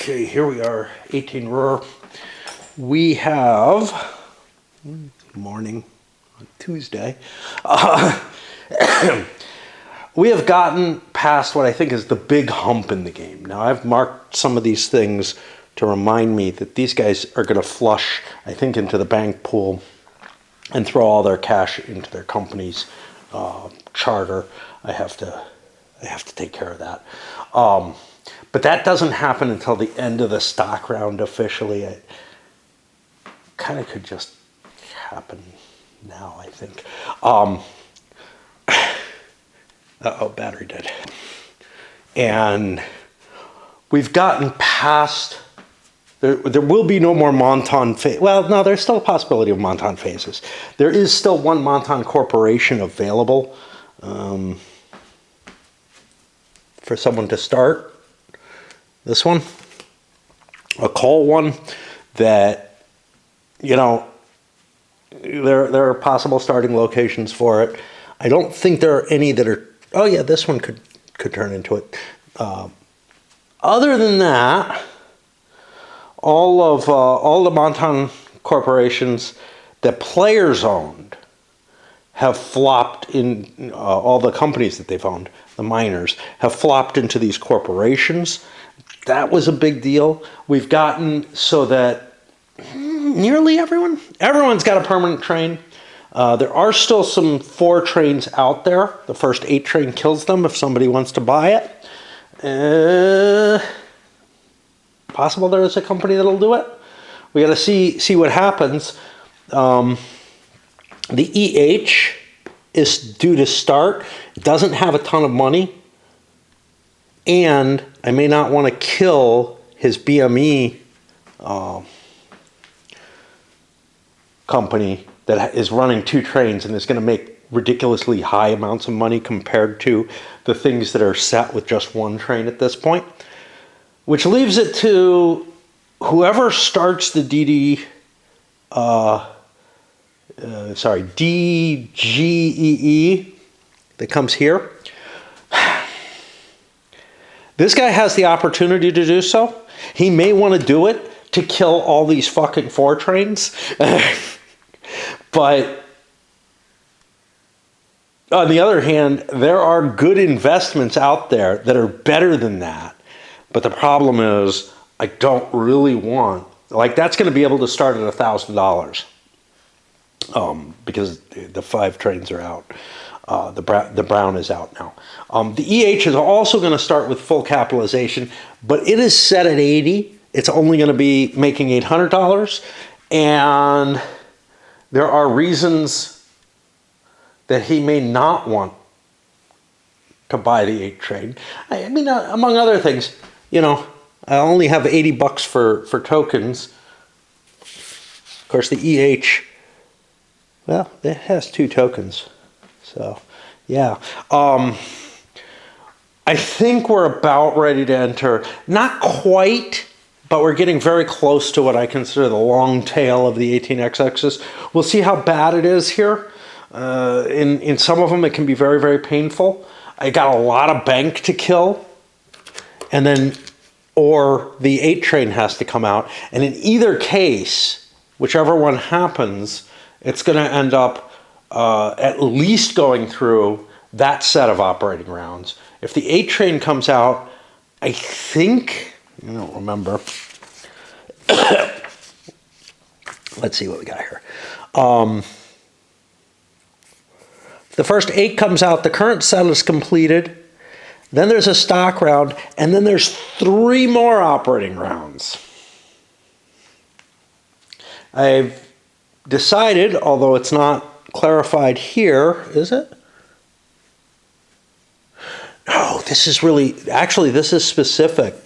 Okay, here we are, 18 Ruhr. We have morning on Tuesday. We have gotten past what I think is the big hump in the game. Now, I've marked some of these things to remind me that these guys are going to flush, I think, into the bank pool and throw all their cash into their company's charter. I have to take care of that. But that doesn't happen until the end of the stock round officially. It kind of could just happen now, I think. Battery dead. And we've gotten past, there will be no more Monton phase. Well, no, there's still a possibility of Monton phases. There is still one Monton corporation available for someone to start. This one, a call one that, you know, there are possible starting locations for it. I don't think there are any that are, oh yeah, this one could turn into it. Other than that, all the Monton corporations that players owned have flopped in, all the companies that they've owned, the miners, have flopped into these corporations. That was a big deal. We've gotten so that nearly everyone's got a permanent train. There are still some 4 trains out there. The first 8 train kills them if somebody wants to buy it. Possible there is a company that'll do it. We got to see what happens. The EH is due to start. It doesn't have a ton of money. And I may not want to kill his BME company that is running 2 trains and is going to make ridiculously high amounts of money compared to the things that are set with just 1 train at this point. Which leaves it to whoever starts the DGEE that comes here. This guy has the opportunity to do so. He may want to do it to kill all these fucking 4 trains. But on the other hand, there are good investments out there that are better than that. But the problem is, I don't really want, like, that's going to be able to start at $1,000 because the 5 trains are out. The brown is out now. The EH is also going to start with full capitalization, but it is set at 80. It's only going to be making $800, and there are reasons that he may not want to buy the 8 train. I mean, among other things, you know, I only have $80 for tokens. Of course, the EH, well, it has 2 tokens. So, yeah. I think we're about ready to enter. Not quite, but we're getting very close to what I consider the long tail of the 18XXs. We'll see how bad it is here. In some of them, it can be very, very painful. I got a lot of bank to kill. And then, or the 8 train has to come out. And in either case, whichever one happens, it's going to end up at least going through that set of operating rounds. If the 8 train comes out, I think, I don't remember. Let's see what we got here. The first 8 comes out, the current set is completed. Then there's a stock round, and then there's 3 more operating rounds. I've decided, although it's not clarified here, is it? No, this is really, actually this is specific.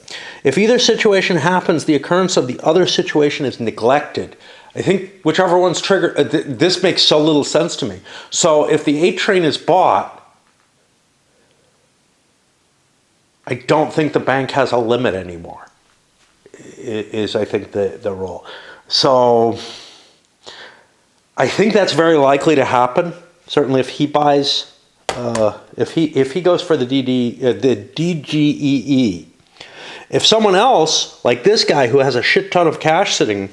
If either situation happens, the occurrence of the other situation is neglected. I think whichever one's triggered, this makes so little sense to me. So if the 8 train is bought, I don't think the bank has a limit anymore, is I think the rule. So I think that's very likely to happen. Certainly if he buys, if he goes for the DGEE, If someone else, like this guy who has a shit ton of cash sitting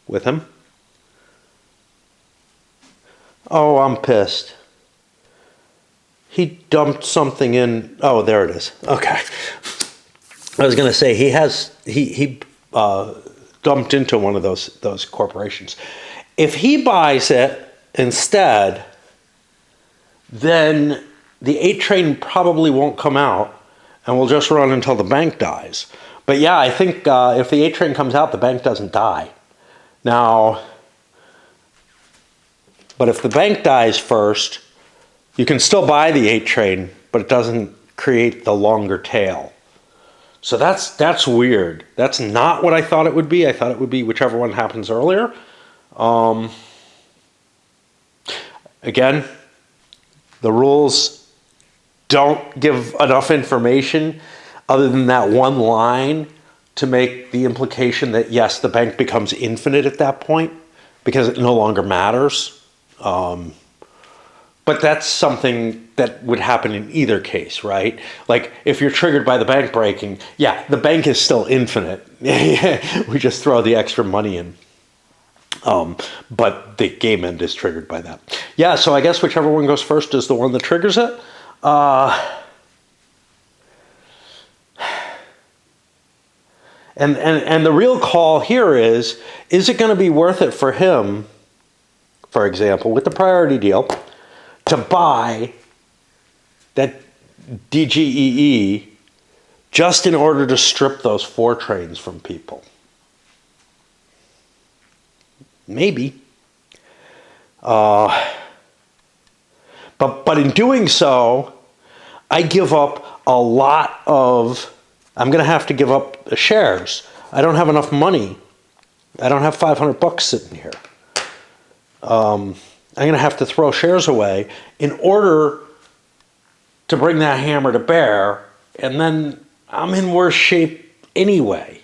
with him, oh, I'm pissed. He dumped something in. Oh, there it is. Okay. I was going to say he dumped into one of those corporations. If he buys it instead, then the 8 train probably won't come out, and we'll just run until the bank dies. But yeah, I think if the 8 train comes out, the bank doesn't die. Now, but if the bank dies first, you can still buy the 8 train, but it doesn't create the longer tail. So that's weird. That's not what I thought it would be. I thought it would be whichever one happens earlier. Again, the rules don't give enough information other than that one line to make the implication that, yes, the bank becomes infinite at that point because it no longer matters. But that's something that would happen in either case, right? Like if you're triggered by the bank breaking, yeah, the bank is still infinite. We just throw the extra money in. But the game end is triggered by that. Yeah, so I guess whichever one goes first is the one that triggers it. And the real call here is it going to be worth it for him, for example, with the priority deal, to buy that DGEE just in order to strip those 4 trains from people? Maybe. But in doing so, I give up a lot of, I'm going to have to give up shares. I don't have enough money. I don't have $500 sitting here. I'm going to have to throw shares away in order to bring that hammer to bear, and then I'm in worse shape anyway.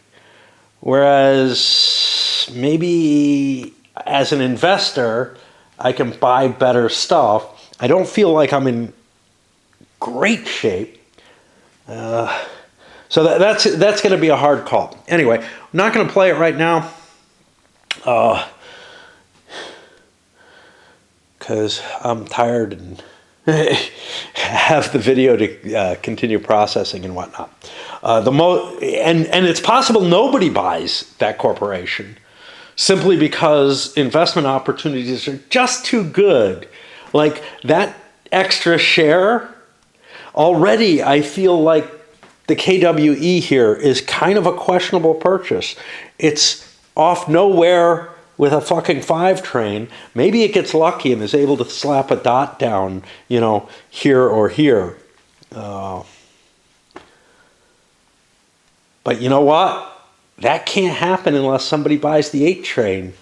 Whereas maybe as an investor, I can buy better stuff. I don't feel like I'm in great shape. So that's going to be a hard call. Anyway, I'm not going to play it right now. Because I'm tired and have the video to continue processing and whatnot. And it's possible nobody buys that corporation simply because investment opportunities are just too good. Like that extra share, already I feel like the KWE here is kind of a questionable purchase. It's off nowhere with a fucking 5 train. Maybe it gets lucky and is able to slap a dot down, here or here. But you know what? That can't happen unless somebody buys the 8 train.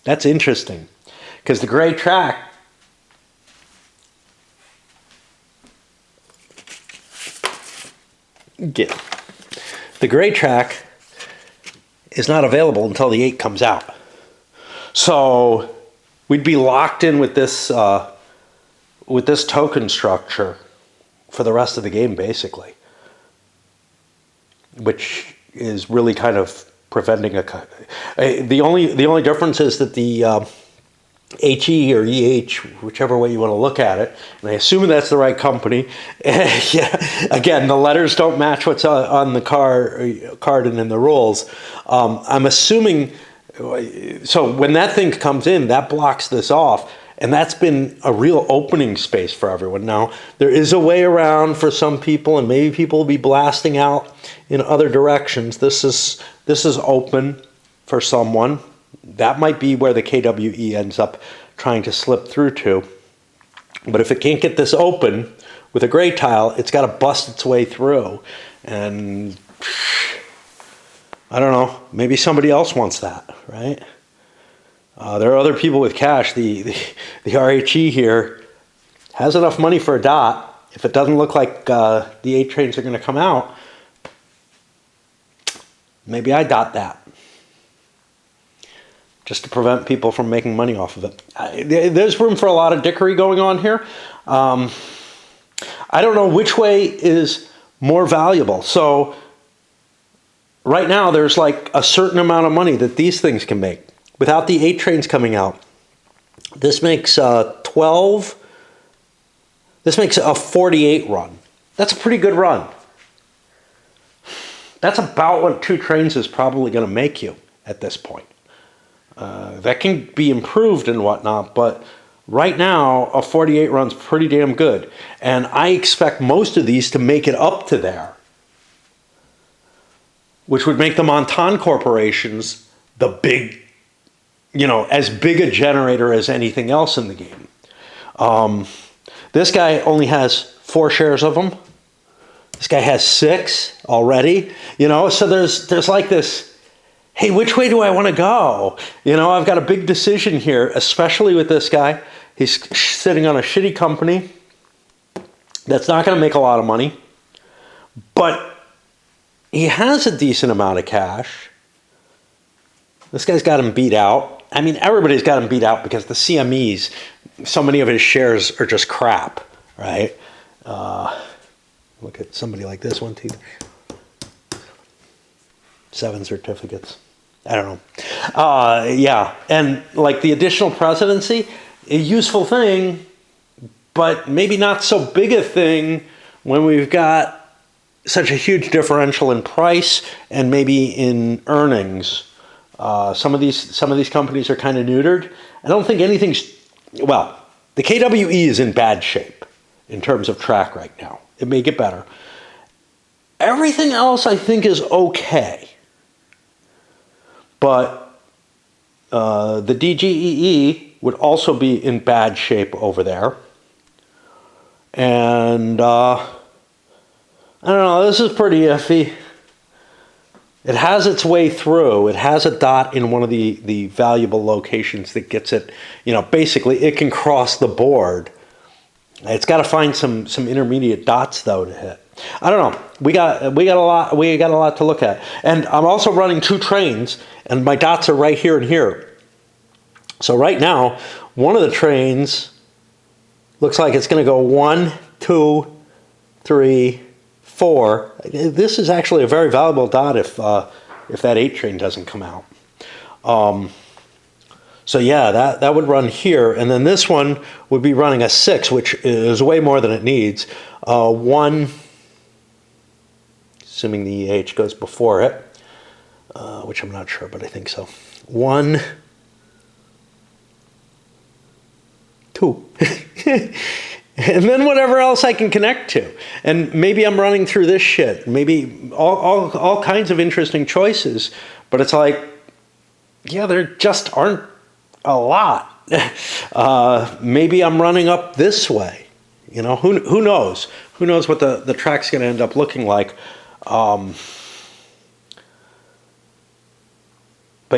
That's interesting. Because the gray track, the gray track is not available until the 8 comes out. So we'd be locked in with this token structure for the rest of the game, basically, which is really kind of preventing the only difference is that the HE or EH, whichever way you want to look at it, and I assume that's the right company. Yeah, again, the letters don't match what's on the card and in the rules. I'm assuming, so when that thing comes in, that blocks this off, and that's been a real opening space for everyone. Now, there is a way around for some people, and maybe people will be blasting out in other directions. This is open for someone. That might be where the KWE ends up trying to slip through to. But if it can't get this open with a gray tile, it's got to bust its way through. And I don't know, maybe somebody else wants that, right? There are other people with cash. The RHE here has enough money for a dot. If it doesn't look like the 8 trains are going to come out, maybe I dot that, just to prevent people from making money off of it. There's room for a lot of dickery going on here. I don't know which way is more valuable. So right now there's like a certain amount of money that these things can make. Without the 8 trains coming out, this makes 12, this makes a 48 run. That's a pretty good run. That's about what 2 trains is probably going to make you at this point. That can be improved and whatnot, but right now a 48 run's pretty damn good. And I expect most of these to make it up to there, which would make the Montan corporations the big, as big a generator as anything else in the game. This guy only has 4 shares of them. This guy has 6 already, so there's like this, hey, which way do I want to go? I've got a big decision here, especially with this guy. He's sitting on a shitty company that's not going to make a lot of money, but he has a decent amount of cash. This guy's got him beat out. I mean, everybody's got him beat out because the CMEs, so many of his shares are just crap, right? Look at somebody like this, 1, 2, 3, 7 certificates. I don't know. Yeah, and like the additional presidency, a useful thing, but maybe not so big a thing when we've got such a huge differential in price and maybe in earnings. Some of these companies are kind of neutered. I don't think anything's, well, the KWE is in bad shape in terms of track right now. It may get better. Everything else I think is okay. But the DGEE would also be in bad shape over there. And I don't know, this is pretty iffy. It has its way through. It has a dot in one of the valuable locations that gets it, basically it can cross the board. It's got to find some intermediate dots though to hit. I don't know. We got a lot to look at. And I'm also running 2 trains and my dots are right here and here. So right now, one of the trains looks like it's going to go 1, 2, 3, 4. This is actually a very valuable dot if that 8 train doesn't come out. So yeah, that would run here, and then this one would be running a 6, which is way more than it needs. 1, assuming the EH goes before it, which I'm not sure, but I think so. 1, 2. And then whatever else I can connect to. And maybe I'm running through this shit. Maybe all kinds of interesting choices. But it's like, yeah, there just aren't a lot. Maybe I'm running up this way. Who knows? Who knows what the track's going to end up looking like. But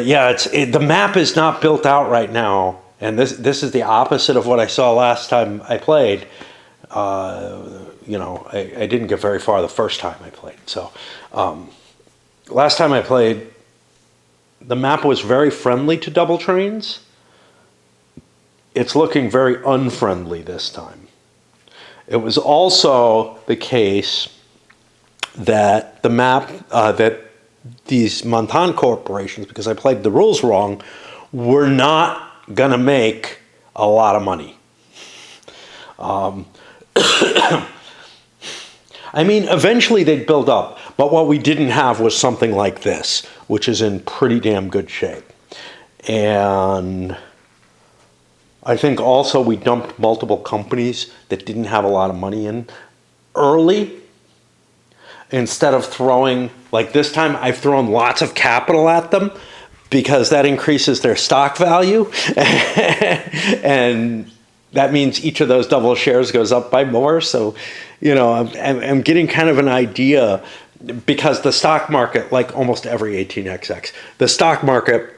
yeah, the map is not built out right now. And this is the opposite of what I saw last time I played. I didn't get very far the first time I played. So last time I played, the map was very friendly to double trains. It's looking very unfriendly this time. It was also the case that the map, that these Montan corporations, because I played the rules wrong, were not going to make a lot of money. I mean, eventually they'd build up, but what we didn't have was something like this, which is in pretty damn good shape. And I think also we dumped multiple companies that didn't have a lot of money in early. Instead of throwing, like this time, I've thrown lots of capital at them because that increases their stock value. And that means each of those double shares goes up by more. So, I'm getting kind of an idea, because the stock market, like almost every 18XX, the stock market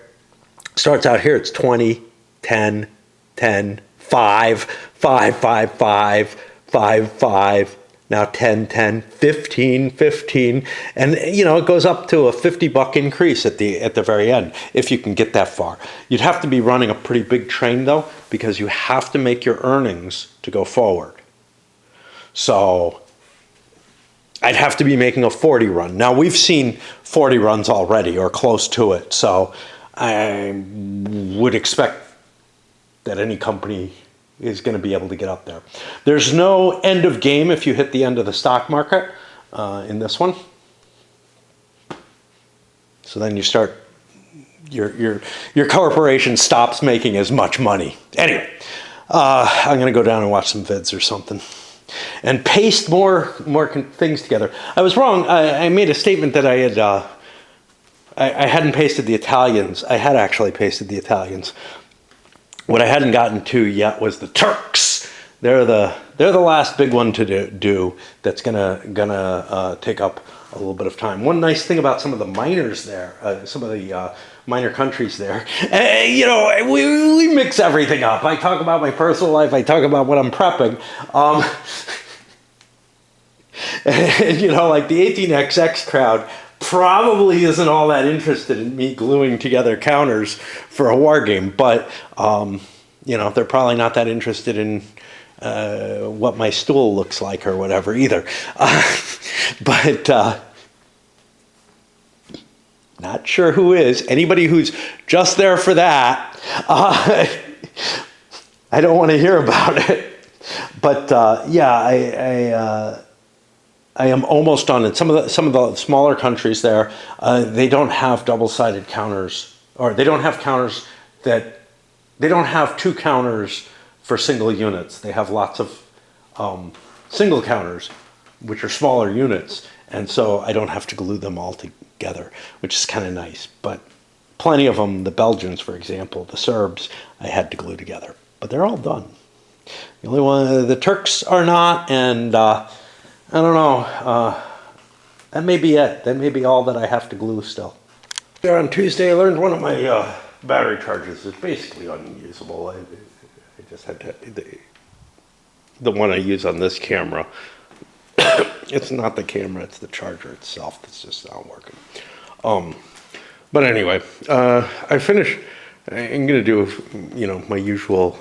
starts out here. It's 20, 10, 10, 5, 5, 5, 5, 5, 5, now 10, 10, 15, 15. And, it goes up to a $50 increase at the very end, if you can get that far. You'd have to be running a pretty big train, though, because you have to make your earnings to go forward. So I'd have to be making a 40 run. Now, we've seen 40 runs already or close to it, so I would expect that any company is going to be able to get up there. There's no end of game if you hit the end of the stock market in this one. So then you start, your corporation stops making as much money. Anyway, I'm going to go down and watch some vids or something. And paste more things together. I was wrong. I made a statement that I hadn't pasted the Italians. I had actually pasted the Italians. What I hadn't gotten to yet was the Turks. They're the last big one to do that's gonna take up a little bit of time. One nice thing about some of the minors there, some of the minor countries there, we mix everything up. I talk about my personal life. I talk about what I'm prepping. And, like the 18XX crowd probably isn't all that interested in me gluing together counters for a war game, but they're probably not that interested in what my stool looks like or whatever either. But not sure who is. Anybody who's just there for that, I don't want to hear about it. But I am almost done. And some of the smaller countries there, they don't have double-sided counters, or they don't have counters they don't have two counters for single units. They have lots of single counters, which are smaller units, and so I don't have to glue them all together, which is kind of nice. But plenty of them, the Belgians, for example, the Serbs, I had to glue together, but they're all done. The only one, the Turks are not, and I don't know. That may be it. That may be all that I have to glue still. There on Tuesday, I learned one of my battery chargers is basically unusable. I just had to, the one I use on this camera, it's not the camera, it's the charger itself that's just not working. But anyway, I finished. I'm going to do, my usual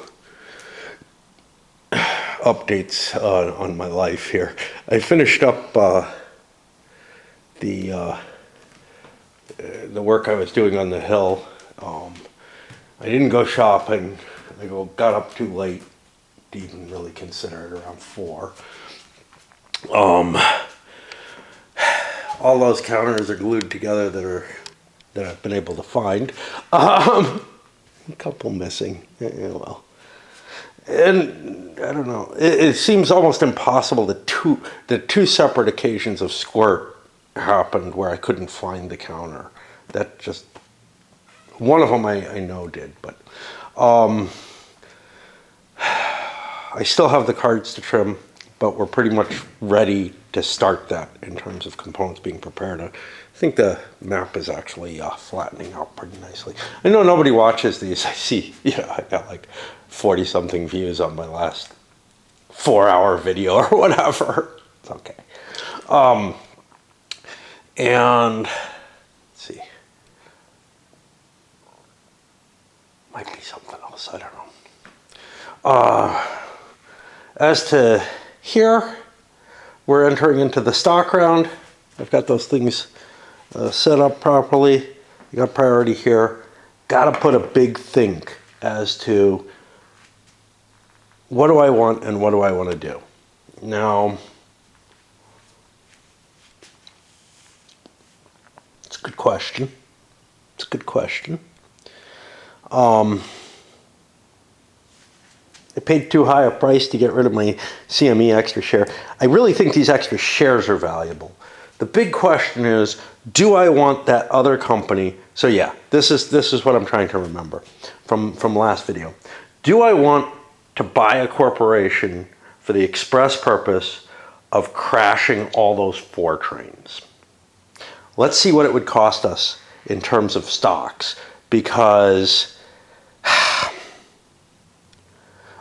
updates on my life here. I finished up the work I was doing on the hill. I didn't go shopping. I got up too late to even really consider it, around 4. All those counters are glued together that I've been able to find. A couple missing. Well. And I don't know. It seems almost impossible that two separate occasions of squirt happened where I couldn't find the counter. That just, one of them I know did, but I still have the cards to trim, but we're pretty much ready to start that in terms of components being prepared. I think the map is actually flattening out pretty nicely. I know nobody watches these. I see, I got like 40 something views on my last 4-hour video or whatever. It's okay. And let's see, might be something else, I don't know. As to here, we're entering into the stock round. I've got those things set up properly. You got priority here. Got to put a big think as to what do I want and what do I want to do. Now, it's a good question. It's a good question. I paid too high a price to get rid of my CME extra share. I really think these extra shares are valuable. The big question is, do I want that other company? So yeah, this is what I'm trying to remember from last video. Do I want to buy a corporation for the express purpose of crashing all those 4 trains? Let's see what it would cost us in terms of stocks, because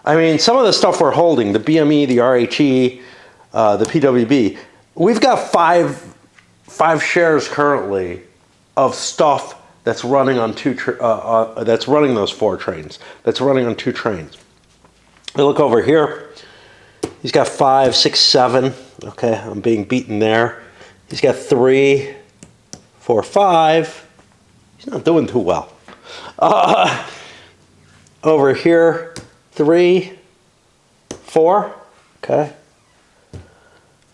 I mean, some of the stuff we're holding, the BME, the RHE, the PWB, we've got five shares currently of stuff that's running on that's running those 4 trains, that's running on 2 trains. I look over here, He's got 5, 6, 7. Okay, I'm being beaten there. He's got 3, 4, 5. He's not doing too well. Over here, 3, 4. Okay.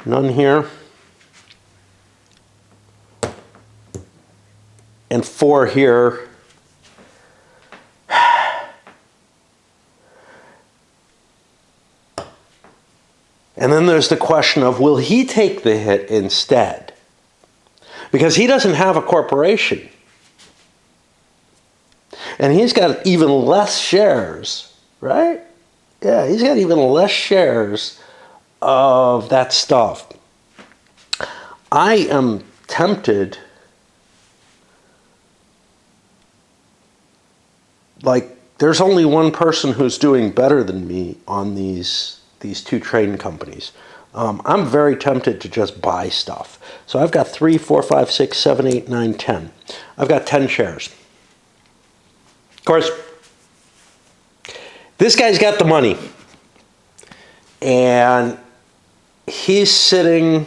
None here. And 4 here. And then there's the question of, will he take the hit instead? Because he doesn't have a corporation. And he's got even less shares, right? Yeah, he's got even less shares of that stuff. I am tempted, like, there's only one person who's doing better than me on these two train companies. I'm very tempted to just buy stuff. So I've got 3, 4, 5, 6, 7, 8, 9, 10. I've got 10 shares. Of course, this guy's got the money. And he's sitting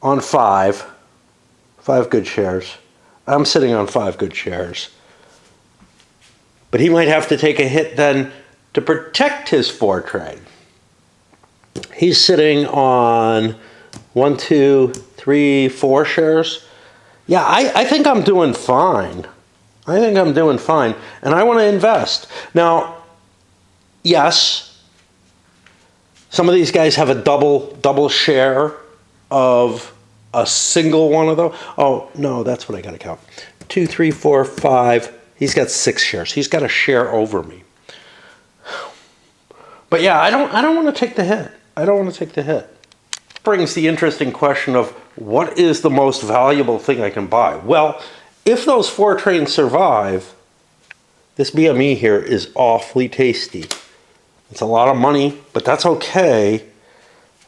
on 5 good shares. I'm sitting on 5 good shares. But he might have to take a hit then to protect his 4 trade. He's sitting on 1, 2, 3, 4 shares. Yeah, I think I'm doing fine. I think I'm doing fine. And I want to invest. Now, yes, some of these guys have a double share of a single one of those. Oh, no, that's what I got to count. 2, 3, 4, 5. He's got 6 shares. He's got a share over me. But yeah, I don't want to take the hit. I don't want to take the hit. Brings the interesting question of, what is the most valuable thing I can buy? Well, if those 4 trains survive, this BME here is awfully tasty. It's a lot of money, but that's okay.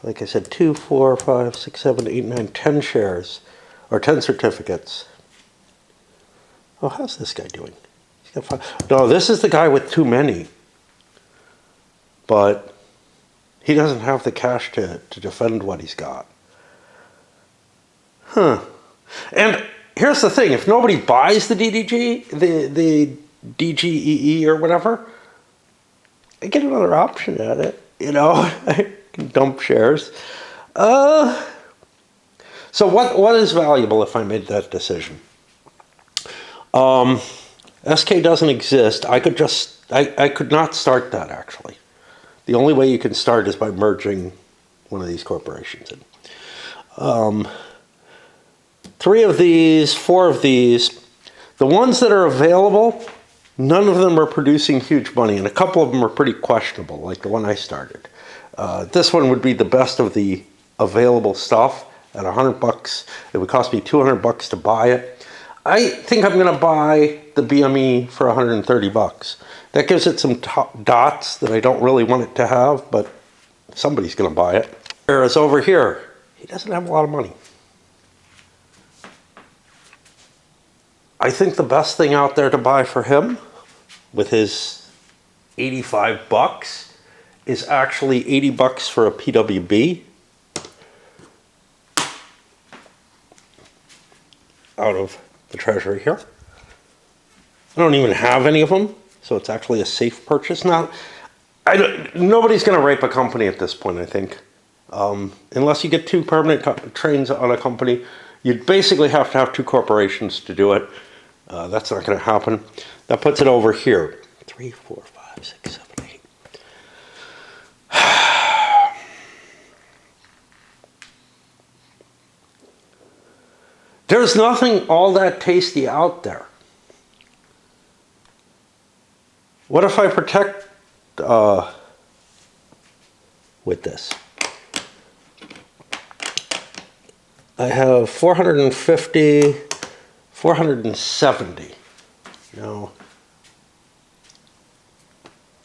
Like I said, 2, 4, 5, 6, 7, 8, 9, 10 shares, or 10 certificates. Oh, how's this guy doing? He's got 5. No, this is the guy with too many. But he doesn't have the cash to defend what he's got. And here's the thing. If nobody buys the DDG, the DGEE or whatever, I get another option at it. You know, I can dump shares. So what is valuable if I made that decision? SK doesn't exist. I could not start that, actually. The only way you can start is by merging one of these corporations in. 3 of these, 4 of these, the ones that are available, none of them are producing huge money, and a couple of them are pretty questionable, like the one I started. This one would be the best of the available stuff at $100. It would cost me $200 to buy it. I think I'm going to buy the BME for $130. That gives it some dots that I don't really want it to have, but somebody's going to buy it. Whereas over here, he doesn't have a lot of money. I think the best thing out there to buy for him, with his $85, is actually $80 for a PWB. Out of the treasury here. I don't even have any of them, so it's actually a safe purchase. Now, nobody's going to rape a company at this point, I think. Unless you get 2 permanent trains on a company, you'd basically have to have 2 corporations to do it. That's not going to happen. That puts it over here. 3, 4, 5, 6, 7, 8. There's nothing all that tasty out there. What if I protect with this? I have 450, 470. Now,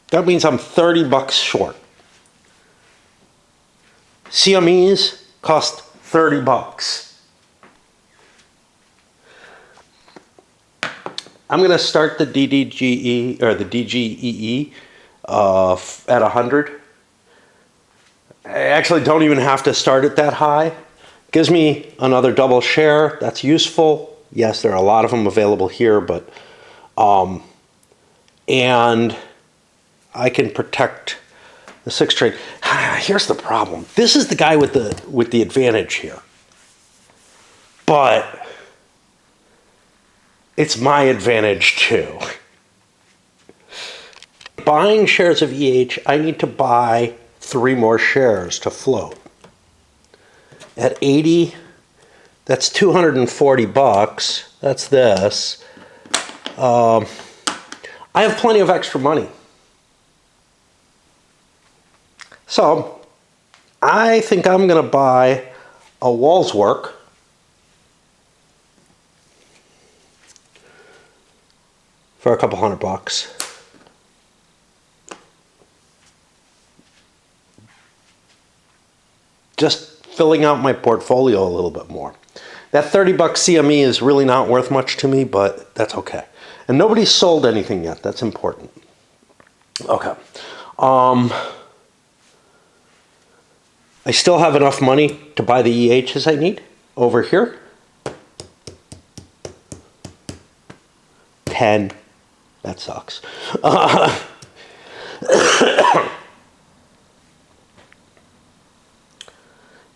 that means I'm $30 short. CMEs cost $30. I'm going to start the DDGE or the DGEE at 100. I actually don't even have to start it that high. Gives me another double share. That's useful. Yes, there are a lot of them available here, but and I can protect the 6 trade. Here's the problem. This is the guy with the advantage here. But it's my advantage too. Buying shares of EH, I need to buy 3 more shares to float. At 80, that's 240 bucks. That's this. I have plenty of extra money. So I think I'm going to buy a Walswork for a couple $100. Just filling out my portfolio a little bit more. That 30 buck CME is really not worth much to me, but that's okay. And nobody's sold anything yet. That's important. Okay. I still have enough money to buy the EHs I need over here. 10. That sucks.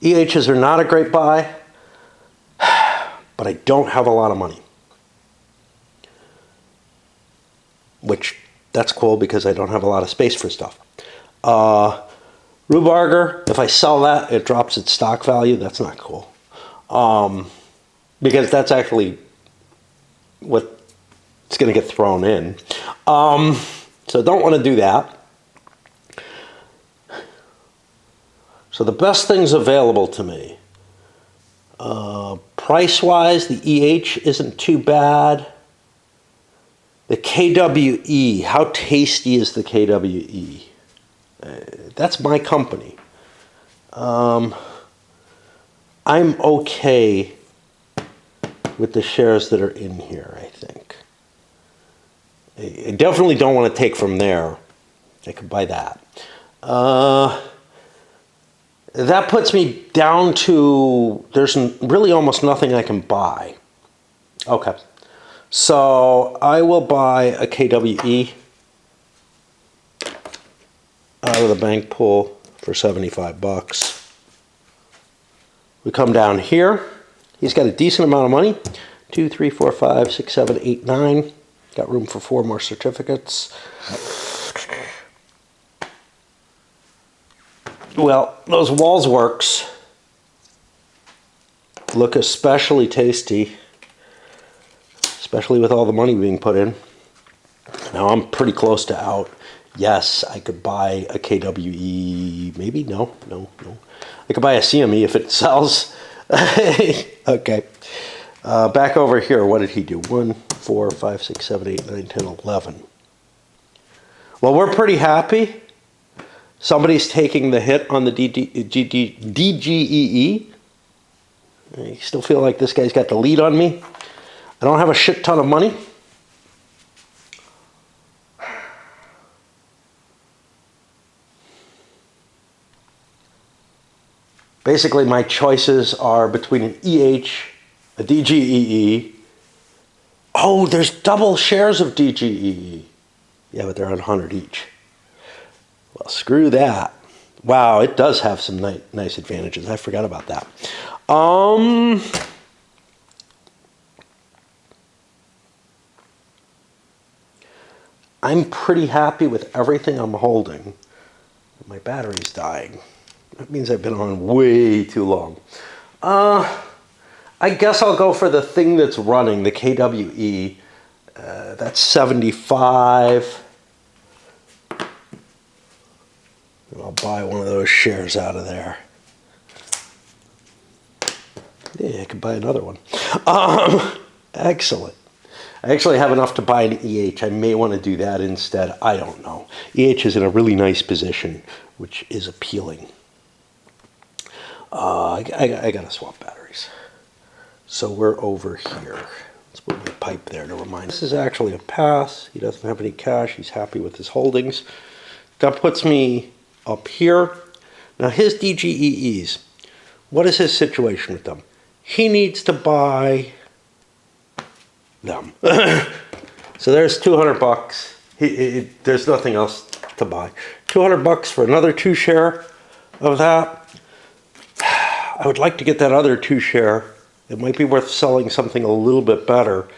EHs are not a great buy, but I don't have a lot of money. Which, that's cool because I don't have a lot of space for stuff. Rubarger, if I sell that, it drops its stock value. That's not cool. Because that's actually what's going to get thrown in. So don't want to do that. So the best things available to me. Price-wise, the EH isn't too bad. The KWE, how tasty is the KWE? That's my company. I'm okay with the shares that are in here, I think. I definitely don't want to take from there. I could buy that. That puts me down to, there's really almost nothing I can buy. Okay. So I will buy a KWE out of the bank pool for 75 bucks. We come down here. He's got a decent amount of money. 2, 3, 4, 5, 6, 7, 8, 9. Got room for 4 more certificates. Well, those Walsworks look especially tasty, especially with all the money being put in. Now I'm pretty close to out. Yes, I could buy a KWE, maybe, no. I could buy a CME if it sells. Okay. Back over here, what did he do? 1, 4, 5, 6, 7, 8, 9, 10, 11. Well, we're pretty happy. Somebody's taking the hit on the DGEE. I still feel like this guy's got the lead on me. I don't have a shit ton of money. Basically, my choices are between an EH, a DGEE. Oh, there's double shares of DGEE. Yeah, but they're on 100 each. Well, screw that. Wow, it does have some nice advantages. I forgot about that. I'm pretty happy with everything I'm holding. My battery's dying. That means I've been on way too long. I guess I'll go for the thing that's running, the KWE. That's 75. And I'll buy one of those shares out of there. Yeah, I could buy another one. Excellent. I actually have enough to buy an EH. I may want to do that instead. I don't know. EH is in a really nice position, which is appealing. I got to swap batteries. So we're over here. Let's put my pipe there to remind. This is actually a pass. He doesn't have any cash. He's happy with his holdings. That puts me up here. Now his DGEEs, what is his situation with them? He needs to buy them. So there's 200 bucks. There's nothing else to buy. 200 bucks for another 2 share of that. I would like to get that other 2 share. It might be worth selling something a little bit better.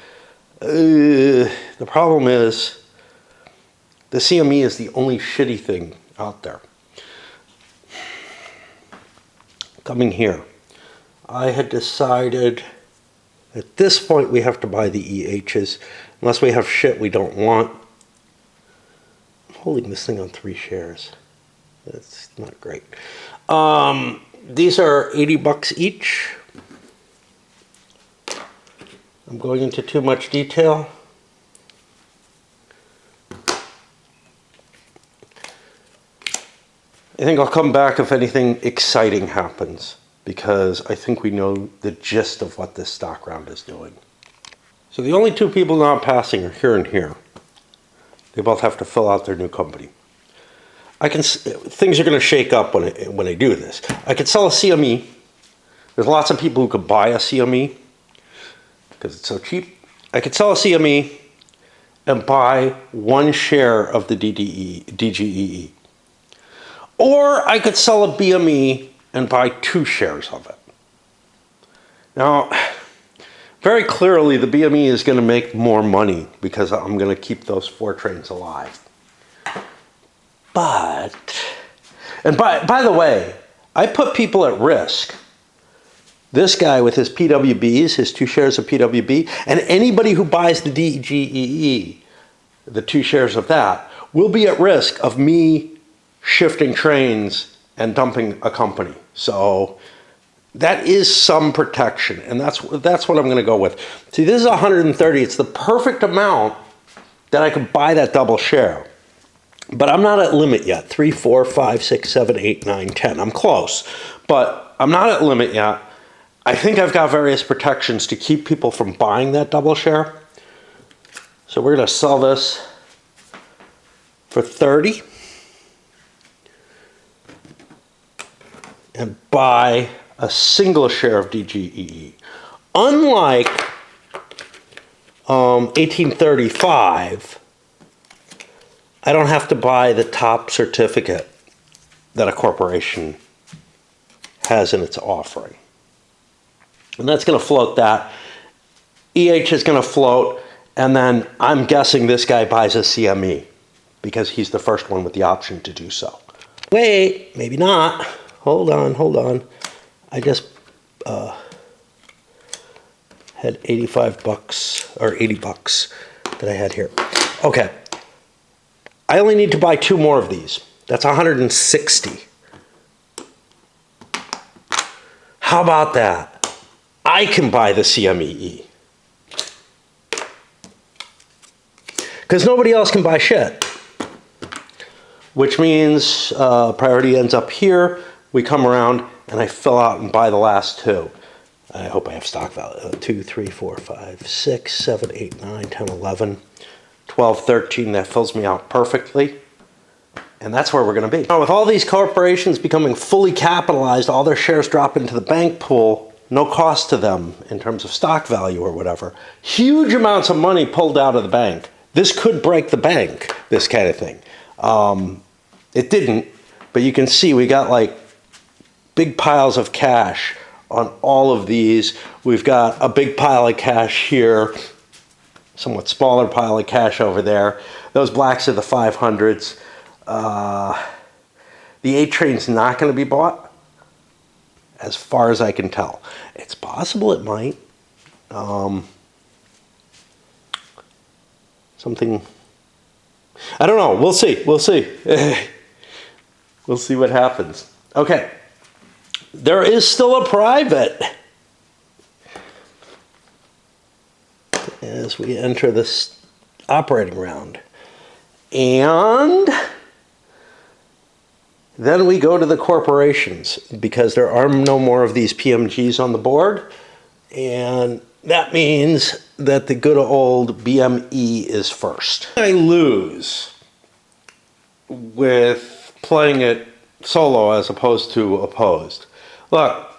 The problem is the CME is the only shitty thing out there. Coming here, I had decided at this point we have to buy the EHs unless we have shit we don't want. I'm holding this thing on 3 shares. That's not great. These are 80 bucks each. I'm going into too much detail. I think I'll come back if anything exciting happens, because I think we know the gist of what this stock round is doing. So the only 2 people not passing are here and here. They both have to fill out their new company. Things are going to shake up when I do this. I could sell a CME. There's lots of people who could buy a CME because it's so cheap. I could sell a CME and buy 1 share of the DGEE. Or I could sell a BME and buy 2 shares of it. Now, very clearly the BME is going to make more money because I'm going to keep those 4 trains alive. But, and by the way, I put people at risk. This guy with his PWBs, his 2 shares of PWB, and anybody who buys the DGEE, the 2 shares of that, will be at risk of me shifting trains and dumping a company. So that is some protection, and that's what I'm going to go with. See, this is 130. It's the perfect amount that I could buy that double share. But I'm not at limit yet. 3, 4, 5, 6, 7, 8, 9, 10. I'm close, but I'm not at limit yet. I think I've got various protections to keep people from buying that double share. So we're going to sell this for 30 and buy a single share of DGEE. Unlike 1835, I don't have to buy the top certificate that a corporation has in its offering. And that's going to float that. EH is going to float, and then I'm guessing this guy buys a CME because he's the first one with the option to do so. Wait, maybe not. Hold on. I just had 85 bucks or 80 bucks that I had here. Okay. I only need to buy 2 more of these. That's 160. How about that? I can buy the CMEE. Because nobody else can buy shit. Which means priority ends up here. We come around and I fill out and buy the last 2. I hope I have stock value. 2, 3, 4, 5, 6, 7, 8, 9, 10, 11, 12, 13. That fills me out perfectly. And that's where we're going to be. Now, with all these corporations becoming fully capitalized, all their shares drop into the bank pool, no cost to them in terms of stock value or whatever. Huge amounts of money pulled out of the bank. This could break the bank, this kind of thing. It didn't, but you can see we got like big piles of cash on all of these. We've got a big pile of cash here, somewhat smaller pile of cash over there. Those blacks are the 500s. The A train's not going to be bought, as far as I can tell. It's possible it might. Something, I don't know. We'll see. We'll see. We'll see what happens. Okay. There is still a private as we enter this operating round. And then we go to the corporations because there are no more of these PMGs on the board. And that means that the good old BME is first. I lose with playing it solo as opposed to opposed. Look,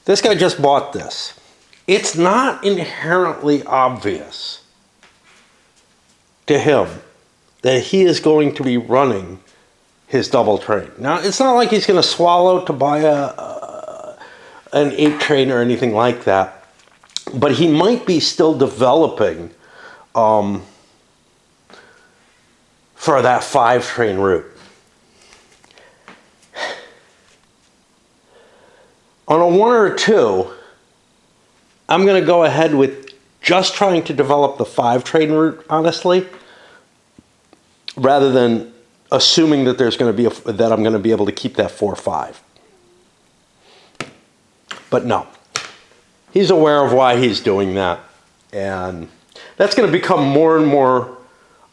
this guy just bought this. It's not inherently obvious to him that he is going to be running his double train. Now, it's not like he's going to swallow to buy an 8 train or anything like that, but he might be still developing for that 5 train route. On a 1 or a 2, I'm going to go ahead with just trying to develop the 5 train route, honestly, rather than assuming that there's going to be that I'm going to be able to keep that 4-5. But no, he's aware of why he's doing that, and that's going to become more and more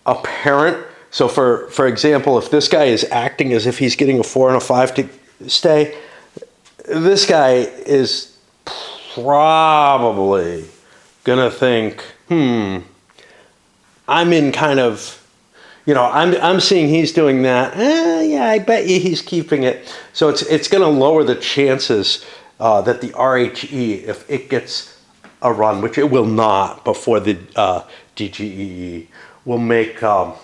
apparent. So, for example, if this guy is acting as if he's getting a 4 and a 5 to stay, this guy is probably gonna think, I'm in kind of, I'm seeing he's doing that. Yeah, I bet you he's keeping it. So it's gonna lower the chances that the RHE, if it gets a run, which it will not before the DGEE, will make a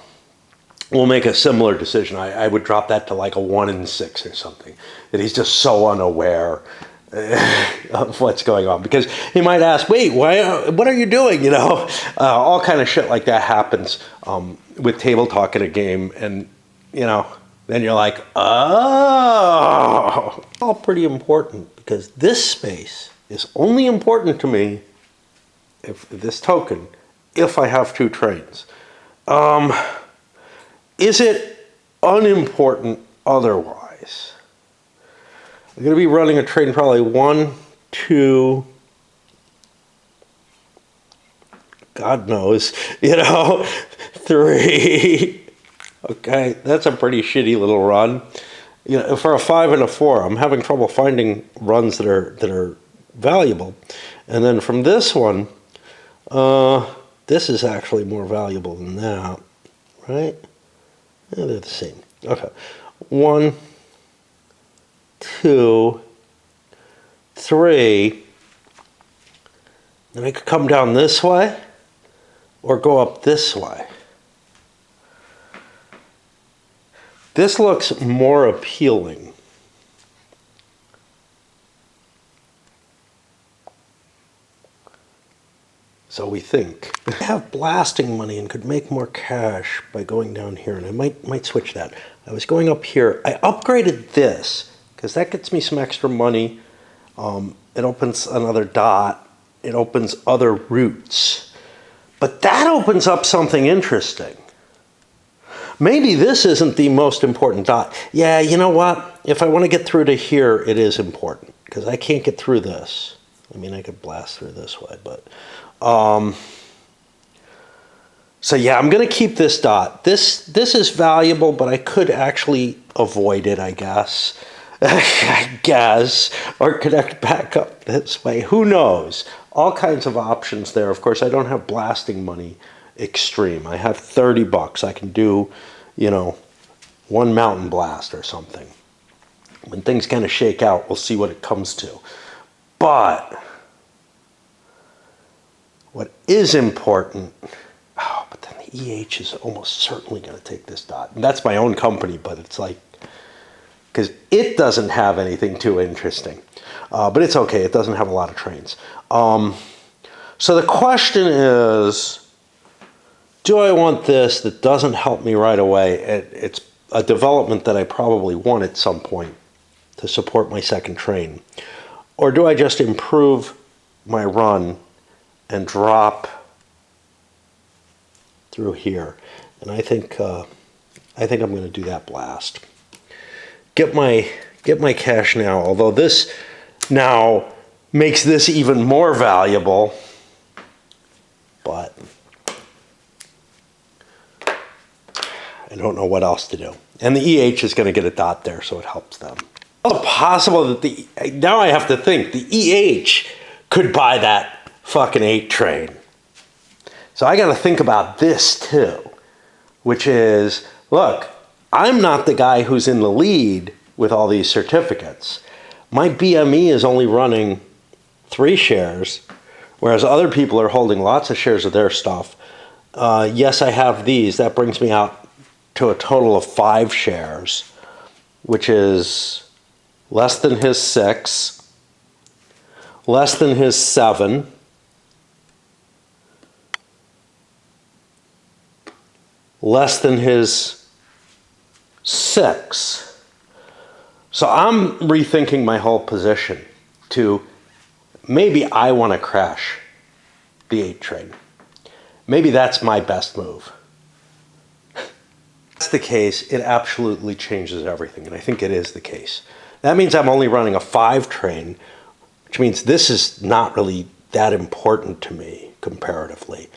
similar decision. I would drop that to like a 1 in 6 or something. That he's just so unaware of what's going on, because he might ask, wait, what are you doing? All kind of shit like that happens with table talk in a game, and then you're like, oh, all pretty important, because this space is only important to me, if this token, if I have 2 trains. Is it unimportant otherwise? I'm going to be running a train probably 1, 2, God knows, 3. Okay, that's a pretty shitty little run. For a 5 and a 4, I'm having trouble finding runs that are valuable. And then from this one, this is actually more valuable than that, right? Yeah, they're the same. Okay, 1, 2, 3. Then I could come down this way or go up this way. This looks more appealing. So we think. I have blasting money and could make more cash by going down here, and I might switch that. I was going up here. I upgraded this because that gets me some extra money. It opens another dot. It opens other routes. But that opens up something interesting. Maybe this isn't the most important dot. Yeah, you know what? If I want to get through to here, it is important, because I can't get through this. I mean, I could blast through this way, but... so yeah, I'm going to keep this dot. This is valuable, but I could actually avoid it, I guess. Or connect back up this way. Who knows? All kinds of options there. Of course, I don't have blasting money extreme. I have $30. I can do, 1 mountain blast or something. When things kind of shake out, we'll see what it comes to. But what is important, but then the EH is almost certainly going to take this dot. And that's my own company, but it's like, because it doesn't have anything too interesting. But it's okay, it doesn't have a lot of trains. So the question is, do I want this that doesn't help me right away? It's a development that I probably want at some point to support my 2nd train. Or do I just improve my run and drop through here? And I think I'm going to do that blast. Get my cash now, although this now makes this even more valuable, but I don't know what else to do. And the EH is going to get a dot there, so it helps them. It's possible that now I have to think, the EH could buy that fucking 8 train. So I got to think about this too, which is, look, I'm not the guy who's in the lead with all these certificates. My BME is only running 3 shares, whereas other people are holding lots of shares of their stuff. Yes, I have these. That brings me out to a total of 5 shares, which is less than his 6, less than his 7, less than his 6. So I'm rethinking my whole position to maybe I want to crash the 8 trade. Maybe that's my best move. If that's the case, it absolutely changes everything, and I think it is the case. That means I'm only running a 5 train, which means this is not really that important to me comparatively.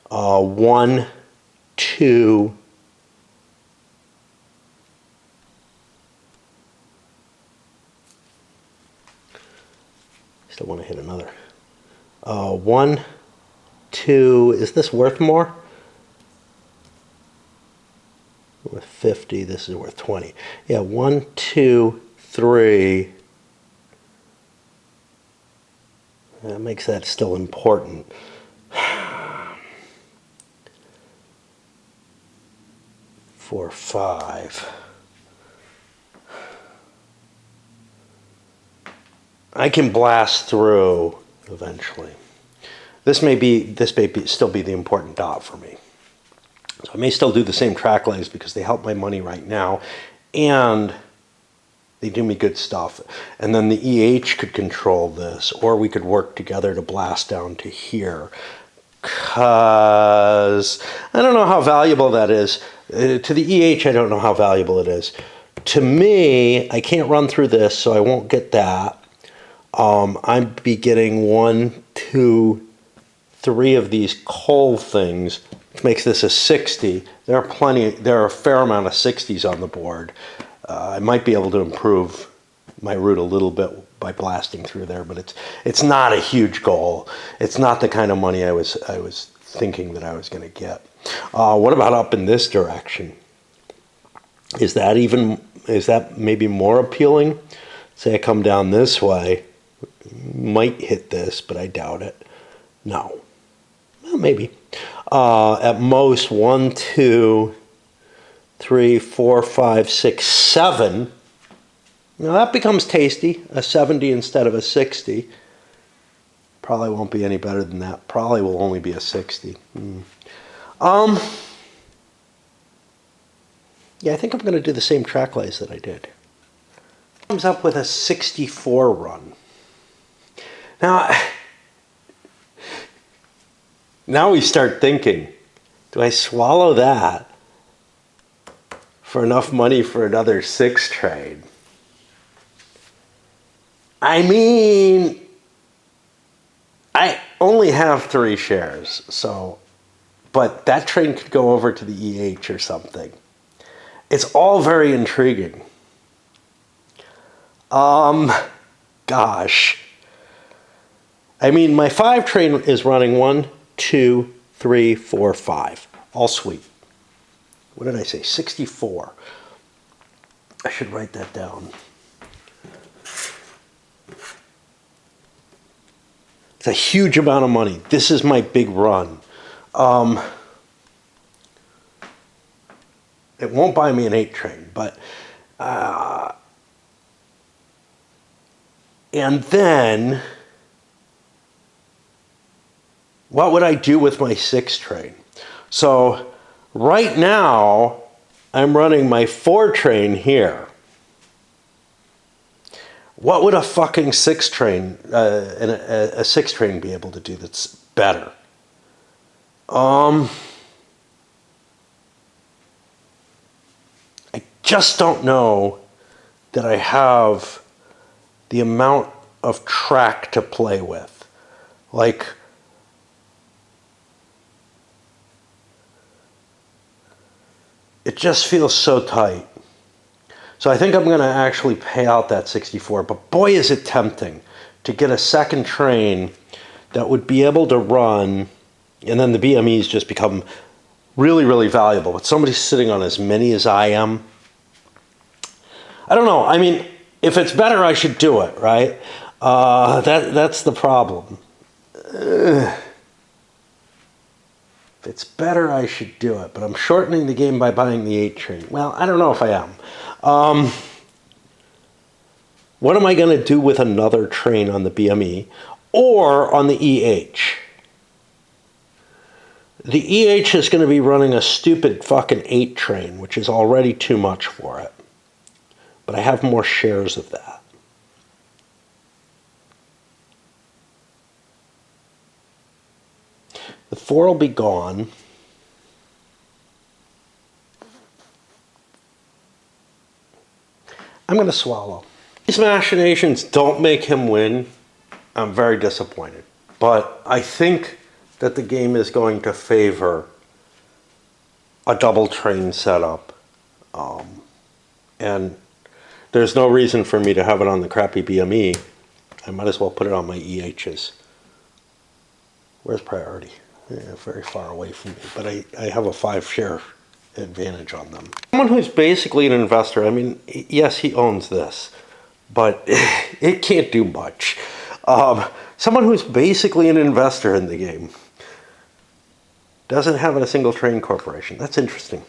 1, 2, still want to hit another. 1, 2, is this worth more? Worth 50, this is worth 20. Yeah, 1, 2, 3. That makes that still important. 4, 5. I can blast through eventually. This may still be the important dot for me. So I may still do the same track lays because they help my money right now, and they do me good stuff. And then the EH could control this, or we could work together to blast down to here. Because I don't know how valuable that is. To the EH, I don't know how valuable it is. To me, I can't run through this, so I won't get that. I'd be getting 1, 2, 3 of these coal things, which makes this a 60. There are a fair amount of 60s on the board. I might be able to improve my route a little bit by blasting through there, but it's not a huge goal. It's not the kind of money I was thinking that I was going to get. What about up in this direction? Is that maybe more appealing? Say I come down this way, might hit this, but I doubt it. No. Well, maybe. At most 1, 2, 3, 4, 5, 6, 7. Now that becomes tasty. A 70 instead of a 60. Probably won't be any better than that. Probably will only be a 60. Yeah, I think I'm going to do the same track lays that I did. Comes up with a 64 run. Now we start thinking, do I swallow that for enough money for another 6 trade? I mean, I only have 3 shares, but that trade could go over to the EH or something. It's all very intriguing. Gosh. I mean, my 5 train is running 1, 2, 3, 4, 5. All sweet. What did I say? 64. I should write that down. It's a huge amount of money. This is my big run. It won't buy me an 8 train, but and then what would I do with my 6 train? So right now I'm running my 4 train here. What would a fucking 6 train, a 6 train be able to do that's better? I just don't know that I have the amount of track to play with. Like, it just feels so tight. So I think I'm going to actually pay out that 64, but boy is it tempting to get a second train that would be able to run, and then the BMEs just become really, really valuable. But somebody's sitting on as many as I am, I don't know. I mean, if it's better, I should do it, right? That's the problem. If it's better, I should do it. But I'm shortening the game by buying the 8 train. Well, I don't know if I am. What am I going to do with another train on the BME or on the EH? The EH is going to be running a stupid fucking 8 train, which is already too much for it. But I have more shares of that. The 4 will be gone. I'm going to swallow. These machinations don't make him win. I'm very disappointed. But I think that the game is going to favor a double train setup. And there's no reason for me to have it on the crappy BME. I might as well put it on my EHs. Where's priority? Yeah, very far away from me. But I have a 5-share advantage on them. Someone who's basically an investor, I mean, yes, he owns this, but it can't do much. Someone who's basically an investor in the game doesn't have a single train corporation. That's interesting.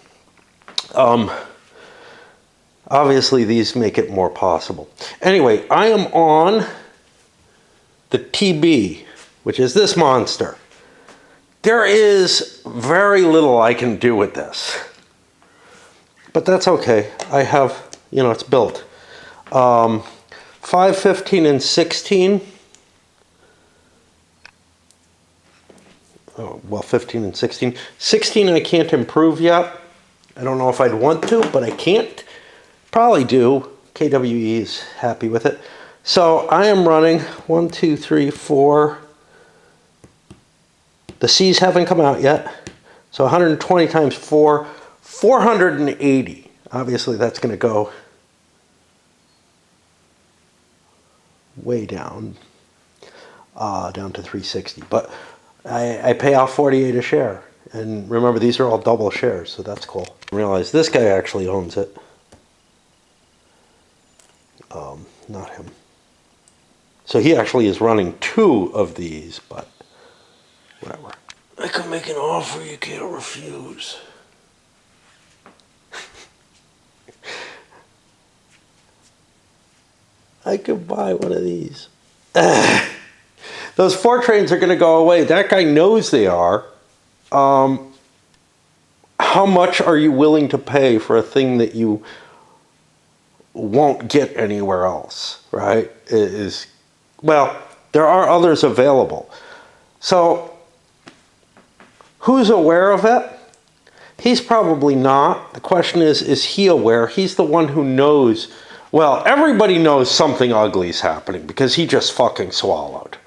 Obviously, these make it more possible. Anyway, I am on the TB, which is this monster. There is very little I can do with this. But that's okay. I have, it's built. 5, 15, and 16. Oh, well, 15 and 16. 16 I can't improve yet. I don't know if I'd want to, but I can't. Probably do. KWE is happy with it. So I am running 1, 2, 3, 4. The C's haven't come out yet. So 120 times 4, 480. Obviously, that's going to go way down, down to 360. But I pay out 48 a share. And remember, these are all double shares, so that's cool. I realize this guy actually owns it. Not him. So he actually is running 2 of these, but whatever. I can make an offer you can't refuse. I could buy one of these. Those 4 trains are going to go away. That guy knows they are. How much are you willing to pay for a thing that you won't get anywhere else, right? Well, there are others available. So, who's aware of it? He's probably not. The question is he aware? He's the one who knows. Well, everybody knows something ugly is happening because he just fucking swallowed.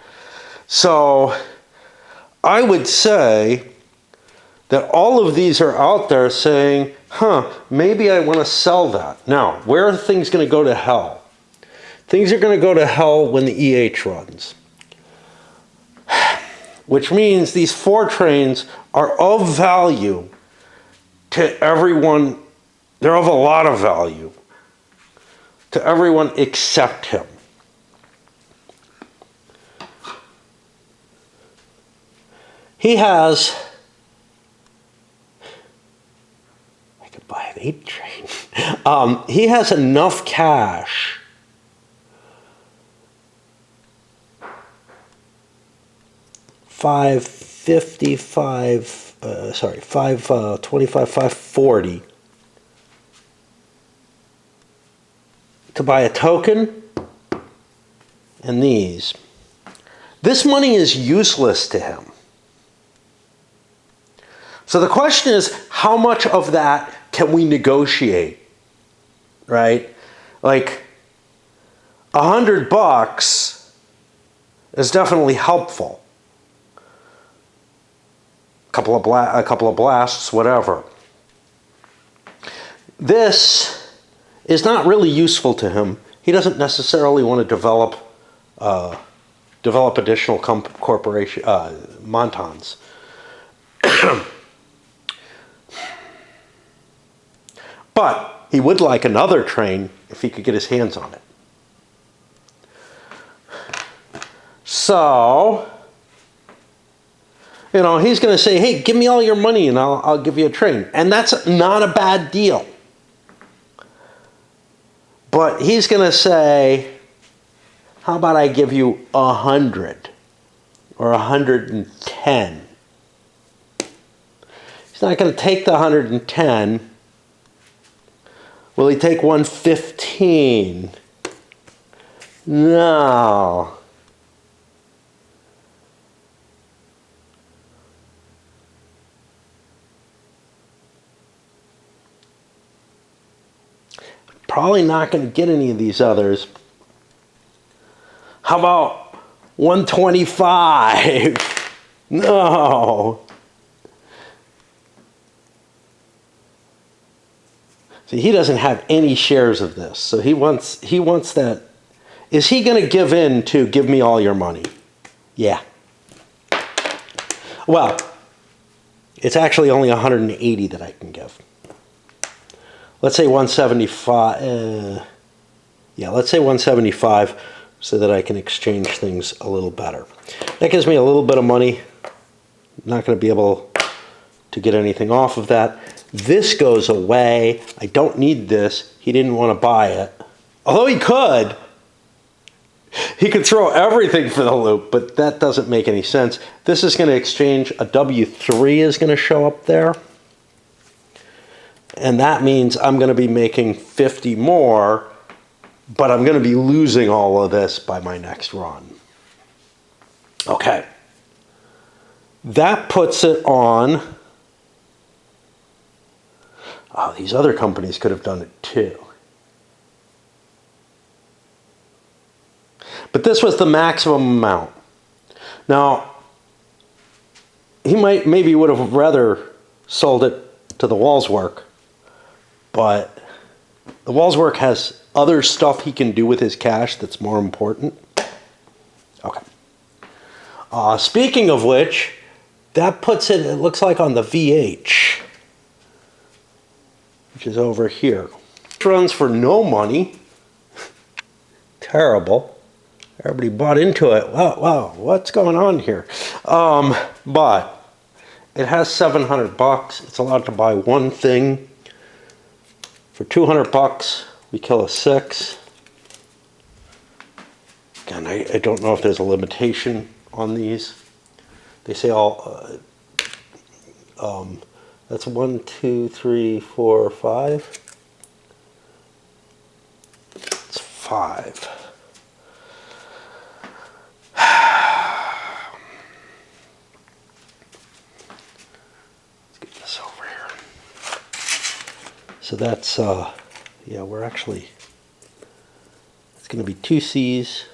So, I would say that all of these are out there saying, maybe I want to sell that. Now, where are things going to go to hell? Things are going to go to hell when the EH runs. Which means these 4 trains are of value to everyone. They're of a lot of value to everyone except him. He has... buy an 8 train. He has enough cash $525, 540 to buy a token and these. This money is useless to him. So the question is, how much of that can we negotiate, right? Like, $100 is definitely helpful. A couple of blasts, whatever. This is not really useful to him. He doesn't necessarily want to develop additional corporation montons. But he would like another train if he could get his hands on it. So, you know, he's going to say, hey, give me all your money and I'll give you a train. And that's not a bad deal. But he's going to say, how about I give you 100 or 110? He's not going to take the 110. Will he take 115? No. Probably not going to get any of these others. How about 125? No. See, he doesn't have any shares of this, so he wants that. Is he going to give in to give me all your money? Yeah. Well, it's actually only 180 that I can give. Let's say 175. Yeah, let's say 175 so that I can exchange things a little better. That gives me a little bit of money. I'm not going to be able to get anything off of that. This goes away. I don't need this. He didn't want to buy it. Although he could. He could throw everything for the loop, but that doesn't make any sense. This is going to exchange. A W3 is going to show up there. And that means I'm going to be making 50 more, but I'm going to be losing all of this by my next run. Okay. That puts it on. Oh, these other companies could have done it too. But this was the maximum amount. Now, he maybe would have rather sold it to the Walswork, but the Walswork has other stuff he can do with his cash that's more important. Okay. Speaking of which, that puts it, it looks like, on the VH, which is over here. It runs for no money. Terrible. Everybody bought into it. Wow, what's going on here? But it has 700 bucks. It's allowed to buy one thing. For 200 bucks, we kill a 6. Again, I don't know if there's a limitation on these. They say all, that's 1, 2, 3, 4, 5. It's 5. So that's, yeah, we're actually, it's going to be 2 C's,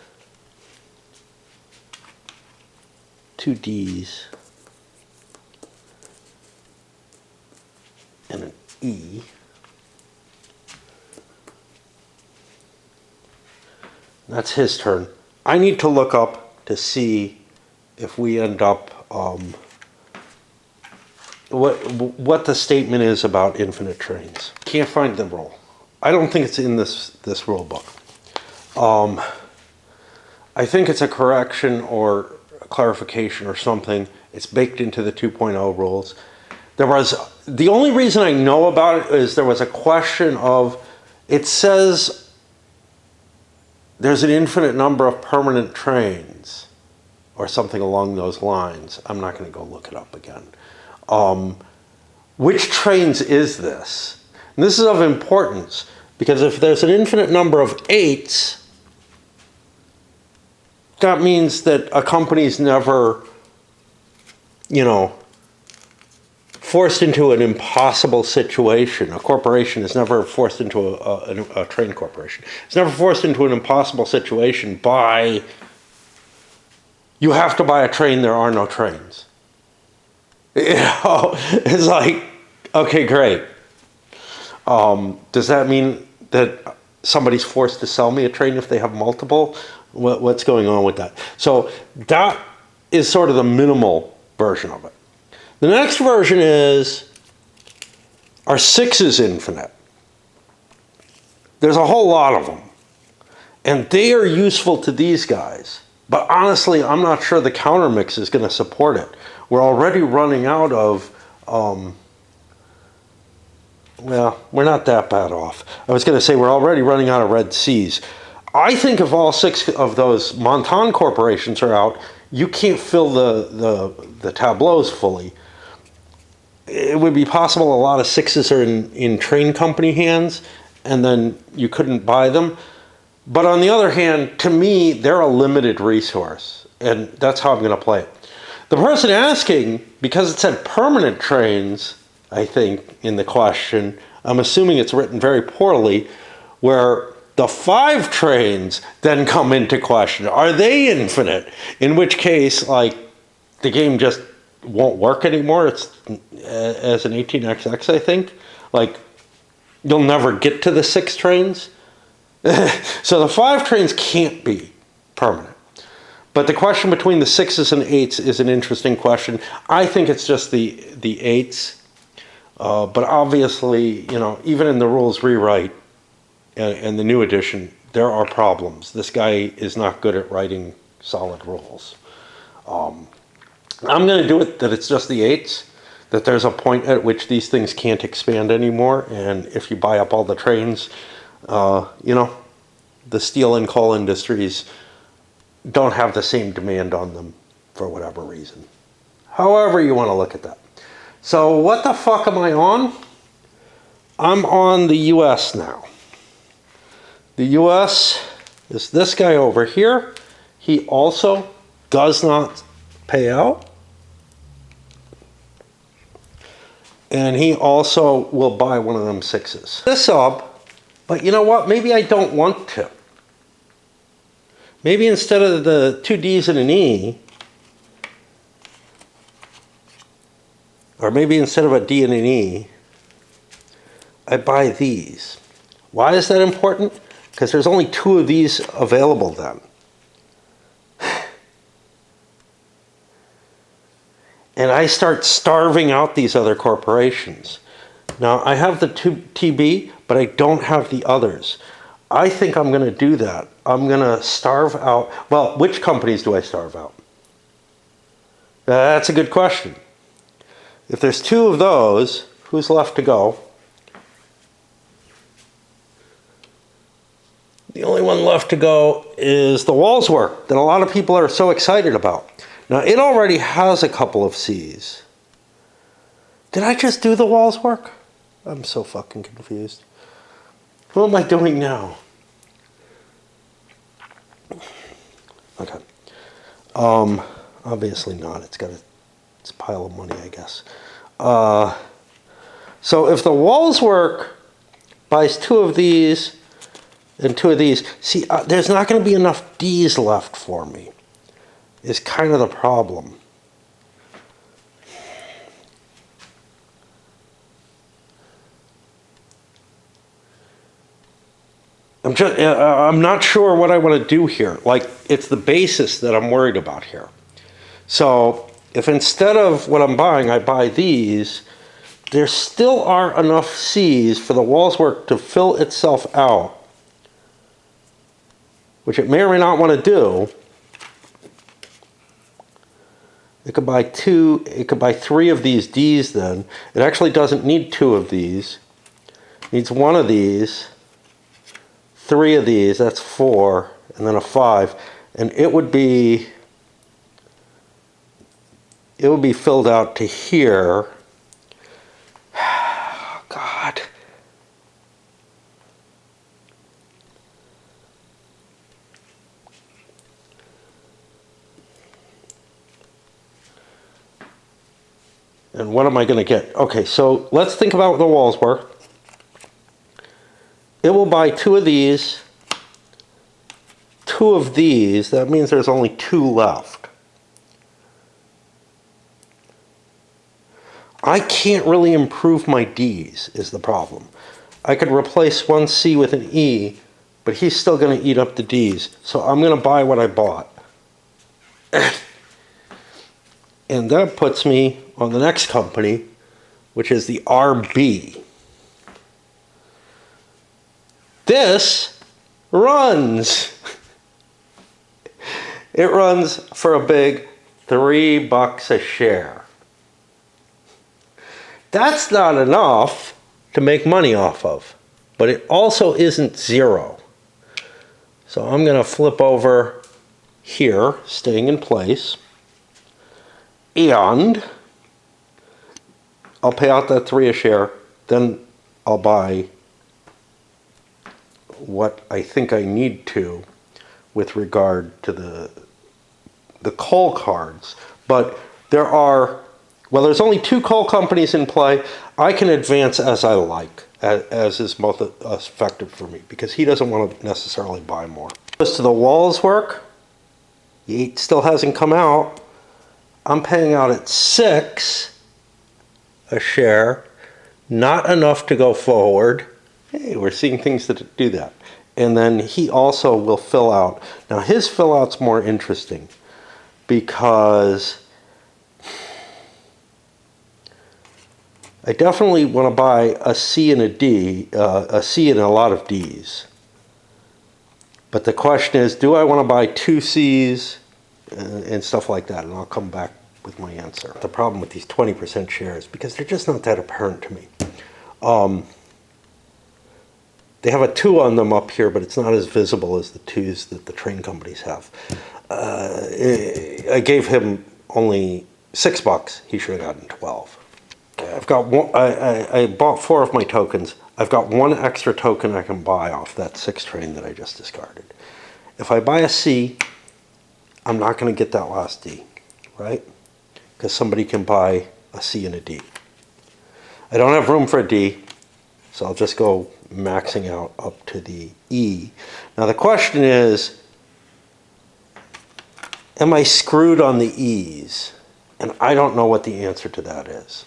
2 D's, and an E. That's his turn. I need to look up to see if we end up, what the statement is about infinite trains. Can't find the rule. I don't think it's in this rule book. I think it's a correction or a clarification or something. It's baked into the 2.0 rules. There was, the only reason I know about it is there was a question of, it says there's an infinite number of permanent trains or something along those lines. I'm not going to go look it up again. Which trains is this? And this is of importance because if there's an infinite number of 8s, that means that a company's never, you know, forced into an impossible situation. A corporation is never forced into a train corporation. It's never forced into an impossible situation by, you have to buy a train, there are no trains. You know, it's like, okay, great. Does that mean that somebody's forced to sell me a train if they have multiple? What's going on with that? So that is sort of the minimal version of it. The next version is, are 6s infinite? There's a whole lot of them. And they are useful to these guys. But honestly, I'm not sure the countermix is going to support it. We're already running out of, well, we're not that bad off. I was going to say we're already running out of Red Seas. I think if all 6 of those Montan corporations are out, you can't fill the tableaus fully. It would be possible a lot of 6s are in train company hands, and then you couldn't buy them. But on the other hand, to me, they're a limited resource, and that's how I'm going to play it. The person asking, because it said permanent trains, I think, in the question, I'm assuming it's written very poorly, where the 5 trains then come into question. Are they infinite? In which case, like, the game just won't work anymore. It's as an 18XX, I think. Like, you'll never get to the 6 trains. So the 5 trains can't be permanent. But the question between the 6s and 8s is an interesting question. I think it's just the 8s. But obviously, you know, even in the rules rewrite and the new edition, there are problems. This guy is not good at writing solid rules. I'm going to do it that it's just the 8s, that there's a point at which these things can't expand anymore, and if you buy up all the trains, you know, the steel and coal industries don't have the same demand on them for whatever reason. However you want to look at that. So what the fuck am I on? I'm on the US now. The US is this guy over here. He also does not pay out. And he also will buy one of them 6s. This up, but you know what? Maybe I don't want to. Maybe instead of the 2 Ds and an E, or maybe instead of a D and an E, I buy these. Why is that important? Because there's only 2 of these available then. And I start starving out these other corporations. Now, I have the TB, but I don't have the others. I think I'm going to do that. I'm going to starve out. Well, which companies do I starve out? That's a good question. If there's 2 of those, who's left to go? The only one left to go is the Walswork that a lot of people are so excited about. Now, it already has a couple of Cs. Did I just do the Walswork? I'm so fucking confused. What am I doing now? Okay. Obviously not. It's got it's a pile of money, I guess. So if the Walswork buys 2 of these and 2 of these, see, there's not going to be enough Ds left for me. Is kind of the problem. I'm not sure what I want to do here. Like, it's the basis that I'm worried about here. So if instead of what I'm buying, I buy these, there still aren't enough Cs for the Walswork to fill itself out, which it may or may not want to do. It could buy 2, it could buy 3 of these Ds then. It actually doesn't need 2 of these. It needs 1 of these, 3 of these, that's 4, and then a 5. And it would be filled out to here. God. And what am I going to get? Okay, so let's think about the Walswork. It will buy 2 of these, 2 of these. That means there's only 2 left. I can't really improve my Ds, is the problem. I could replace one C with an E, but he's still going to eat up the Ds. So I'm going to buy what I bought. And that puts me on the next company, which is the RB. This runs. It runs for a big $3 a share. That's not enough to make money off of, but it also isn't zero. So I'm going to flip over here, staying in place, and I'll pay out that $3 a share, then I'll buy what I think I need to with regard to the coal cards. But there are, well, there's only 2 coal companies in play. I can advance as I like, as is most effective for me, because he doesn't want to necessarily buy more. As to the walls work, the 8 still hasn't come out. I'm paying out at 6 a share, not enough to go forward. Hey, we're seeing things that do that. And then he also will fill out. Now his fill out's more interesting because I definitely want to buy a C and a D, a C and a lot of Ds. But the question is, do I want to buy 2 Cs and stuff like that? And I'll come back with my answer. The problem with these 20% shares, because they're just not that apparent to me. They have a 2 on them up here, but it's not as visible as the 2s that the train companies have. I gave him only $6. He should have gotten 12. I've got one, I bought 4 of my tokens. I've got 1 extra token I can buy off that 6 train that I just discarded. If I buy a C, I'm not going to get that last D, right? Because somebody can buy a C and a D. I don't have room for a D, so I'll just go maxing out up to the E. Now the question is, am I screwed on the E's? And I don't know what the answer to that is.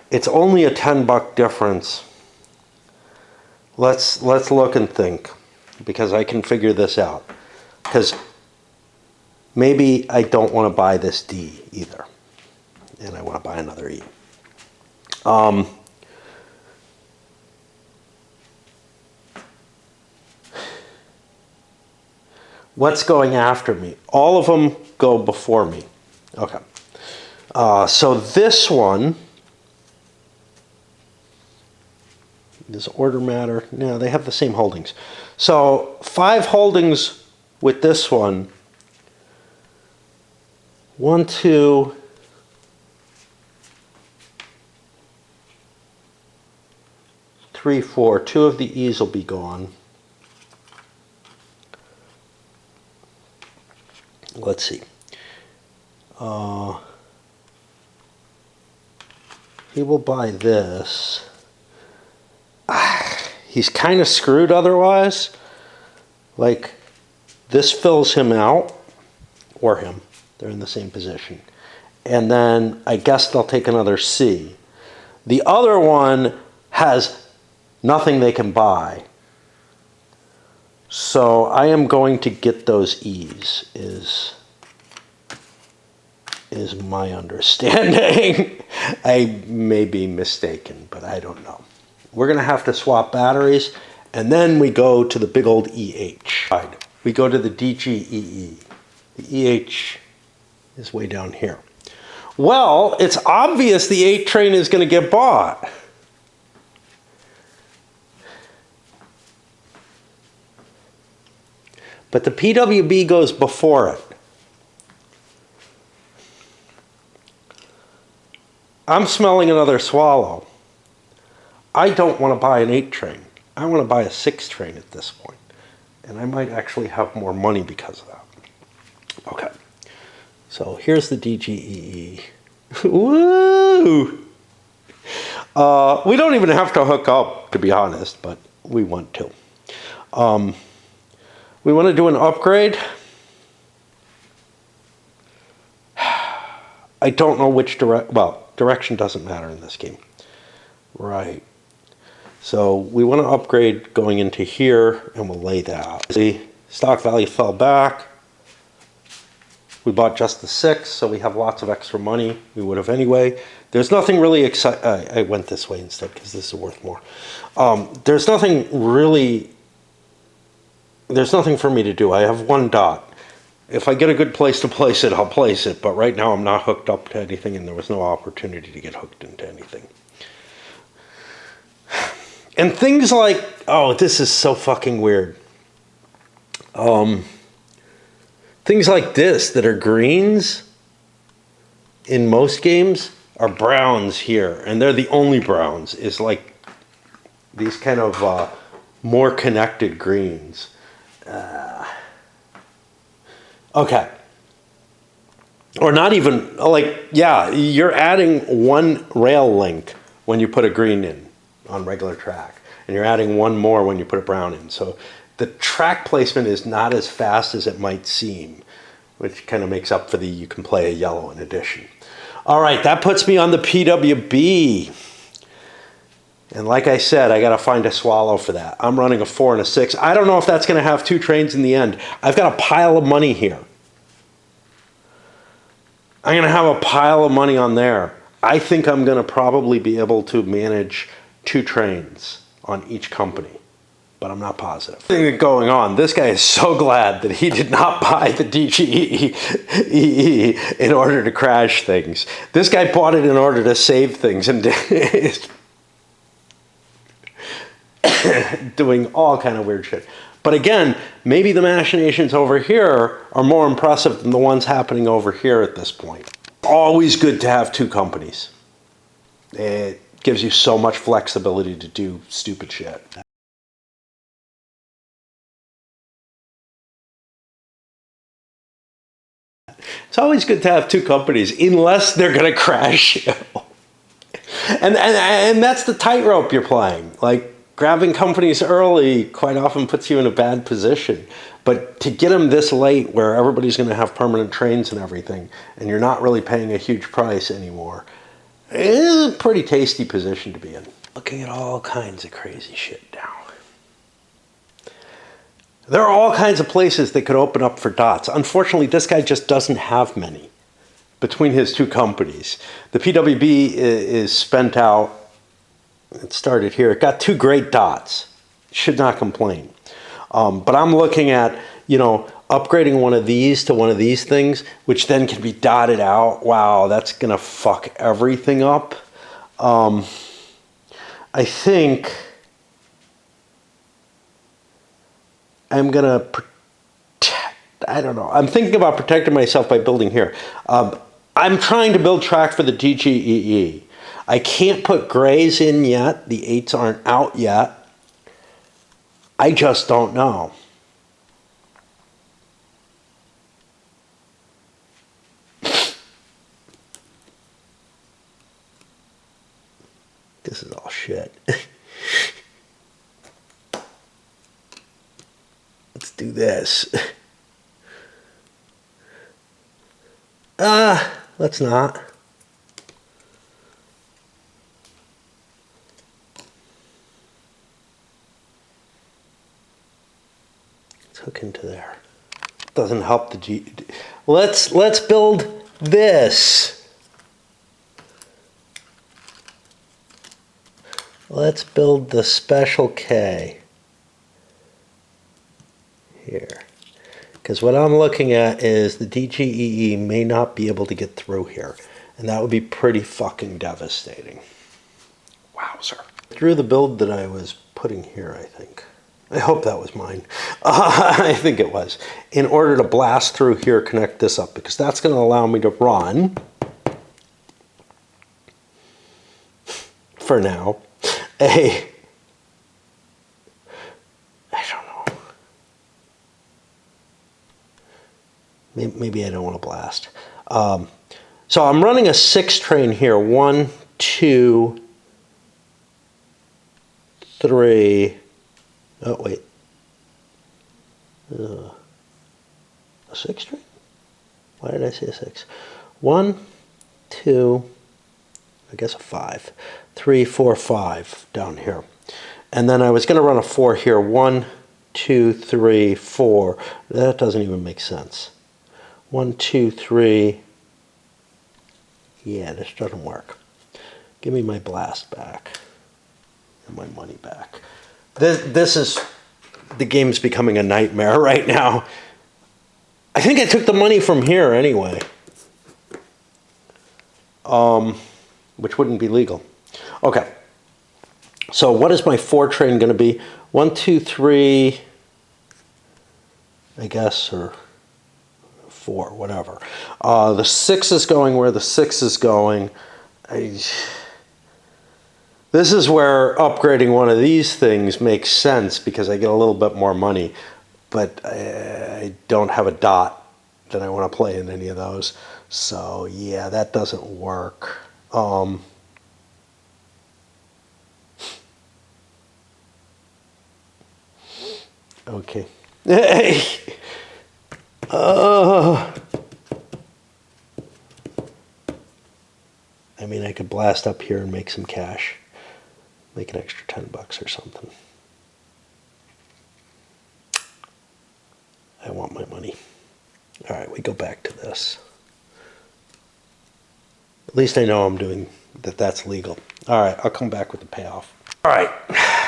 It's only a $10 difference. Let's look and think, because I can figure this out. Because maybe I don't want to buy this D either, and I want to buy another E. What's going after me? All of them go before me. Okay. So this one, does order matter? No, they have the same holdings. So 5 holdings with this one. 1, 2, 3, 4. 2 of the E's will be gone. Let's see. He will buy this. He's kind of screwed otherwise. Like, this fills him out, or him. They're in the same position. And then I guess they'll take another C. The other one has nothing they can buy. So I am going to get those E's, is my understanding. I may be mistaken, but I don't know. We're going to have to swap batteries, and then we go to the big old EH. We go to the DGEE. The EH is way down here. Well, it's obvious the 8 train is going to get bought. But the PWB goes before it. I'm smelling another swallow. I don't want to buy an 8 train. I want to buy a 6 train at this point. And I might actually have more money because of that. Okay. So here's the DGEE. Woo! We don't even have to hook up, to be honest, but we want to. We want to do an upgrade. I don't know which direction doesn't matter in this game. Right. So we want to upgrade going into here, and we'll lay that out. The stock value fell back. We bought just the 6, so we have lots of extra money. We would have anyway. There's nothing really exciting. I went this way instead because this is worth more. There's nothing for me to do. I have 1 dot. If I get a good place to place it, I'll place it. But right now I'm not hooked up to anything, and there was no opportunity to get hooked into anything. And things like, oh, this is so fucking weird. Things like this that are greens in most games are browns here, and they're the only browns. Is like these kind of more connected greens. Okay. Or not even, like, yeah, you're adding 1 rail link when you put a green in on regular track, and you're adding 1 more when you put a brown in. So the track placement is not as fast as it might seem, which kind of makes up for you can play a yellow in addition. All right, that puts me on the PWB. And like I said, I got to find a swallow for that. I'm running a 4 and a 6. I don't know if that's going to have 2 trains in the end. I've got a pile of money here. I'm going to have a pile of money on there. I think I'm going to probably be able to manage 2 trains on each company, but I'm not positive. Thing going on, this guy is so glad that he did not buy the DGEE in order to crash things. This guy bought it in order to save things and is doing all kind of weird shit. But again, maybe the machinations over here are more impressive than the ones happening over here at this point. Always good to have 2 companies. It gives you so much flexibility to do stupid shit. It's always good to have 2 companies, unless they're going to crash you. And that's the tightrope you're playing. Like, grabbing companies early quite often puts you in a bad position. But to get them this late where everybody's going to have permanent trains and everything, and you're not really paying a huge price anymore, is a pretty tasty position to be in. Looking at all kinds of crazy shit now. There are all kinds of places that could open up for dots. Unfortunately, this guy just doesn't have many between his 2 companies. The PWB is spent out. It started here. It got 2 great dots. Should not complain. But I'm looking at, upgrading one of these to one of these things, which then can be dotted out. Wow, that's going to fuck everything up. I think I'm going to protect, I don't know. I'm thinking about protecting myself by building here. I'm trying to build track for the DGEE. I can't put grays in yet. The 8s aren't out yet. I just don't know. This is all shit. Let's do this. Let's not. Let's hook into there. Doesn't help the G. Let's build this. Let's build the special K here. Because what I'm looking at is the DGEE may not be able to get through here. And that would be pretty fucking devastating. Wowzer. Through the build that I was putting here, I think. I hope that was mine. I think it was. In order to blast through here, connect this up. Because that's going to allow me to run, for now, I don't know. Maybe I don't want to blast. So I'm running a 6 train here. 1, 2, 3. Oh, wait. A 6 train? Why did I say a 6? 1, 2, I guess a 5. 3, 4, 5 down here. And then I was going to run a 4 here. 1, 2, 3, 4. That doesn't even make sense. 1, 2, 3. Yeah, this doesn't work. Give me my blast back and my money back. This is, the game's becoming a nightmare right now. I think I took the money from here anyway. Which wouldn't be legal. Okay. So what is my 4 train going to be? 1, 2, 3, I guess, or 4, whatever. The 6 is going where the 6 is going. This is where upgrading one of these things makes sense because I get a little bit more money, but I don't have a dot that I want to play in any of those. So yeah, that doesn't work. Okay. I mean, I could blast up here and make some cash. Make an extra $10 or something. I want my money. All right, we go back to this. At least I know I'm doing that. That's legal. All right, I'll come back with the payoff. All right,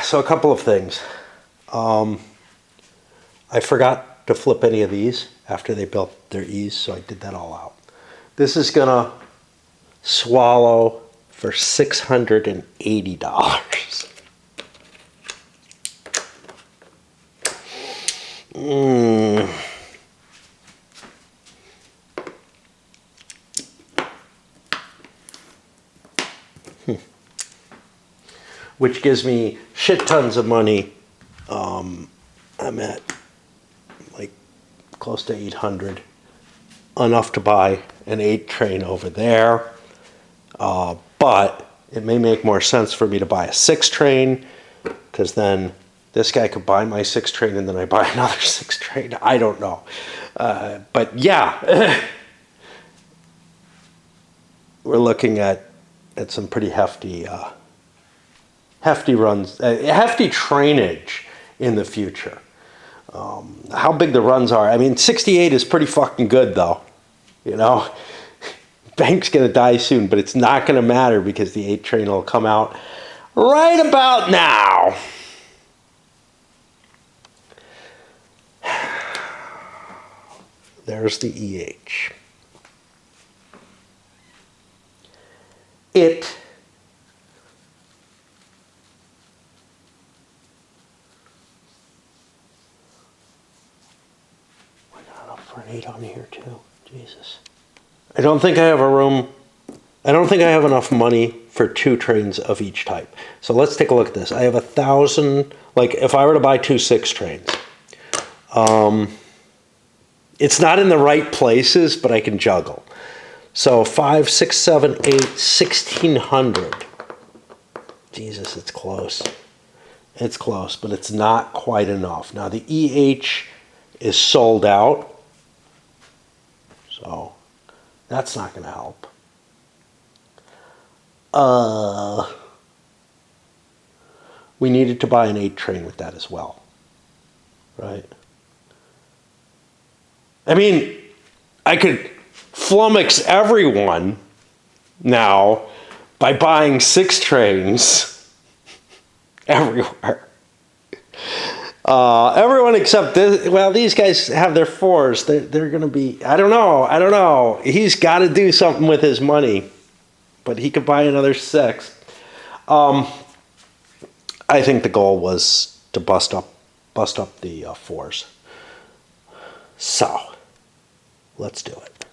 so a couple of things. I forgot to flip any of these after they built their E's, so I did that all out. This is gonna swallow for $680. Which gives me shit tons of money. I'm at like close to 800, enough to buy an 8 train over there. But it may make more sense for me to buy a 6 train, because then this guy could buy my 6 train and then I buy another 6 train. I don't know. But yeah, we're looking at some pretty hefty runs, hefty trainage in the future. How big the runs are, I mean, 68 is pretty fucking good though. You know, Bank's gonna die soon, but it's not gonna matter because the 8 train will come out right about now. There's the EH. It for an 8 on here too. Jesus. I don't think I have a room. I don't think I have enough money for 2 trains of each type. So let's take a look at this. I have 1,000, like if I were to buy 2 6 trains, it's not in the right places, but I can juggle. So 5, 6, 7, 8, 1,600. Jesus, it's close. It's close, but it's not quite enough. Now the EH is sold out. So that's not going to help. We needed to buy an 8 train with that as well, right? I mean, I could flummox everyone now by buying 6 trains everywhere. Everyone except this, well, these guys have their 4s. They're going to be, I don't know. He's got to do something with his money, but he could buy another 6. I think the goal was to bust up the 4s. So, let's do it.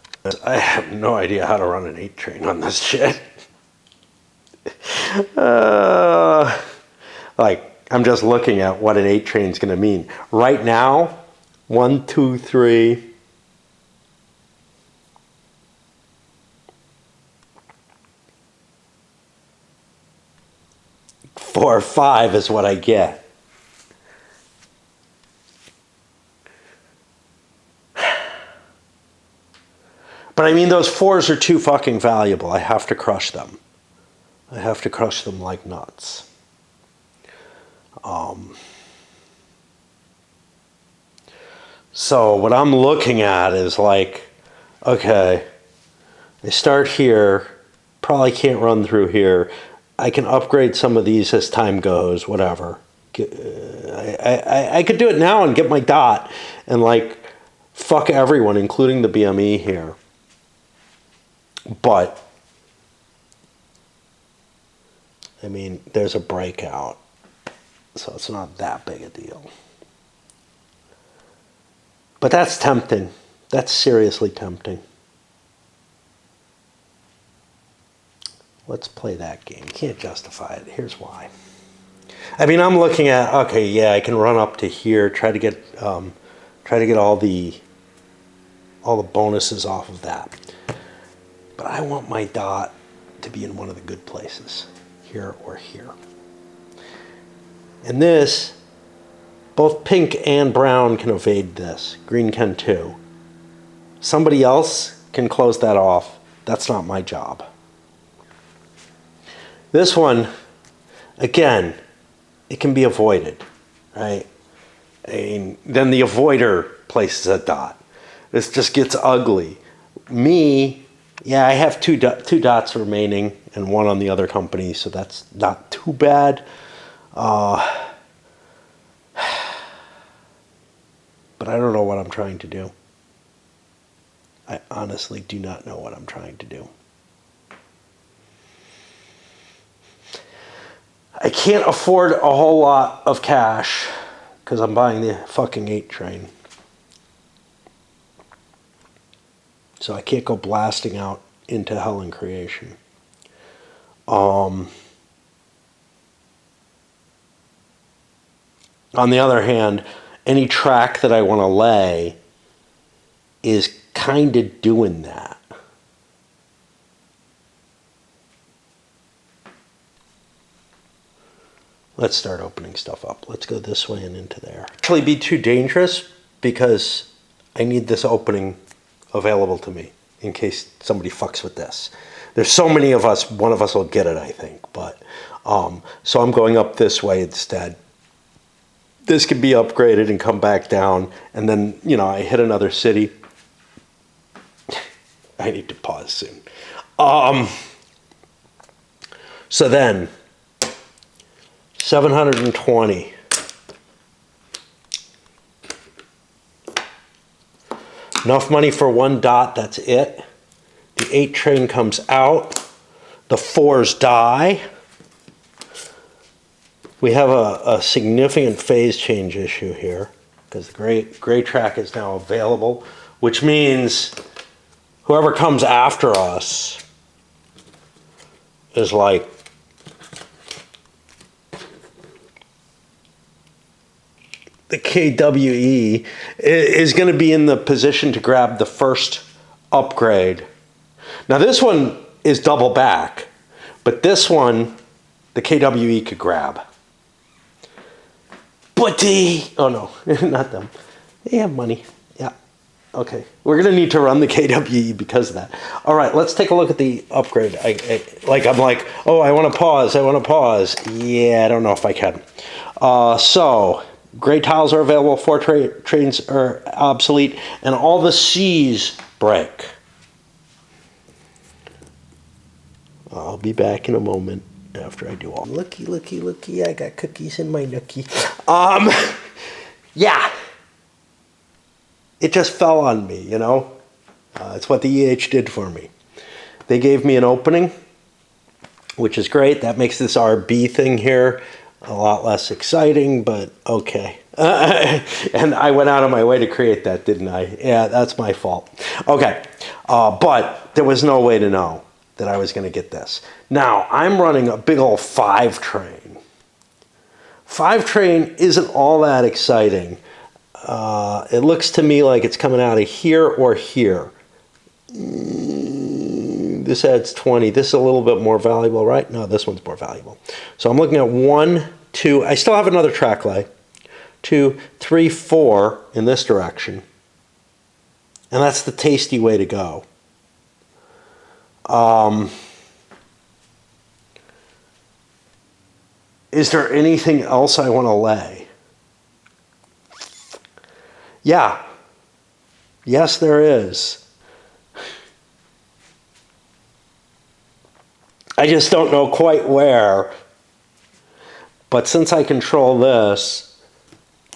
I have no idea how to run an 8 train on this shit. I'm just looking at what an 8 train is going to mean. Right now, 1, 2, 3. 4 or 5 is what I get. But I mean, those 4s are too fucking valuable. I have to crush them. I have to crush them like nuts. So what I'm looking at is like Okay, I start here, probably can't run through here. I can upgrade some of these as time goes, whatever. I could do it now and get my dot and like fuck everyone, including the BME here. But, I mean, there's a breakout, so it's not that big a deal. But that's tempting. That's seriously tempting. Let's play that game. Can't justify it. Here's why. I mean, I'm looking at, okay, yeah, I can run up to here, try to get all the bonuses off of that. But I want my dot to be in one of the good places, here or here. And this, both pink and brown can evade this. Green can too. Somebody else can close that off. That's not my job. This one, again, it can be avoided, right? And then the avoider places a dot. This just gets ugly. Me, yeah, I have two dots remaining and one on the other company, so that's not too bad. But I don't know what I'm trying to do. I honestly do not know what I'm trying to do. I can't afford a whole lot of cash because I'm buying the fucking 8 train. So I can't go blasting out into hell and creation. On the other hand, any track that I want to lay is kind of doing that. Let's start opening stuff up. Let's go this way and into there. Actually be too dangerous because I need this opening available to me in case somebody fucks with this. There's so many of us, one of us will get it, I think. But so I'm going up this way instead. This can be upgraded and come back down. And then, you know, I hit another city. I need to pause soon. So then, 720. Enough money for one dot, that's it. The 8 train comes out. The 4s die. We have a significant phase change issue here because the gray track is now available, which means whoever comes after us is like the KWE is going to be in the position to grab the first upgrade. Now this one is double back, but this one the KWE could grab. But oh no, not them. They have money. Yeah. Okay. We're going to need to run the KWE because of that. All right, let's take a look at the upgrade. I'm like, oh, I want to pause. Yeah, I don't know if I can. So, gray tiles are available. 4 trains are obsolete. And all the C's break. I'll be back in a moment after I do all. Looky, I got cookies in my nookie. Yeah. It just fell on me, you know. It's what the EH did for me. They gave me an opening, which is great. That makes this RB thing here a lot less exciting, but okay. And I went out of my way to create that, didn't I? Yeah, that's my fault. Okay, but there was no way to know that I was going to get this. Now, I'm running a big old 5 train. 5 train isn't all that exciting. It looks to me like it's coming out of here or here. This adds 20. This is a little bit more valuable, right? No, this one's more valuable. So I'm looking at 1, 2. I still have another track lay. 2, 3, 4 in this direction. And that's the tasty way to go. Is there anything else I want to lay? Yeah. Yes, there is. I just don't know quite where. But since I control this,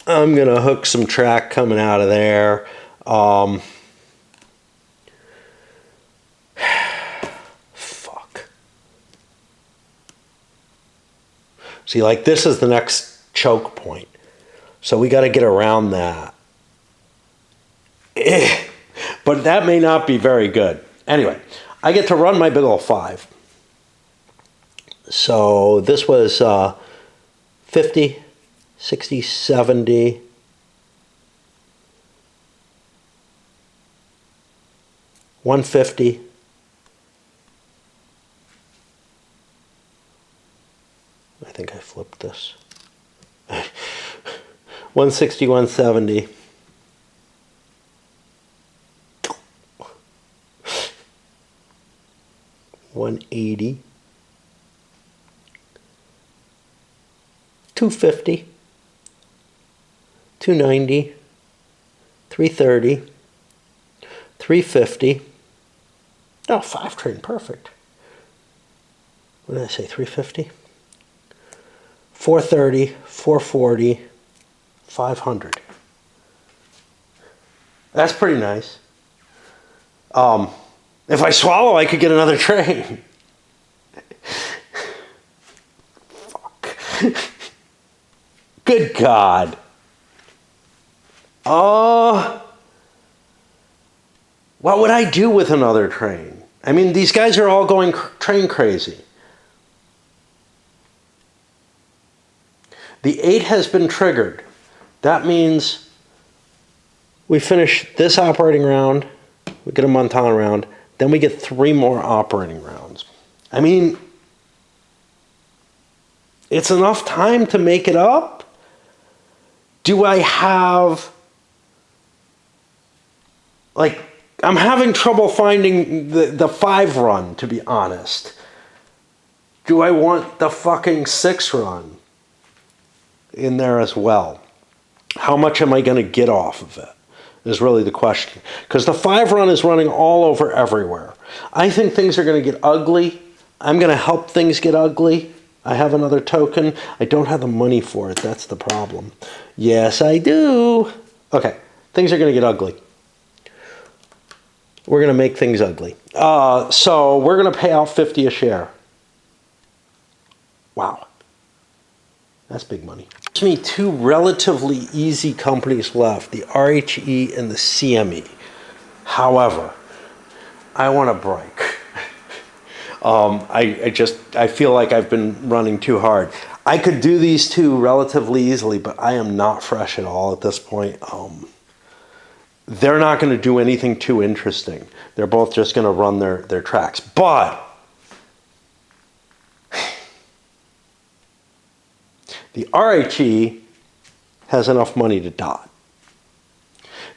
I'm going to hook some track coming out of there. Fuck. See, like this is the next choke point. So we got to get around that. But that may not be very good. Anyway, I get to run my big ol' 5. So this was 50, 60, 70. $150. I think I flipped this. 160, 170. $180. $250. $290. $330. $350. Oh, 5 train, perfect. What did I say, 350? 430, 440, 500. That's pretty nice. If I swallow, I could get another train. Fuck. Good God. What would I do with another train? I mean, these guys are all going train crazy. The 8 has been triggered. That means we finish this operating round, we get a Montana round, then we get 3 more operating rounds. I mean, it's enough time to make it up. Do I have, like, I'm having trouble finding the 5 run, to be honest. Do I want the fucking 6 run in there as well? How much am I going to get off of it is really the question. Because the 5 run is running all over everywhere. I think things are going to get ugly. I'm going to help things get ugly. I have another token. I don't have the money for it. That's the problem. Yes, I do. Okay, things are going to get ugly. We're going to make things ugly. So we're going to pay out 50 a share. Wow. That's big money. There's me 2 relatively easy companies left, the RHE and the CME. However, I want a break. I feel like I've been running too hard. I could do these 2 relatively easily, but I am not fresh at all at this point. They're not going to do anything too interesting. They're both just going to run their tracks. But the RHE has enough money to dot.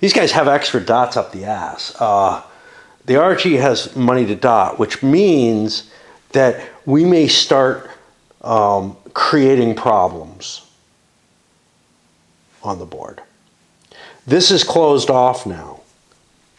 These guys have extra dots up the ass. The RHE has money to dot, which means that we may start creating problems on the board. This is closed off now.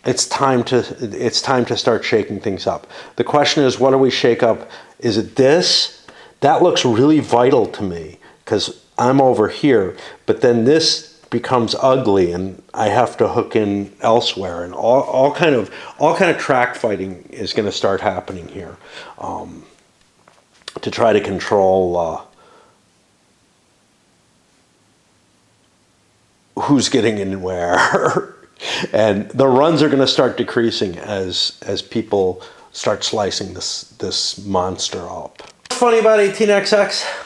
It's time to start shaking things up. The question is, what do we shake up? Is it this? That looks really vital to me because I'm over here, but then this becomes ugly and I have to hook in elsewhere, and all kind of track fighting is going to start happening here to try to control who's getting in where. And the runs are going to start decreasing as people start slicing this monster up. What's funny about 18XX?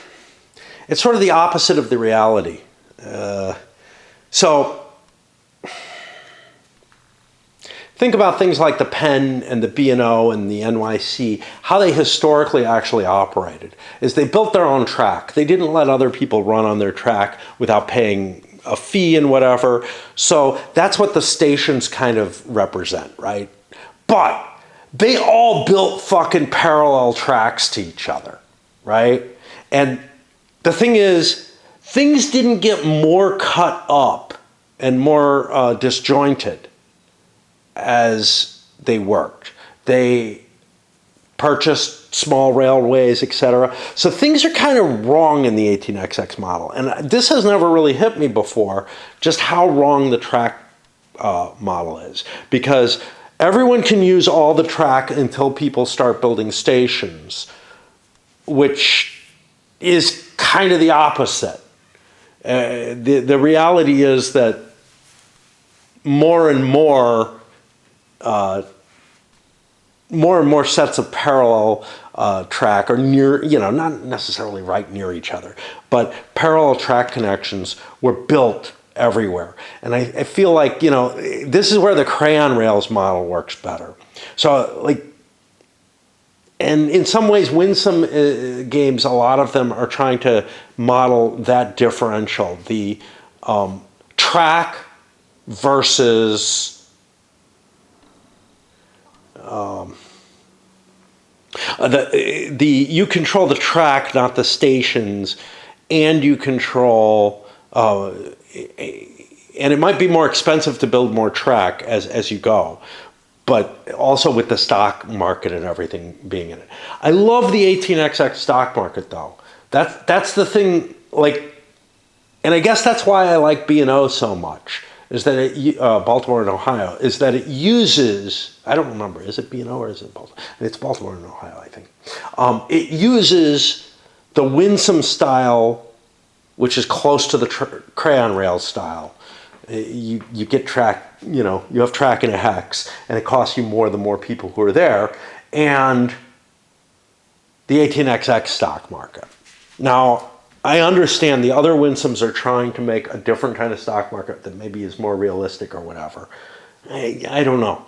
It's sort of the opposite of the reality. So think about things like the Penn and the B&O and the NYC, how they historically actually operated. Is they built their own track. They didn't let other people run on their track without paying a fee and whatever. So that's what the stations kind of represent, right? But they all built fucking parallel tracks to each other, right? And the thing is, things didn't get more cut up and more disjointed as they worked. They purchased small railways, etc. So things are kind of wrong in the 18XX model. And this has never really hit me before, just how wrong the track model is. Because everyone can use all the track until people start building stations, which is kind of the opposite. The reality is that more and more sets of parallel track or near, not necessarily right near each other, but parallel track connections were built everywhere. And I feel like, this is where the crayon rails model works better. So and in some ways, Winsome games, a lot of them are trying to model that differential, the track versus you control the track, not the stations, and you control, and it might be more expensive to build more track as you go, but also with the stock market and everything being in it. I love the 18XX stock market though. That's the thing, and I guess that's why I like B&O so much, is that it, Baltimore and Ohio, is that it uses, I don't remember, is it B&O or is it Baltimore? It's Baltimore and Ohio, I think. It uses the Winsome style, which is close to the crayon rail style. You get track, you have track in a hex, and it costs you more the more people who are there, and the 18XX stock market. Now, I understand the other Winsomes are trying to make a different kind of stock market that maybe is more realistic or whatever. I don't know,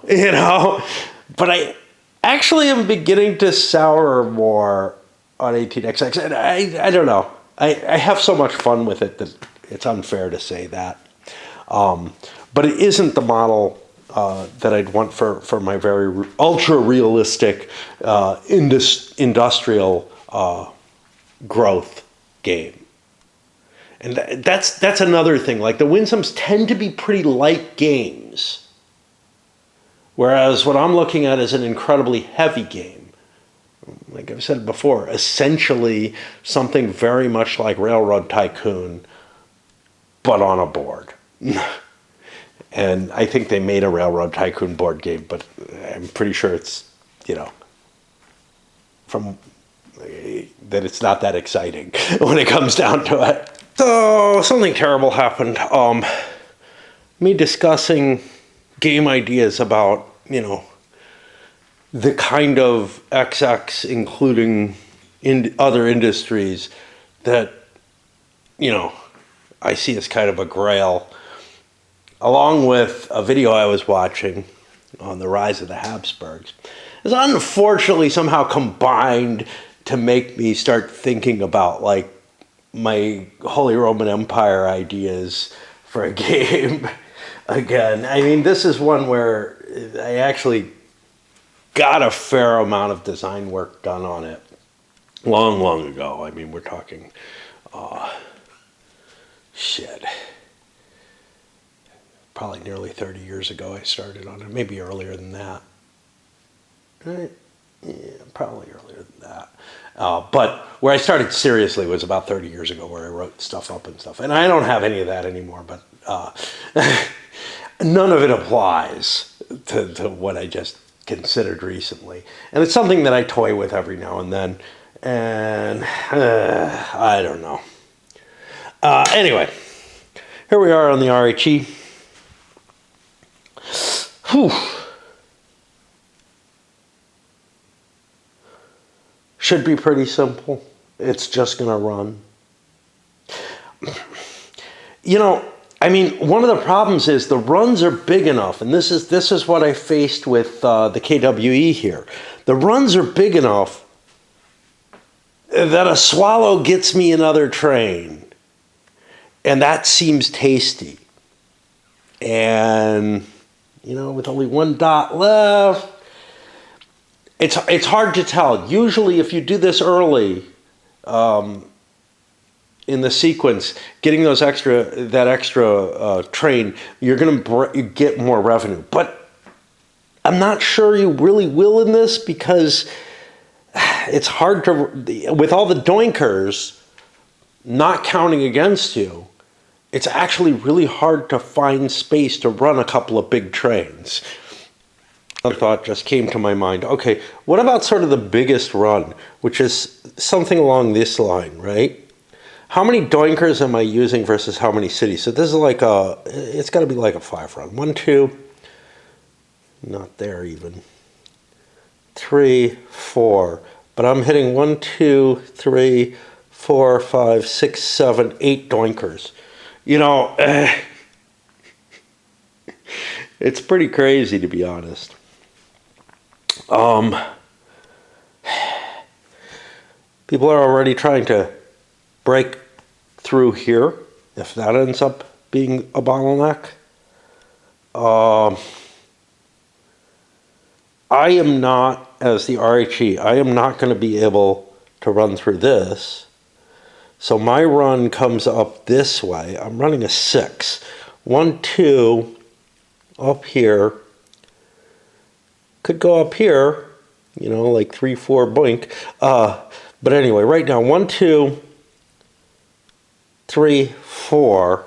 but I actually am beginning to sour more on 18XX, and I don't know. I have so much fun with it that it's unfair to say that. But it isn't the model that I'd want for my very ultra realistic industrial growth game. And that's another thing. Like the Winsomes tend to be pretty light games, whereas what I'm looking at is an incredibly heavy game. Like I've said before, essentially something very much like Railroad Tycoon, but on a board. And I think they made a Railroad Tycoon board game, but I'm pretty sure it's, that it's not that exciting when it comes down to it. So something terrible happened. Me discussing game ideas about, the kind of XX, including in other industries, that, I see as kind of a grail, along with a video I was watching on the rise of the Habsburgs, is unfortunately somehow combined to make me start thinking about my Holy Roman Empire ideas for a game again. I mean, this is one where I actually got a fair amount of design work done on it long ago. I mean, we're talking, probably nearly 30 years ago I started on it, maybe earlier than that. Right? Yeah, probably earlier than that. But where I started seriously was about 30 years ago, where I wrote stuff up and stuff. And I don't have any of that anymore, but none of it applies to what I just considered recently. And it's something that I toy with every now and then. And I don't know. Anyway, here we are on the RHE. Whew. Should be pretty simple. It's just going to run. I mean, one of the problems is the runs are big enough, and this is what I faced with the KWE here. The runs are big enough that a swallow gets me another train, and that seems tasty. And, with only one dot left, it's hard to tell. Usually, if you do this early in the sequence, getting that extra train, you're going to get more revenue. But I'm not sure you really will in this, because it's hard to, with all the doinkers not counting against you, it's actually really hard to find space to run a couple of big trains. Another thought just came to my mind. Okay, what about sort of the biggest run, which is something along this line, right? How many doinkers am I using versus how many cities? So this is like it's got to be like a 5 run. 1, 2, not there even. 3, 4. But I'm hitting 1, 2, 3, 4, 5, 6, 7, 8 doinkers. You know, it's pretty crazy, to be honest. People are already trying to break through here, if that ends up being a bottleneck. I am not, as the RHE, I am not going to be able to run through this. So my run comes up this way. I'm running a 6. 1, 2, up here. Could go up here, you know, like 3, 4, boink. But anyway, right now, 1, 2, 3, 4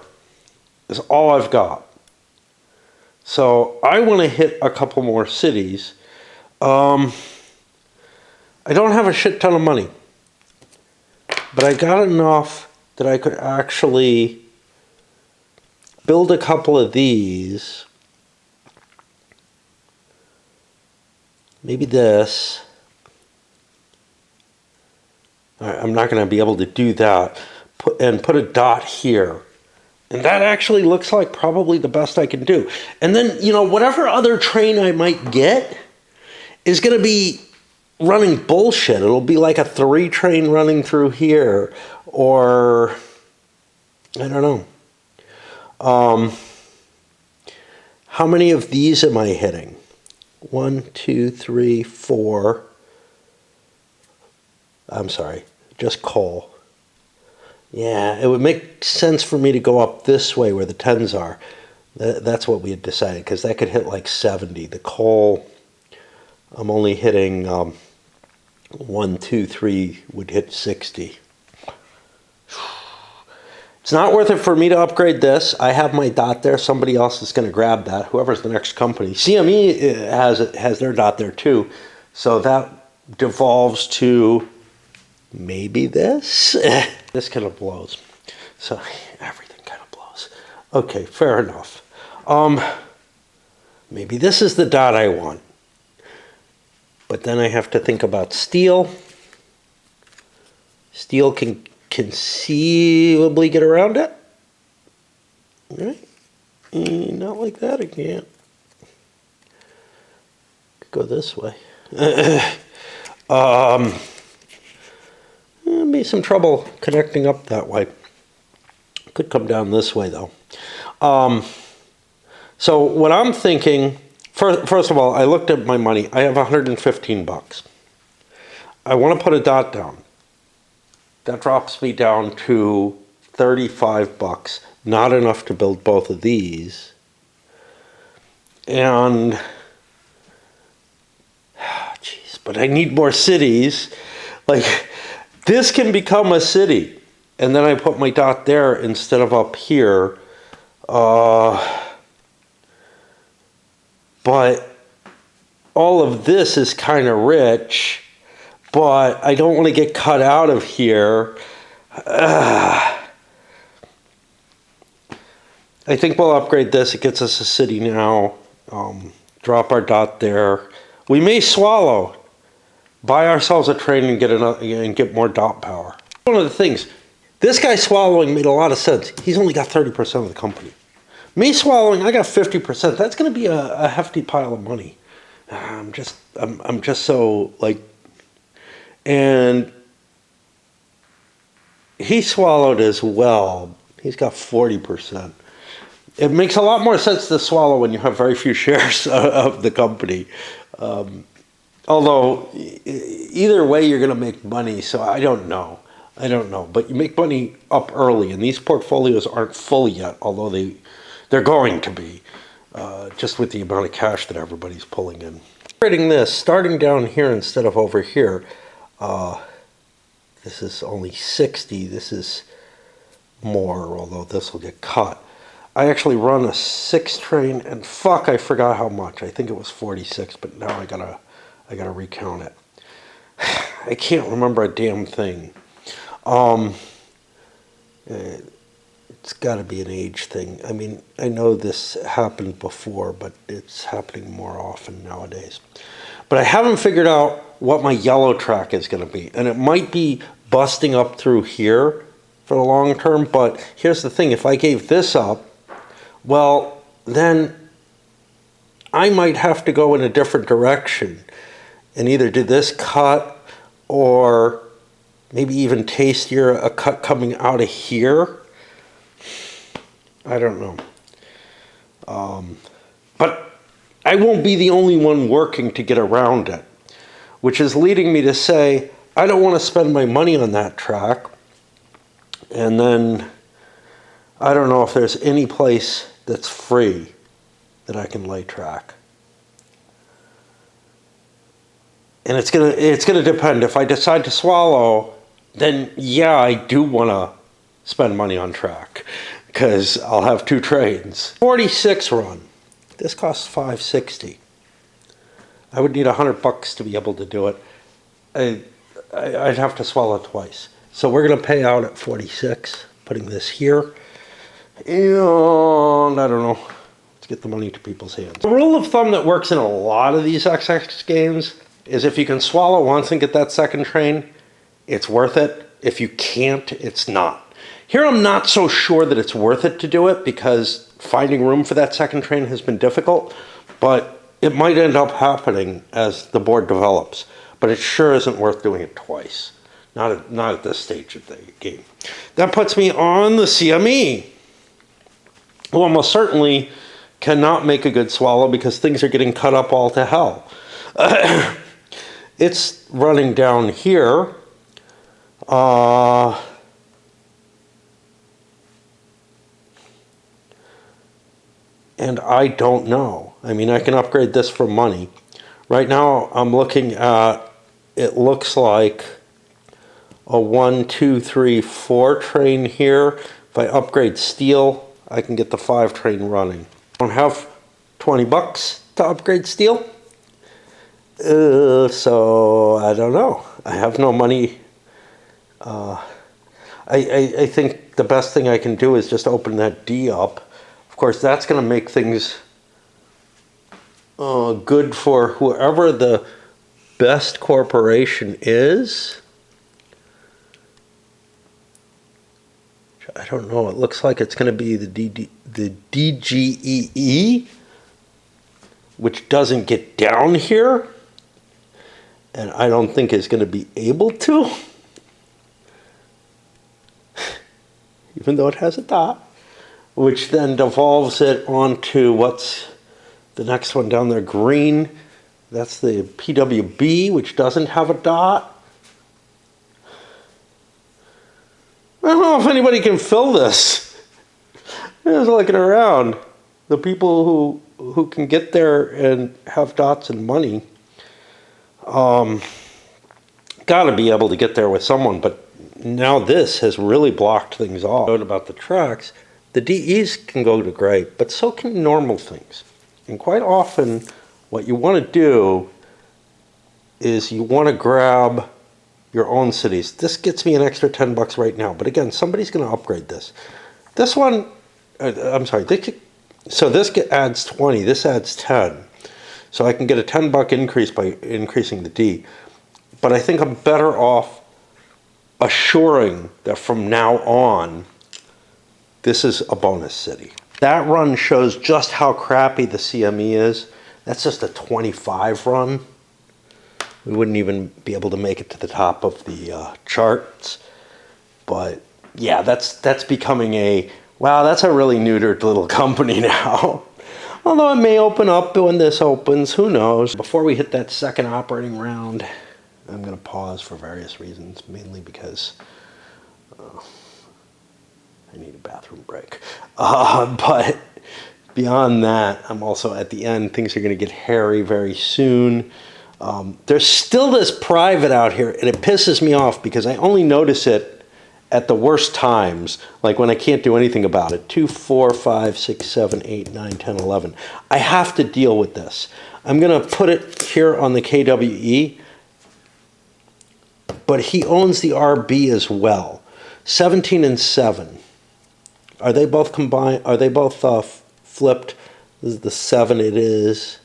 is all I've got. So I want to hit a couple more cities. I don't have a shit ton of money, but I got enough that I could actually build a couple of these. Maybe this. All right, I'm not going to be able to do that. Put a dot here. And that actually looks like probably the best I can do. And then, you know, whatever other train I might get is going to be running bullshit. It'll be like a 3 train running through here. Or, I don't know. How many of these am I hitting? 1, 2, 3, 4. I'm sorry, just coal. Yeah, it would make sense for me to go up this way where the 10s are. That's what we had decided, because that could hit like 70. The coal, I'm only hitting 1, 2, 3 would hit 60. It's not worth it for me to upgrade this. I have my dot there. Somebody else is going to grab that, whoever's the next company. CME has their dot there too. So that devolves to maybe this. This kind of blows. So everything kind of blows. Okay, fair enough. Maybe this is the dot I want. But then I have to think about steel. Steel can conceivably get around it. Right? Not like that again. Could go this way. Be some trouble connecting up that way. Could come down this way though. So what I'm thinking, first of all, I looked at my money. I have 115 bucks. I want to put a dot down. That drops me down to 35 bucks. Not enough to build both of these. And, jeez, but I need more cities. Like, this can become a city. And then I put my dot there instead of up here. But all of this is kind of rich. But I don't want to get cut out of here. I think we'll upgrade this. It gets us a city now. Drop our dot there. We may swallow. Buy ourselves a train and get more dot power. One of the things, this guy swallowing made a lot of sense. He's only got 30% of the company. Me swallowing, I got 50%. That's going to be a hefty pile of money. I'm just so like, and he swallowed as well. He's got 40%. It makes a lot more sense to swallow when you have very few shares of the company. Although, either way, you're going to make money, so I don't know. But you make money up early, and these portfolios aren't full yet, although they're going to be, just with the amount of cash that everybody's pulling in. Trading this, starting down here instead of over here, This is only 60. This is more, although this will get cut. I actually run a 6 train, and fuck, I forgot how much. I think it was 46, but now I gotta recount it. I can't remember a damn thing. It's got to be an age thing. I mean, I know this happened before, but it's happening more often nowadays. But I haven't figured out what my yellow track is going to be, and it might be busting up through here for the long term. But here's the thing: if I gave this up, well, then I might have to go in a different direction and either do this cut or maybe even tastier a cut coming out of here. I don't know. But I won't be the only one working to get around it, which is leading me to say I don't want to spend my money on that track. And then I don't know if there's any place that's free that I can lay track. And it's gonna depend. If I decide to swallow, then yeah, I do want to spend money on track because I'll have 2 trains. 46 run. This costs $560. I would need $100 to be able to do it. I'd have to swallow twice. So we're gonna pay out at 46. Putting this here, and I don't know. Let's get the money to people's hands. The rule of thumb that works in a lot of these XX games is if you can swallow once and get that second train, it's worth it. If you can't, it's not. Here I'm not so sure that it's worth it to do it because finding room for that second train has been difficult, but it might end up happening as the board develops. But it sure isn't worth doing it twice. Not at this stage of the game. That puts me on the CME, who almost certainly cannot make a good swallow because things are getting cut up all to hell. It's running down here. And I don't know. I mean, I can upgrade this for money. Right now, I'm looking at, it looks like a 1, 2, 3, 4 train here. If I upgrade steel, I can get the 5 train running. I don't have $20 to upgrade steel. So I don't know. I have no money. I think the best thing I can do is just open that D up. Of course, that's going to make things good for whoever the best corporation is. I don't know. It looks like it's going to be the DGEE, which doesn't get down here. And I don't think is going to be able to, even though it has a dot, which then devolves it onto what's the next one down there, green. That's the PWB, which doesn't have a dot. I don't know if anybody can fill this. I was looking around. The people who can get there and have dots and money, got to be able to get there with someone, but now this has really blocked things off. About the tracks, the DEs can go to gray, but so can normal things. And quite often, what you want to do is you want to grab your own cities. This gets me an extra $10 right now, but again, somebody's going to upgrade this. This one, I'm sorry, so this adds 20, this adds 10. So I can get a $10 increase by increasing the D. But I think I'm better off assuring that from now on, this is a bonus city. That run shows just how crappy the CME is. That's just a 25 run. We wouldn't even be able to make it to the top of the charts. But yeah, that's becoming a, wow, that's a really neutered little company now. Although it may open up when this opens, who knows. Before we hit that second operating round, I'm going to pause for various reasons, mainly because I need a bathroom break. But beyond that, I'm also at the end. Things are going to get hairy very soon. There's still this private out here, and it pisses me off because I only notice it at the worst times, like when I can't do anything about it. 2, 4, 5, 6, 7, 8, 9, 10, 11. I have to deal with this. I'm going to put it here on the KWE, but he owns the RB as well. 17 and 7. Are they both combined? Are they both flipped? This is the 7 it is.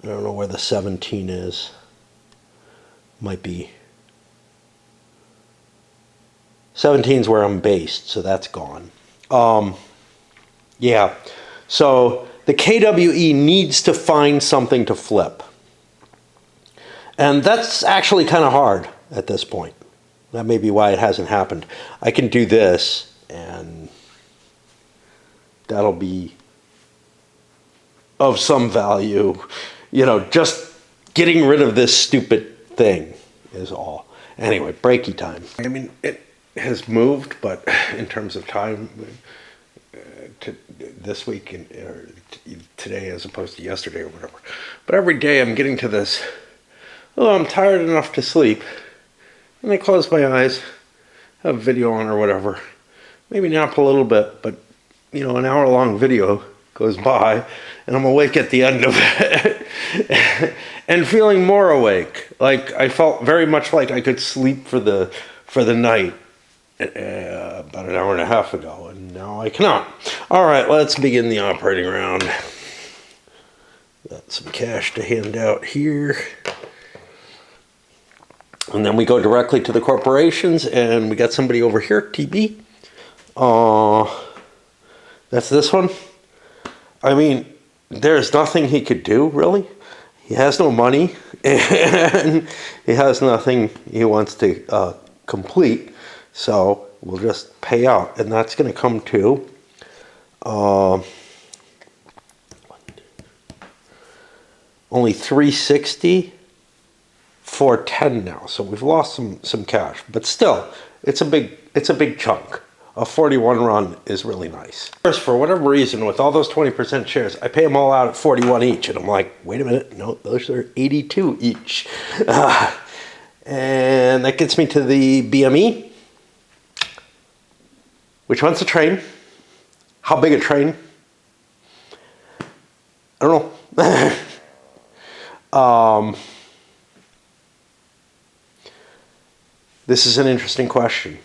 I don't know where the 17 is. Might be. 17 is where I'm based, so that's gone. Yeah. So the KWE needs to find something to flip. And that's actually kind of hard at this point. That may be why it hasn't happened. I can do this, and that'll be of some value. You know, just getting rid of this stupid thing is all. Anyway, breaky time. I mean, it has moved, but in terms of time, to this week or today as opposed to yesterday or whatever. But every day I'm getting to this, oh, I'm tired enough to sleep. And I close my eyes, have video on or whatever. Maybe nap a little bit, but, you know, an hour-long video goes by, and I'm awake at the end of it. And feeling more awake. Like, I felt very much like I could sleep for the night about an hour and a half ago, and now I cannot. All right, let's begin the operating round. Got some cash to hand out here. And then we go directly to the corporations, and we got somebody over here, TB. That's this one. I mean, there's nothing he could do, really. He has no money, and he has nothing he wants to complete. So we'll just pay out, and that's going to come to only $360. 410 now, so we've lost some cash, but still, it's a big chunk. A 41 run is really nice. First, for whatever reason, with all those 20% shares, I pay them all out at 41 each, and I'm like, wait a minute, no, those are 82 each. And that gets me to the BME. Which one's a train? How big a train? I don't know. This is an interesting question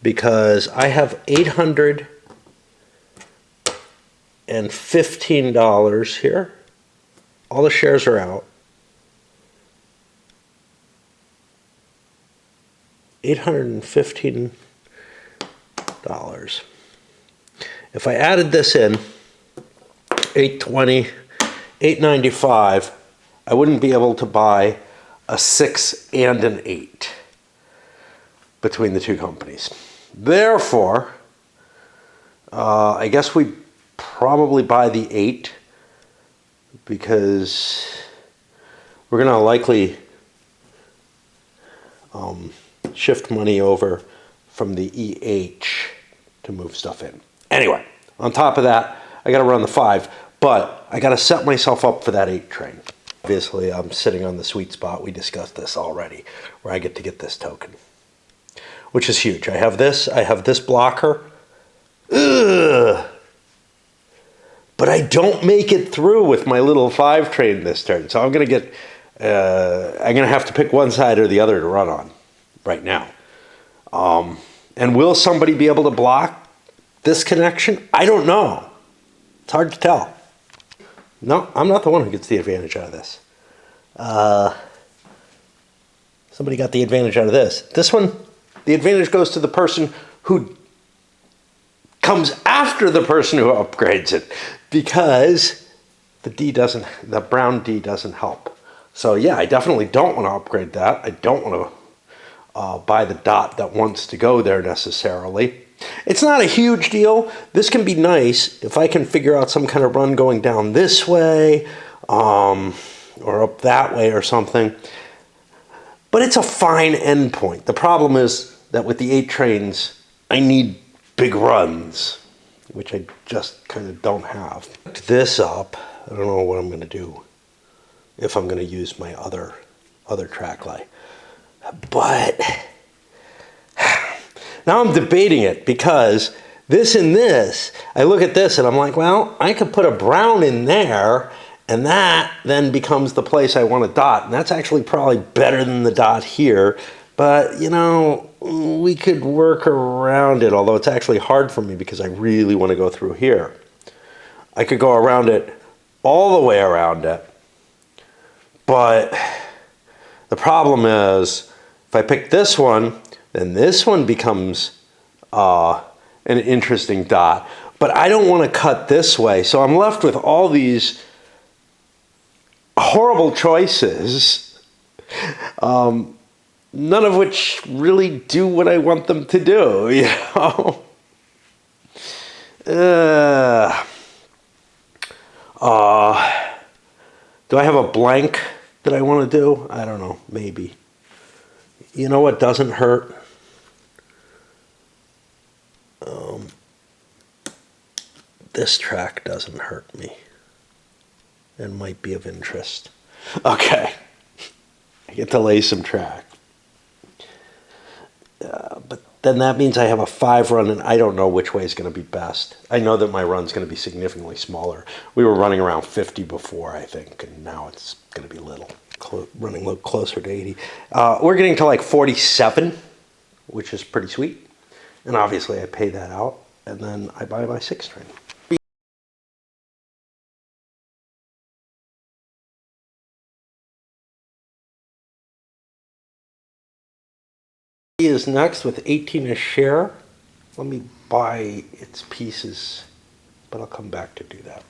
because I have $815 here. All the shares are out. $815. If I added this in, 820, 895, I wouldn't be able to buy a 6 and an 8 between the two companies. Therefore, I guess we probably buy the 8 because we're going to likely shift money over from the EH to move stuff in. Anyway, on top of that, I got to run the 5, but I got to set myself up for that 8 train. Obviously, I'm sitting on the sweet spot. We discussed this already, where I get to get this token, which is huge. I have this blocker. Ugh. But I don't make it through with my little 5 train this turn. So I'm going to have to pick one side or the other to run on right now. And will somebody be able to block this connection? I don't know. It's hard to tell. No, I'm not the one who gets the advantage out of this. Somebody got the advantage out of this. This one, the advantage goes to the person who comes after the person who upgrades it, because the brown D doesn't help. So yeah, I definitely don't want to upgrade that. I don't want to buy the dot that wants to go there necessarily. It's not a huge deal. This can be nice if I can figure out some kind of run going down this way, or up that way or something. But it's a fine endpoint. The problem is that with the 8 trains, I need big runs, which I just kind of don't have. This up, I don't know what I'm going to do. if I'm going to use my other track lay. But now I'm debating it because this and this, I look at this and I'm like, well, I could put a brown in there and that then becomes the place I want to dot. And that's actually probably better than the dot here. But, you know, we could work around it, although it's actually hard for me because I really want to go through here. I could go around it all the way around it. But the problem is, if I pick this one, then this one becomes an interesting dot. But I don't want to cut this way, so I'm left with all these horrible choices, none of which really do what I want them to do, you know? Do I have a blank that I want to do? I don't know, maybe. You know what doesn't hurt? This track doesn't hurt me and might be of interest. Okay, I get to lay some track. But then that means I have a 5 run and I don't know which way is going to be best. I know that my run's going to be significantly smaller. We were running around 50 before, I think, and now it's going to be running a little closer to 80. We're getting to like 47, which is pretty sweet. And obviously I pay that out and then I buy my 6 string. Is next with 18 a share. Let me buy its pieces, but I'll come back to do that.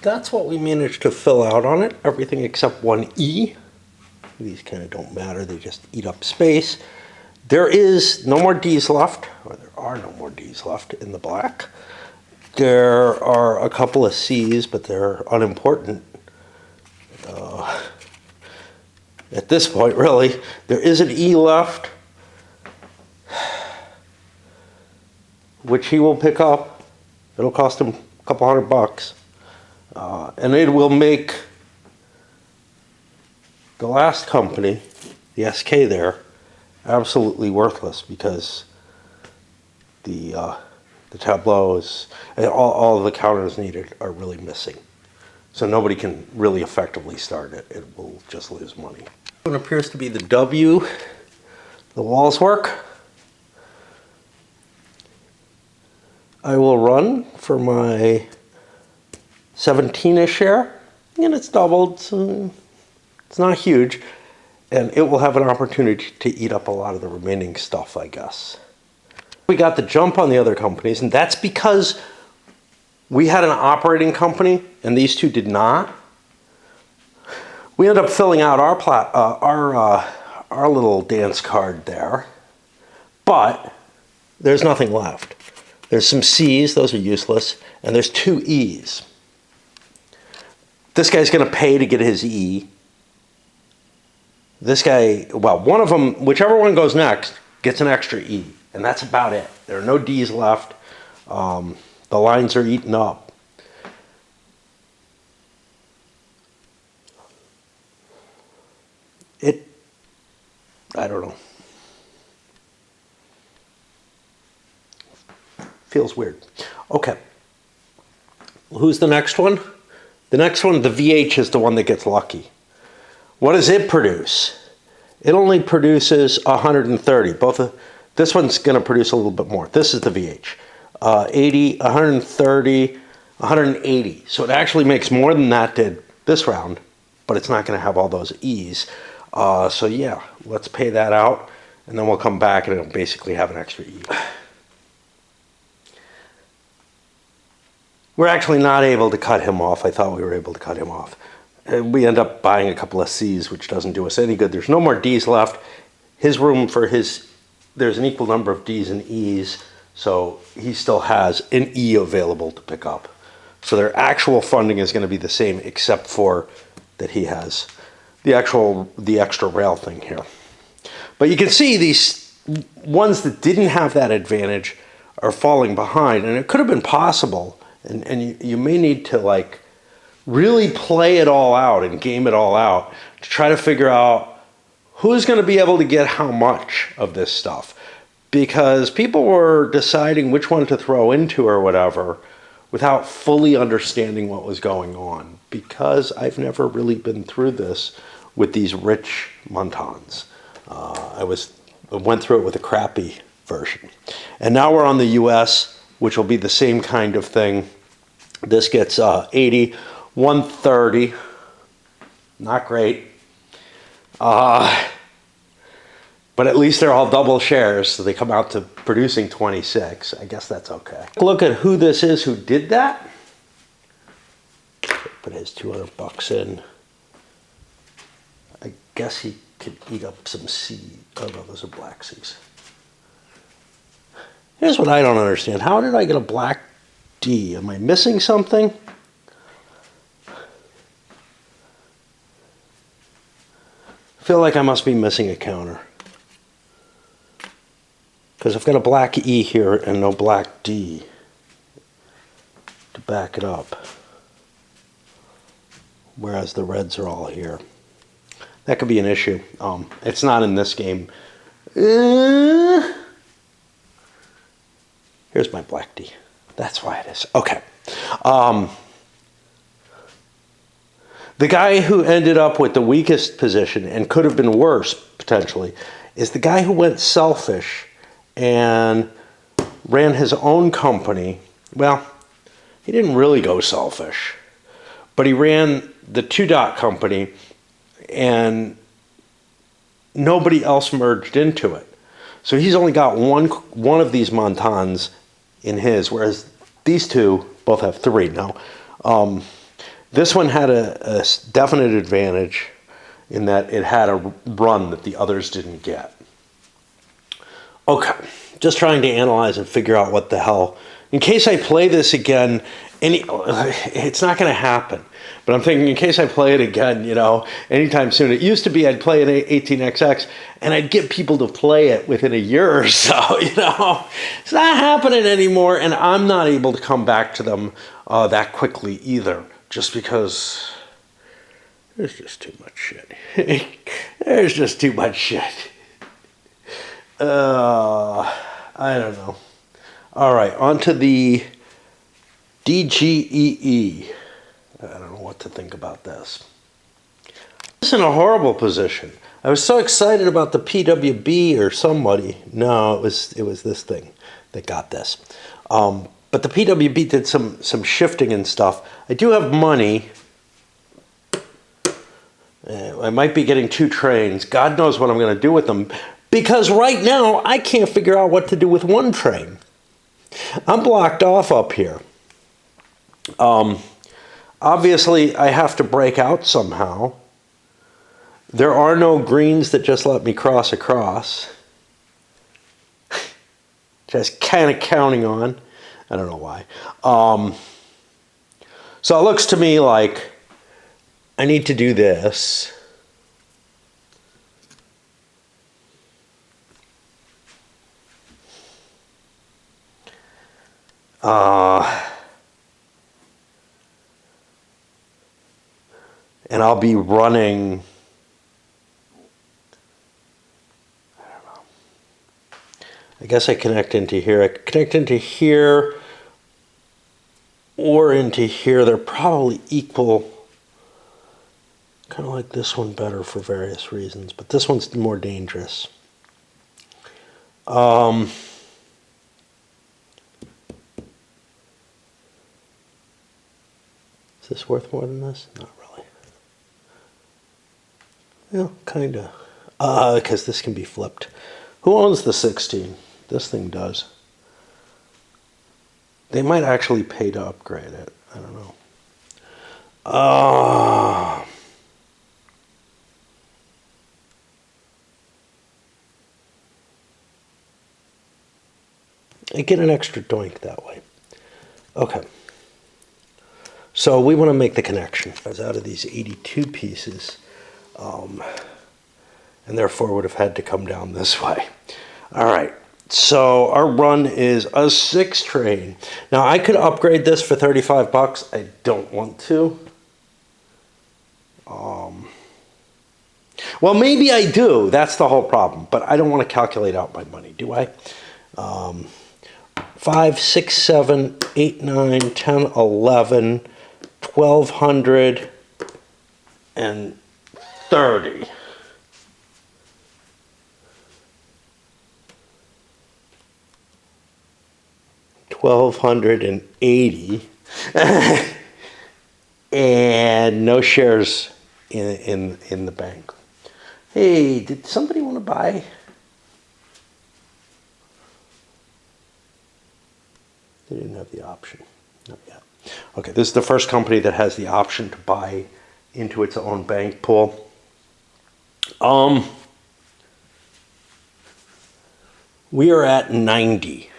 That's what we managed to fill out on it. Everything except one E. These kind of don't matter. They just eat up space. There is no more D's left, or there are no more D's left in the black. There are a couple of C's, but they're unimportant. At this point, really, there is an E left, which he will pick up. It'll cost him a couple $100. And it will make the last company, the SK there, absolutely worthless because the tableaus, all of the counters needed are really missing. So nobody can really effectively start it. It will just lose money. It appears to be the W, the walls work. I will run for my 17-ish share, and it's doubled, so it's not huge. And it will have an opportunity to eat up a lot of the remaining stuff, I guess. We got the jump on the other companies, and that's because we had an operating company, and these two did not. We ended up filling out our little dance card there, but there's nothing left. There's some C's, those are useless, and there's 2 E's. This guy's going to pay to get his E. This guy, well, one of them, whichever one goes next, gets an extra E, and that's about it. There are no D's left. The lines are eaten up. I don't know. Feels weird. Okay. Who's the next one? The next one, the VH, is the one that gets lucky. What does it produce? It only produces 130. This one's going to produce a little bit more. This is the VH. 80, 130, 180. So it actually makes more than that did this round, but it's not going to have all those E's. So yeah, let's pay that out, and then we'll come back and it'll basically have an extra E. We're actually not able to cut him off. I thought we were able to cut him off. We end up buying a couple of C's, which doesn't do us any good. There's no more D's left. His room for there's an equal number of D's and E's, so he still has an E available to pick up. So their actual funding is going to be the same, except for that he has the extra rail thing here. But you can see these ones that didn't have that advantage are falling behind. And it could have been possible, and you may need to like really play it all out and game it all out to try to figure out who's going to be able to get how much of this stuff. Because people were deciding which one to throw into or whatever without fully understanding what was going on. Because I've never really been through this with these rich Montans. I went through it with a crappy version. And now we're on the US, which will be the same kind of thing. This gets 80, 130. Not great. But at least they're all double shares, so they come out to producing 26. I guess that's okay. Look at who this is who did that. Put his $200 in. I guess he could eat up some seed. Oh no, those are black seeds. Here's what I don't understand. How did I get a black D? Am I missing something? I feel like I must be missing a counter. Because I've got a black E here and no black D to back it up. Whereas the reds are all here. That could be an issue. It's not in this game. Here's my black D. That's why it is. Okay. The guy who ended up with the weakest position and could have been worse, potentially, is the guy who went selfish and ran his own company. Well, he didn't really go selfish, but he ran the Two Dot Company and nobody else merged into it. So he's only got one of these Montans in his, whereas these two both have three. Now, this one had a definite advantage in that it had a run that the others didn't get. Okay, just trying to analyze and figure out what the hell. In case I play this again, it's not going to happen. But I'm thinking in case I play it again, anytime soon. It used to be I'd play an 18XX and I'd get people to play it within a year or so, It's not happening anymore, and I'm not able to come back to them that quickly either, just because there's just too much shit. There's just too much shit. I don't know. All right, on to the DGEE. I don't know what to think about this. It's in a horrible position. I was so excited about the PWB or somebody. No, it was this thing that got this. But the PWB did some shifting and stuff. I do have money. I might be getting 2 trains. God knows what I'm going to do with them. Because right now, I can't figure out what to do with 1 train. I'm blocked off up here. Obviously, I have to break out somehow. There are no greens that just let me cross across. Just kind of counting on. I don't know why. So it looks to me like I need to do this. And I'll be running, I don't know. I guess I connect into here. I connect into here or into here. They're probably equal. Kind of like this one better for various reasons, but this one's more dangerous. Is this worth more than this? Not really. Yeah, kind of. Because this can be flipped. Who owns the 16? This thing does. They might actually pay to upgrade it. I don't know. I get an extra doink that way. Okay. So we want to make the connection. I was out of these 82 pieces, and therefore would have had to come down this way. All right. So our run is a 6 train. Now I could upgrade this for 35 bucks. I don't want to. Well, maybe I do. That's the whole problem. But I don't want to calculate out my money, do I? 5, 6, 7, 8, 9, 10, 11, 1,200, and 30. $1,280 and no shares in the bank. Hey, did somebody want to buy? They didn't have the option. Not yet. Okay, this is the first company that has the option to buy into its own bank pool. We are at 90.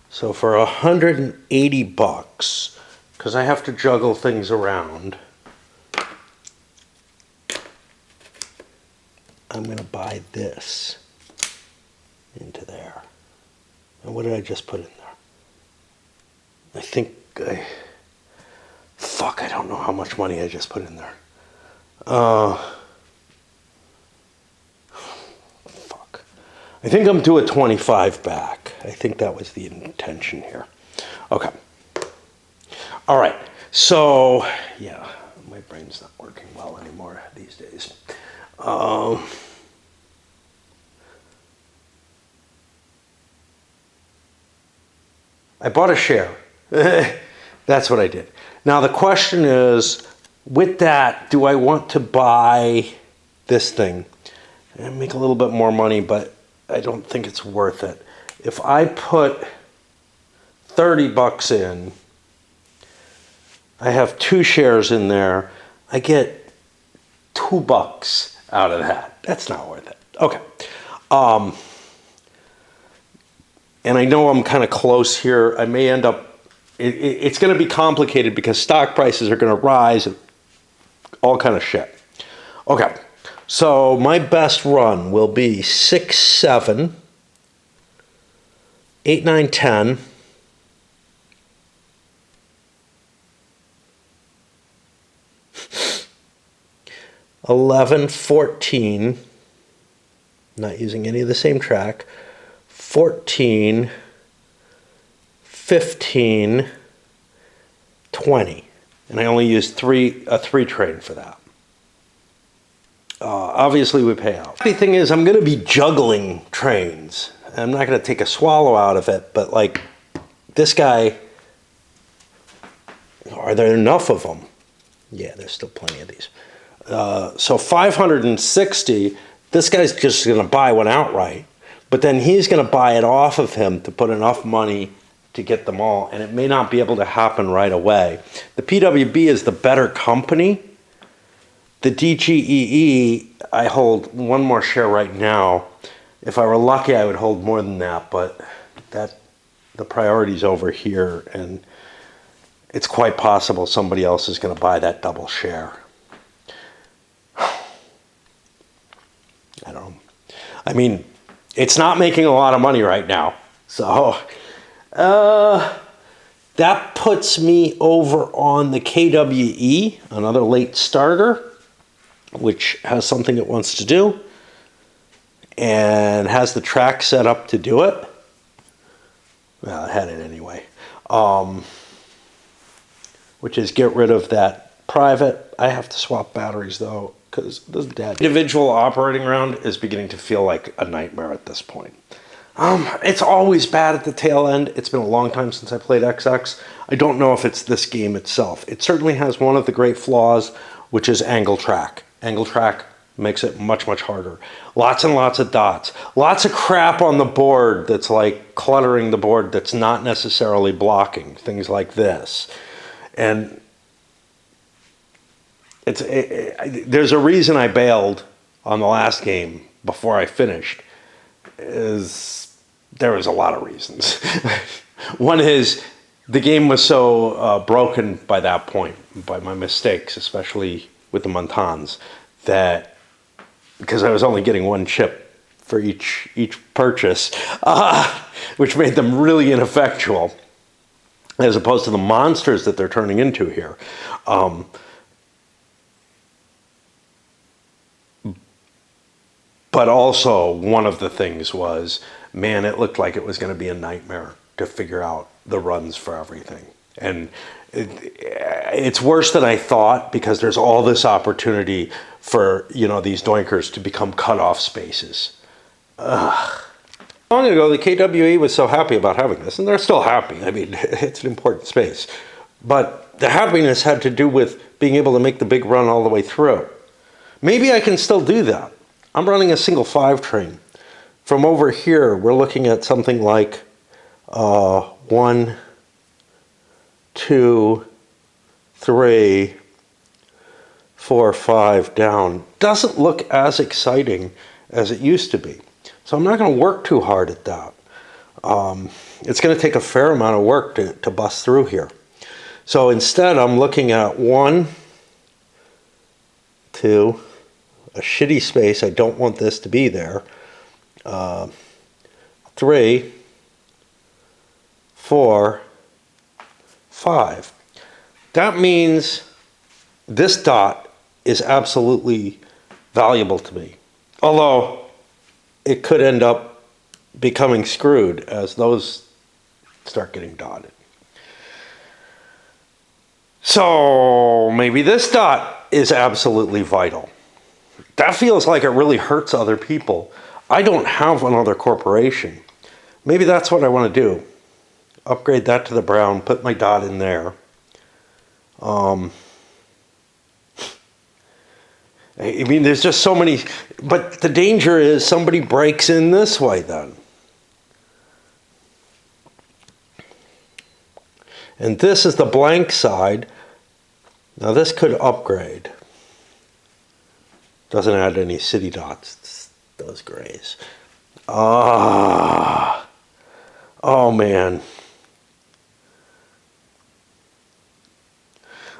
So for 180 bucks, because I have to juggle things around, I'm going to buy this into there. And what did I just put in there? I think fuck, I don't know how much money I just put in there. Fuck. I think I'm due a 25 back. I think that was the intention here. Okay. All right. So, yeah, my brain's not working well anymore these days. I bought a share. That's what I did. Now the question is, with that, do I want to buy this thing and make a little bit more money, but I don't think it's worth it. If I put 30 bucks in, I have 2 shares in there, I get $2 out of that. That's not worth it. Okay. And I know I'm kind of close here. I may end up, it's going to be complicated because stock prices are going to rise and all kind of shit. Okay, so my best run will be 6, 7, 8, 9, 10, 11, 14, not using any of the same track, 14, 15, 20. And I only used a 3 train for that. Obviously we pay out. The thing is, I'm going to be juggling trains. I'm not going to take a swallow out of it, but like this guy, are there enough of them? Yeah, there's still plenty of these. So 560, this guy's just going to buy one outright, but then he's going to buy it off of him to put enough money to get them all, and it may not be able to happen right away. The PWB is the better company. The DGEE, I hold one more share right now. If I were lucky, I would hold more than that, but the priority's over here, and it's quite possible somebody else is going to buy that double share. I don't know. I mean, it's not making a lot of money right now, so that puts me over on the KWE, another late starter, which has something it wants to do and has the track set up to do it. Well, it had it anyway. Which is get rid of that private. I have to swap batteries though, because the individual operating round is beginning to feel like a nightmare at this point. It's always bad at the tail end. It's been a long time since I played XX. I don't know if it's this game itself. It certainly has one of the great flaws, which is angle track. Angle track makes it much, much harder. Lots and lots of dots. Lots of crap on the board that's like cluttering the board that's not necessarily blocking. Things like this. And there's a reason I bailed on the last game before I finished. There was a lot of reasons. One is the game was so broken by that point, by my mistakes, especially with the Montans, that because I was only getting one chip for each purchase, which made them really ineffectual, as opposed to the monsters that they're turning into here. But also, one of the things was, man, it looked like it was going to be a nightmare to figure out the runs for everything. And it's worse than I thought, because there's all this opportunity for, these doinkers to become cutoff spaces. Ugh. Long ago, the KWE was so happy about having this, and they're still happy. I mean, it's an important space. But the happiness had to do with being able to make the big run all the way through. Maybe I can still do that. I'm running a single 5 train. From over here, we're looking at something like 1, 2, 3, 4, 5 down. Doesn't look as exciting as it used to be. So I'm not going to work too hard at that. It's going to take a fair amount of work to bust through here. So instead, I'm looking at 1, 2, a shitty space. I don't want this to be there. 3, 4, 5. That means this dot is absolutely valuable to me. Although it could end up becoming screwed as those start getting dotted. So maybe this dot is absolutely vital. That feels like it really hurts other people. I don't have another corporation. Maybe that's what I want to do. Upgrade that to the brown, put my dot in there. I mean, there's just so many, but the danger is somebody breaks in this way then. And this is the blank side. Now this could upgrade. Doesn't add any city dots, it's those grays. Oh man.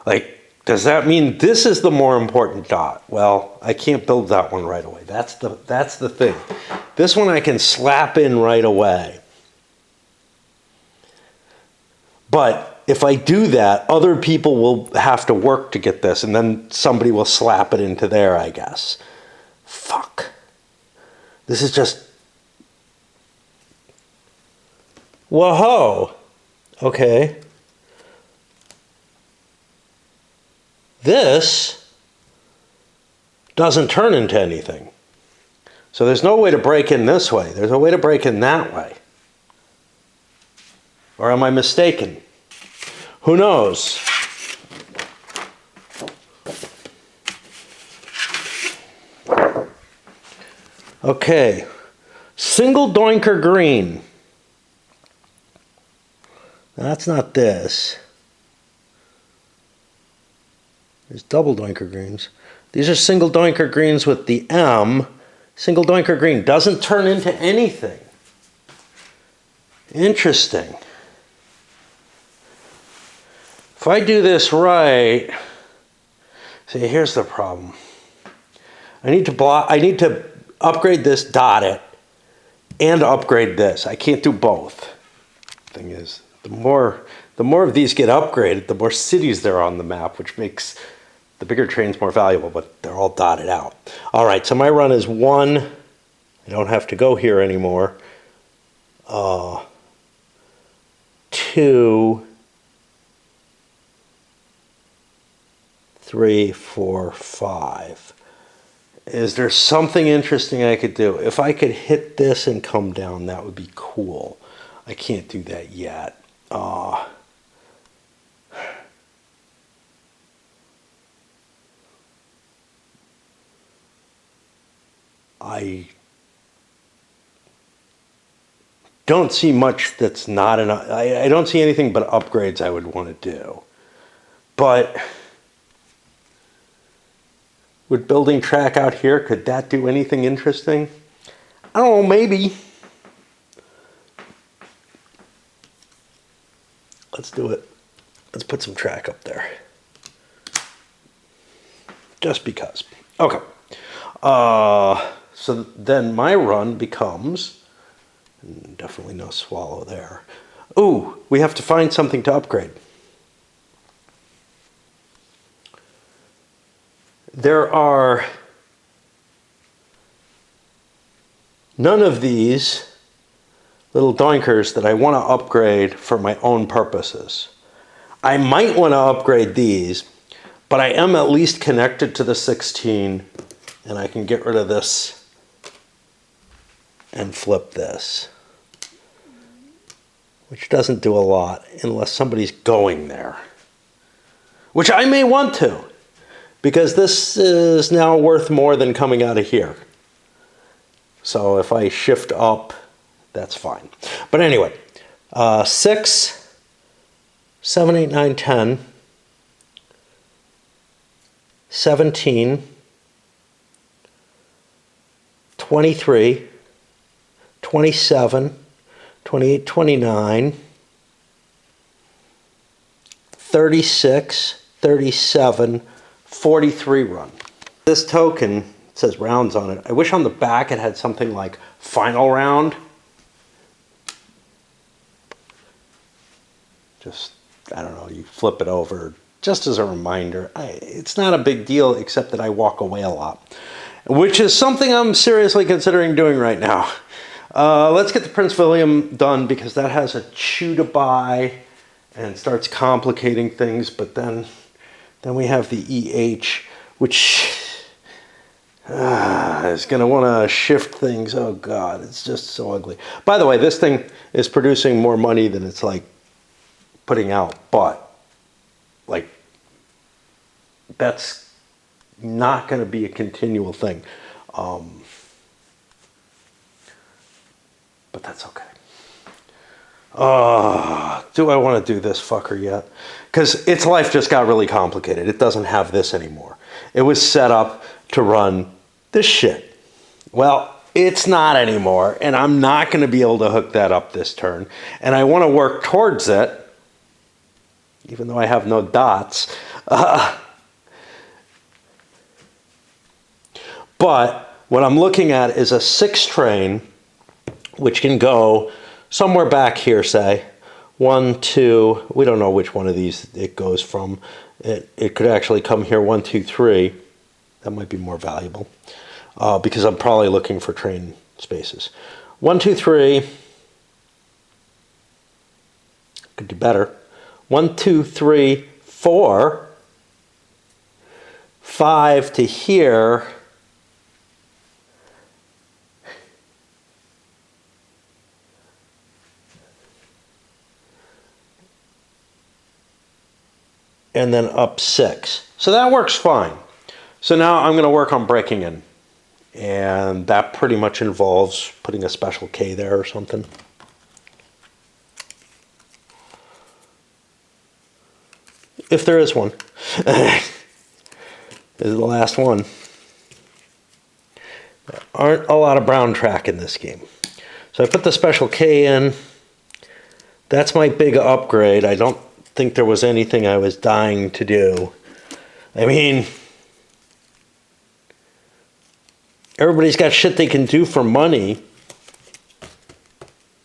Like, does that mean this is the more important dot? Well, I can't build that one right away. That's the thing. This one I can slap in right away. But if I do that, other people will have to work to get this, and then somebody will slap it into there, I guess. Fuck. This is just... Whoa. Okay. This doesn't turn into anything. So there's no way to break in this way. There's a way to break in that way. Or am I mistaken? Who knows? Okay. Single doinker green. Now that's not this. There's double doinker greens. These are single doinker greens with the M. Single doinker green doesn't turn into anything. Interesting. If I do this right, see, here's the problem. I need to upgrade this, dot it, and upgrade this. I can't do both. Thing is, the more of these get upgraded, the more cities there are on the map, which makes the bigger trains more valuable, but they're all dotted out. All right, so my run is 1. I don't have to go here anymore. 2, 3, 4, 5. Is there something interesting I could do? If I could hit this and come down, that would be cool. I can't do that yet. I don't see much that's not enough. I don't see anything but upgrades I would want to do. But would building track out here, could that do anything interesting? I don't know, maybe. Let's do it. Let's put some track up there. Just because. Okay. So then my run becomes, definitely no swallow there. Ooh, we have to find something to upgrade. There are none of these little doinkers that I want to upgrade for my own purposes. I might want to upgrade these, but I am at least connected to the 16, and I can get rid of this and flip this, which doesn't do a lot unless somebody's going there, which I may want to, because this is now worth more than coming out of here. So if I shift up, that's fine. But anyway, 6, 7, 8, 9, 10, 17, 23, 27, 28, 29, 36, 37, 43 run. This token says rounds on it. I wish on the back it had something like final round. Just, I don't know, you flip it over just as a reminder. It's not a big deal except that I walk away a lot, which is something I'm seriously considering doing right now. Let's get the Prince William done because that has a chew to buy and starts complicating things. But then we have the EH, which is going to want to shift things. Oh God, it's just so ugly. By the way, this thing is producing more money than it's like putting out, but like that's not going to be a continual thing. But that's okay. Do I want to do this fucker yet? Because its life just got really complicated. It doesn't have this anymore. It was set up to run this shit. Well, it's not anymore, and I'm not going to be able to hook that up this turn. And I want to work towards it, even though I have no dots. But what I'm looking at is a 6 train, which can go somewhere back here, say 1, 2. We don't know which one of these it goes from. It could actually come here 1, 2, 3. That might be more valuable because I'm probably looking for train spaces. 1, 2, 3. Could do better. 1, 2, 3, 4. 5 to here. And then up 6. So that works fine. So now I'm going to work on breaking in. And that pretty much involves putting a special K there or something. If there is one. This is the last one. There aren't a lot of brown track in this game. So I put the special K in. That's my big upgrade. I don't think there was anything I was dying to do. I mean, everybody's got shit they can do for money.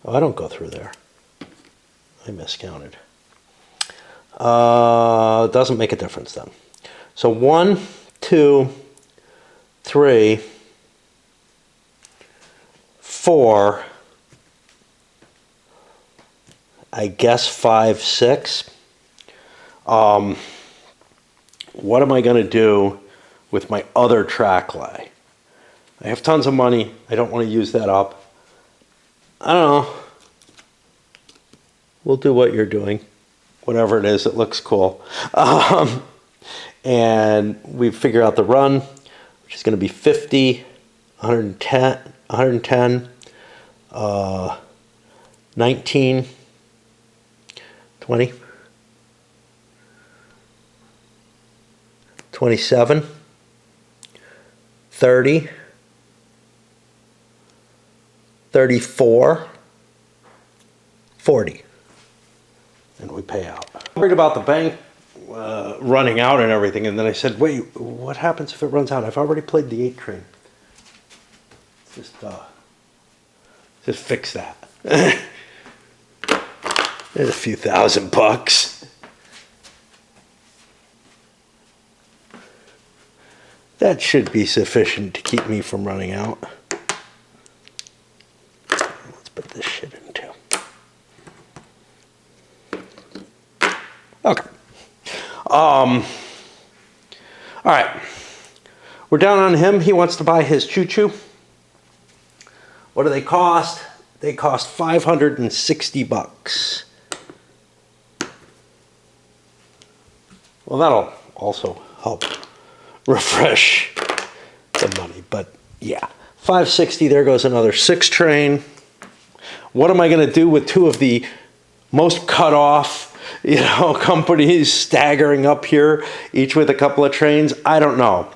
Oh, I don't go through there. I miscounted. Doesn't make a difference then. So 1, 2, 3, 4, I guess 5, 6. What am I going to do with my other track lay? I have tons of money. I don't want to use that up. I don't know. We'll do what you're doing. Whatever it is, it looks cool. And we figure out the run, which is going to be 50, 110, 19, 20, 27, 30, 34, 40. And we pay out. I worried about the bank running out and everything, and then I said, wait, what happens if it runs out? I've already played the 8 train. Just fix that. There's a few $1,000. That should be sufficient to keep me from running out. Let's put this shit in too. Okay. All right. We're down on him. He wants to buy his choo-choo. What do they cost? They cost $560. Well, that'll also help refresh the money, but yeah. $560, there goes another 6 train. What am I going to do with 2 of the most cut off, companies staggering up here, each with a couple of trains? I don't know.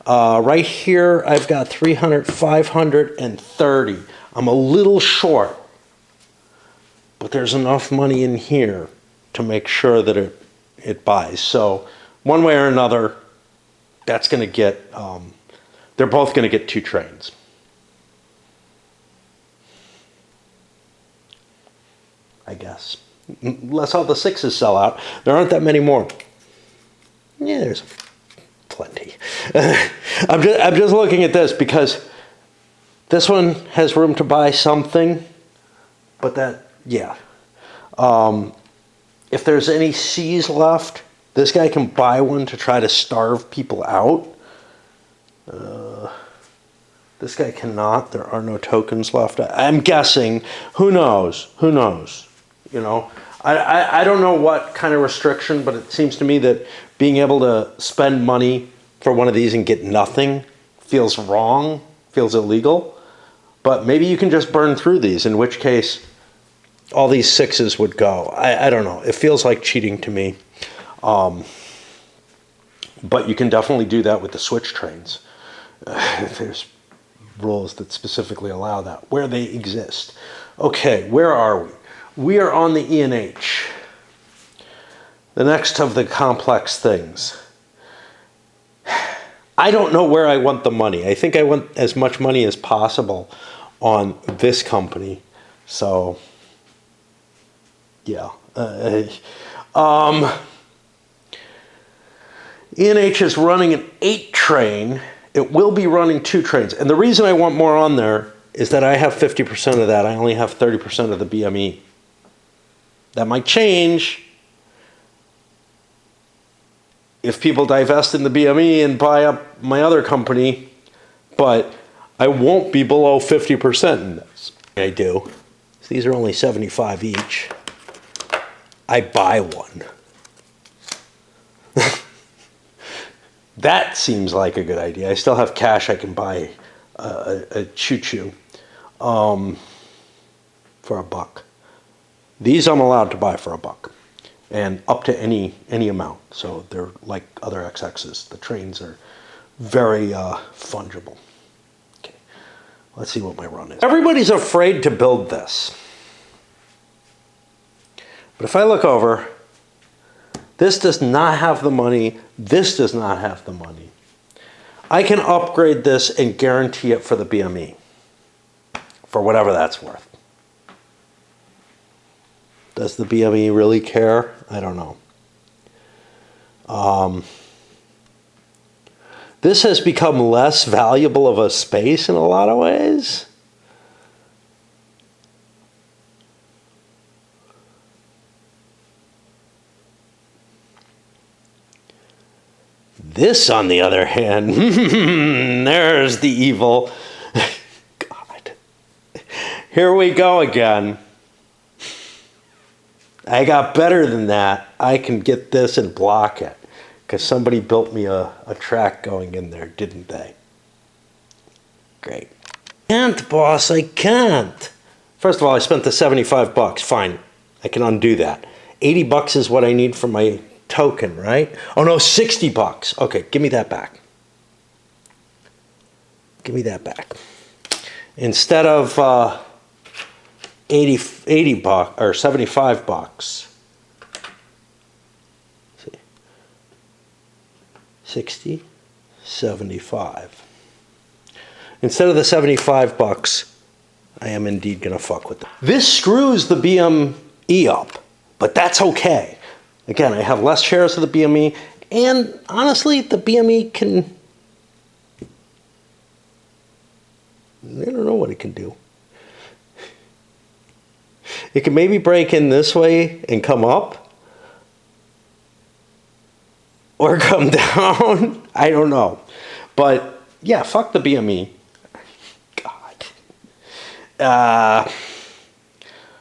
Right here, I've got 530. I'm a little short, but there's enough money in here to make sure that it buys. So one way or another, that's going to get, they're both going to get 2 trains. I guess. Unless all the 6s sell out. There aren't that many more. Yeah, there's plenty. I'm just looking at this because this one has room to buy something, but that, yeah. If there's any C's left, this guy can buy one to try to starve people out. This guy cannot. There are no tokens left. I'm guessing. Who knows? Who knows? I don't know what kind of restriction, but it seems to me that being able to spend money for one of these and get nothing feels wrong, feels illegal. But maybe you can just burn through these, in which case all these 6s would go. I don't know. It feels like cheating to me. But you can definitely do that with the switch trains. There's rules that specifically allow that, where they exist. Okay, where are we? We are on the E&H. The next of the complex things. I don't know where I want the money. I think I want as much money as possible on this company. So, yeah. E&H is running an 8 train. It will be running 2 trains. And the reason I want more on there is that I have 50% of that. I only have 30% of the BME. That might change if people divest in the BME and buy up my other company, but I won't be below 50% in this. I do. So these are only 75 each. I buy one. That seems like a good idea. I still have cash. I can buy a choo-choo for $1. These I'm allowed to buy for $1, and up to any amount. So they're like other XXs. The trains are very fungible. Okay, let's see what my run is. Everybody's afraid to build this, but if I look over, this does not have the money. This does not have the money. I can upgrade this and guarantee it for the BME, for whatever that's worth. Does the BME really care? I don't know. This has become less valuable of a space in a lot of ways. This, on the other hand, there's the evil. God. Here we go again. I got better than that. I can get this and block it because somebody built me a track going in there, didn't they? Great. I can't, boss, I can't. First of all, I spent the $75. Fine, I can undo that. $80 is what I need for my token, right? Oh no, $60. Okay, give me that back. Give me that back. Instead of $80 or $75. See, 60, 75. instead of the 75 bucks, I am indeed going to fuck with it. This screws the BME up, but that's okay. Again, I have less shares of the BME, and honestly, the BME can, I don't know what it can do. It can maybe break in this way and come up, or come down. I don't know. But yeah, fuck the BME. God.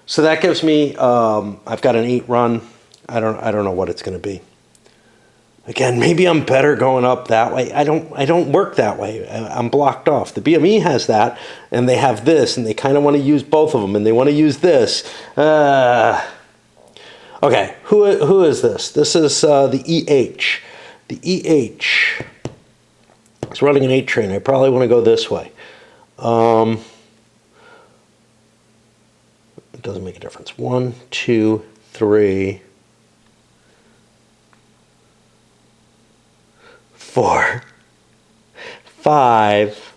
So that gives me, I've got an 8 run. I don't know what it's going to be. Again, maybe I'm better going up that way. I don't work that way. I'm blocked off. The BME has that, and they have this, and they kind of want to use both of them, and they want to use this. Okay, who is this? This is the EH. The EH is running an 8 train. I probably want to go this way. It doesn't make a difference. 1, 2, 3, 4, 5.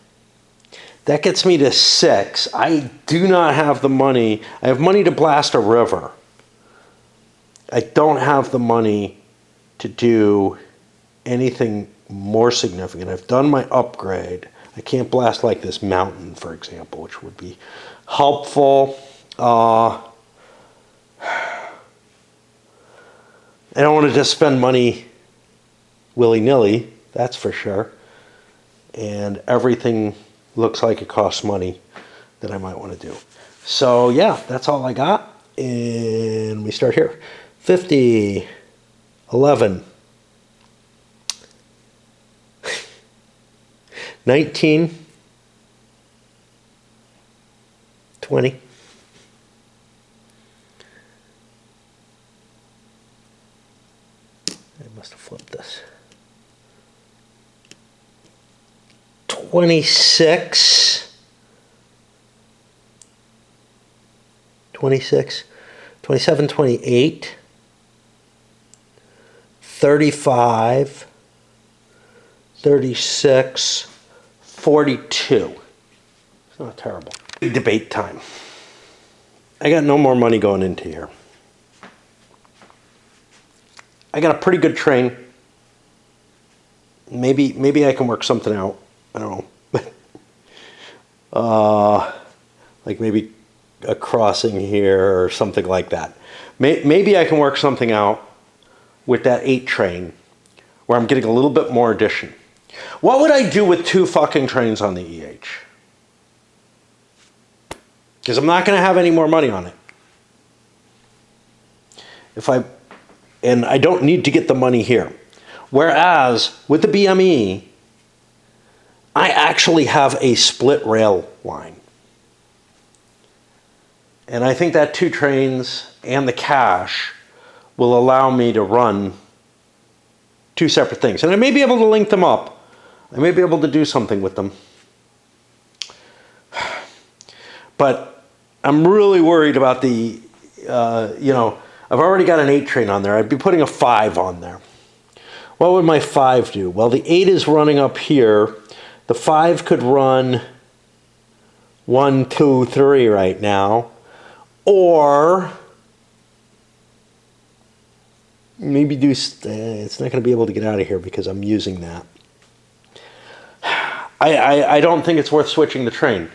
That gets me to 6. I do not have the money. I have money to blast a river. I don't have the money to do anything more significant. I've done my upgrade. I can't blast like this mountain, for example, which would be helpful. I don't want to just spend money willy-nilly, that's for sure. And everything looks like it costs money that I might want to do. So yeah, that's all I got. And we start here. 50, 11, 19, 20. I must have flipped this. 26, 26, 27, 28, 35, 36, 42. It's not terrible. Debate time. I got no more money going into here. I got a pretty good train. Maybe I can work something out. I don't know. Like maybe a crossing here or something like that. Maybe I can work something out with that 8 train where I'm getting a little bit more addition. What would I do with 2 fucking trains on the EH? Because I'm not going to have any more money on it. And I don't need to get the money here. Whereas with the BME, I actually have a split rail line. And I think that 2 trains and the cash will allow me to run 2 separate things. And I may be able to link them up. I may be able to do something with them. But I'm really worried about the, I've already got an 8 train on there. I'd be putting a 5 on there. What would my 5 do? Well, the 8 is running up here. The 5 could run 1, 2, 3 right now. Or maybe do, it's not going to be able to get out of here because I'm using that. I don't think it's worth switching the train.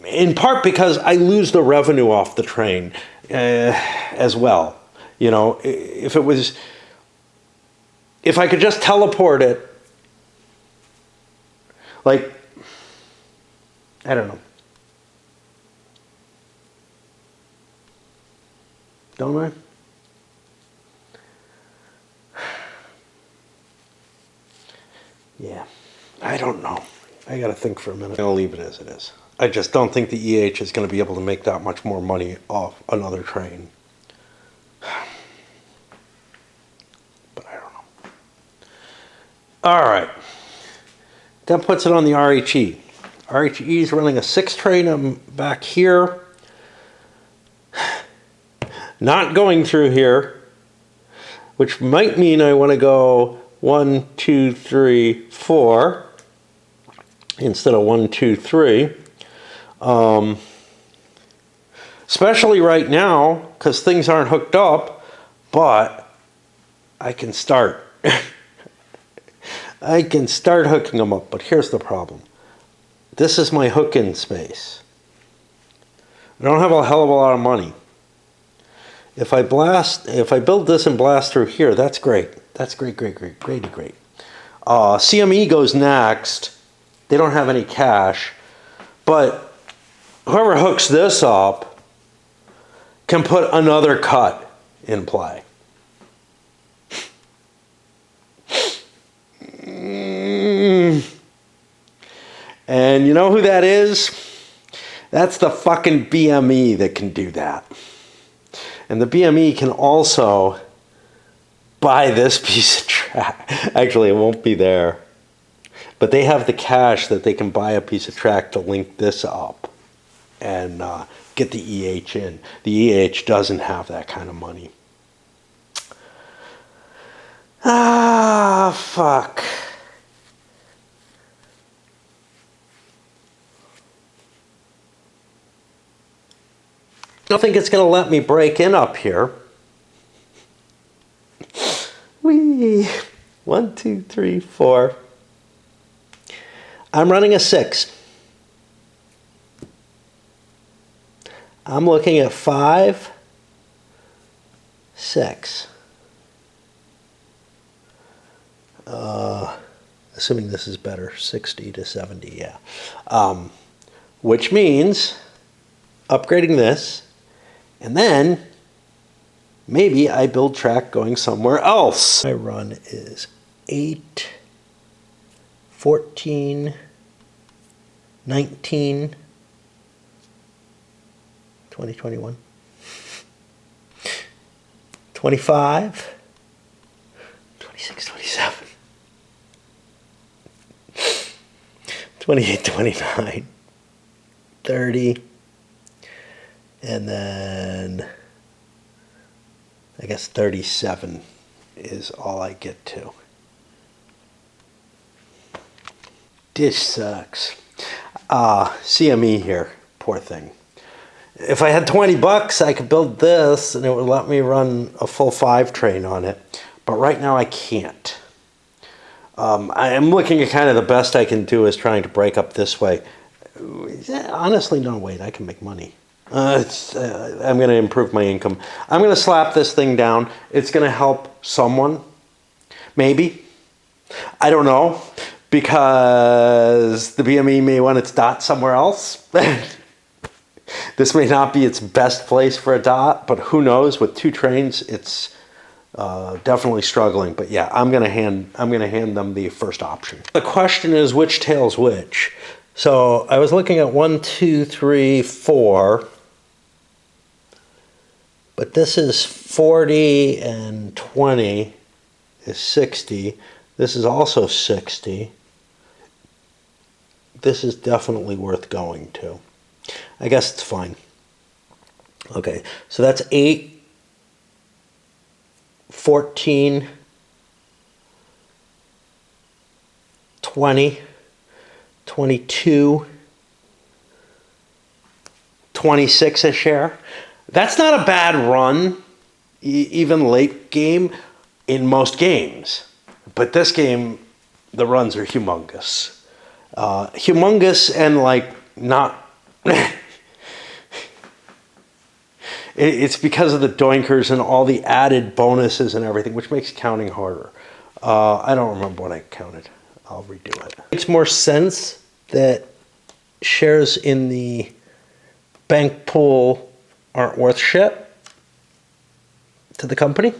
In part because I lose the revenue off the train as well. If I could just teleport it, like, I don't know. Don't I? Yeah, I don't know. I got to think for a minute. I'll leave it as it is. I just don't think the EH is going to be able to make that much more money off another train. But I don't know. All right. That puts it on the RHE. RHE is running a 6 train. I'm back here. Not going through here, which might mean I want to go 1, 2, 3, 4. instead of 1, 2, 3. Especially right now, because things aren't hooked up, but I can start. I can start hooking them up, but here's the problem. This is my hook-in space. I don't have a hell of a lot of money. If I build this and blast through here, that's great. That's great. CME goes next. They don't have any cash, but whoever hooks this up can put another cut in play. And you know who that is? That's the fucking BME that can do that. And the BME can also buy this piece of track. Actually, it won't be there. But they have the cash that they can buy a piece of track to link this up and get the EH in. The EH doesn't have that kind of money. Ah, fuck. I don't think it's going to let me break in up here. Whee! 1, 2, 3, 4. I'm running a 6. I'm looking at 5, 6. Assuming this is better, 60 to 70, yeah. Which means upgrading this, and then maybe I build track going somewhere else. My run is 8, 14, 19, 20, 21, 25, 26, 27, 28, 29, 30, and then I guess 37 is all I get to. This sucks. CME here, poor thing. If I had 20 bucks, I could build this and it would let me run a full 5 train on it. But right now I can't. I am looking at kind of the best I can do is trying to break up this way. Honestly, no, wait, I can make money. I'm going to improve my income. I'm going to slap this thing down. It's going to help someone. Maybe. I don't know. Because the BME may want its dot somewhere else. This may not be its best place for a dot, but who knows? With 2 trains, it's definitely struggling. But yeah, I'm gonna hand them the first option. The question is which tails which. So I was looking at 1, 2, 3, 4. But this is 40 and 20 is 60. This is also 60. This is definitely worth going to. I guess it's fine. Okay, so that's 8, 14, 20, 22, 26 a share. That's not a bad run, even late game, in most games. But this game, the runs are humongous. Humongous and like not... It's because of the doinkers and all the added bonuses and everything, which makes counting harder. I don't remember what I counted. I'll redo it. It makes more sense that shares in the bank pool aren't worth shit to the company.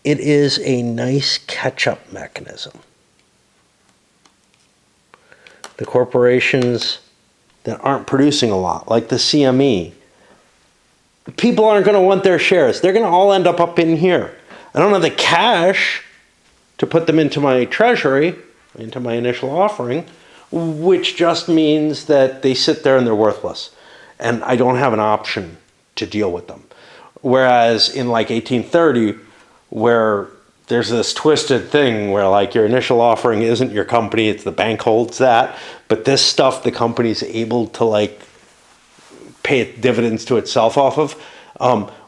It is a nice catch-up mechanism. The corporations that aren't producing a lot, like the CME, people aren't going to want their shares. They're going to all end up in here. I don't have the cash to put them into my treasury, into my initial offering, which just means that they sit there and they're worthless. And I don't have an option to deal with them. Whereas in like 1830, where there's this twisted thing where like your initial offering isn't your company, it's the bank holds that, but this stuff the company's able to like pay dividends to itself off of.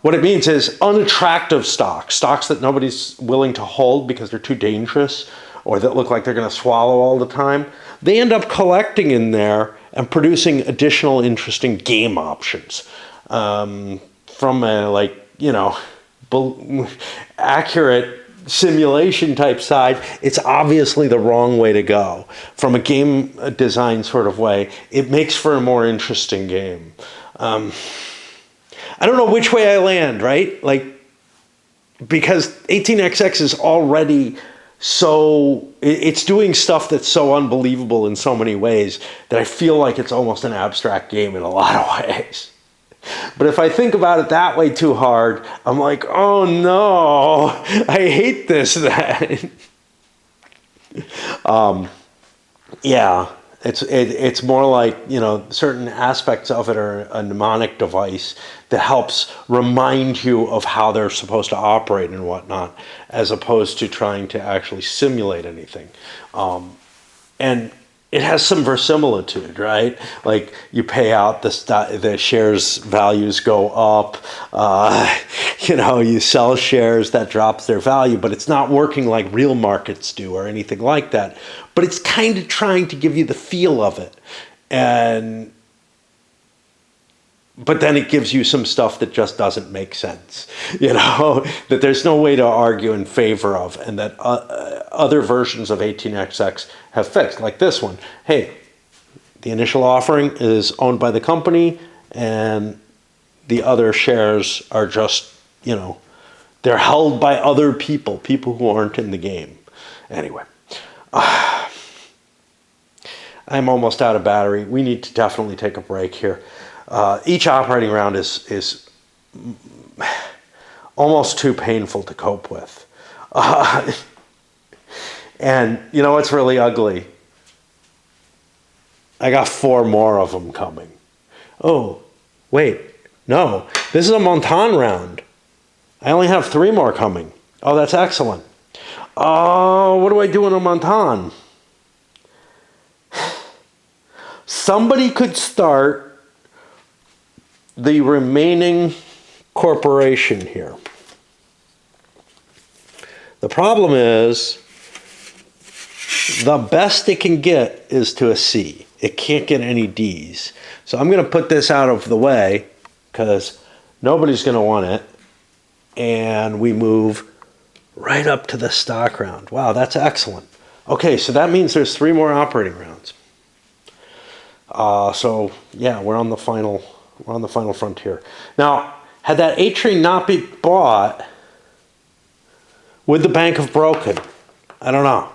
What it means is unattractive stocks that nobody's willing to hold because they're too dangerous or that look like they're going to swallow all the time. They end up collecting in there and producing additional interesting game options from a like, you know, accurate simulation type side. It's obviously the wrong way to go. From a game design sort of way, it makes for a more interesting game. I don't know which way I land, right? Like, because 18xx is already so, it's doing stuff that's so unbelievable in so many ways that I feel like it's almost an abstract game in a lot of ways. But if I think about it that way too hard, I'm like, oh no, I hate this then. Yeah, it's more like, you know, certain aspects of it are a mnemonic device that helps remind you of how they're supposed to operate and whatnot, as opposed to trying to actually simulate anything. And it has some verisimilitude, right? Like you pay out the shares values go up, you know, you sell shares, that drops their value, but it's not working like real markets do or anything like that. But it's kind of trying to give you the feel of it. But then it gives you some stuff that just doesn't make sense, you know, that there's no way to argue in favor of, and that other versions of 18xx have fixed, like this one. Hey, the initial offering is owned by the company, and the other shares are just, you know, they're held by other people who aren't in the game. Anyway, I'm almost out of battery. We need to definitely take a break here. Each operating round is almost too painful to cope with. And you know what's really ugly? I got 4 more of them coming. Oh, wait, no, this is a Montan round. I only have 3 more coming. Oh, that's excellent. Oh, what do I do in a Montan? Somebody could start the remaining corporation here. The problem is the best it can get is to a C. It can't get any Ds. So I'm going to put this out of the way because nobody's going to want it. And we move right up to the stock round. Wow, that's excellent. Okay, so that means there's 3 more operating rounds. So yeah, we're on the final frontier. Now, had that A-train not been bought, would the bank have broken? I don't know.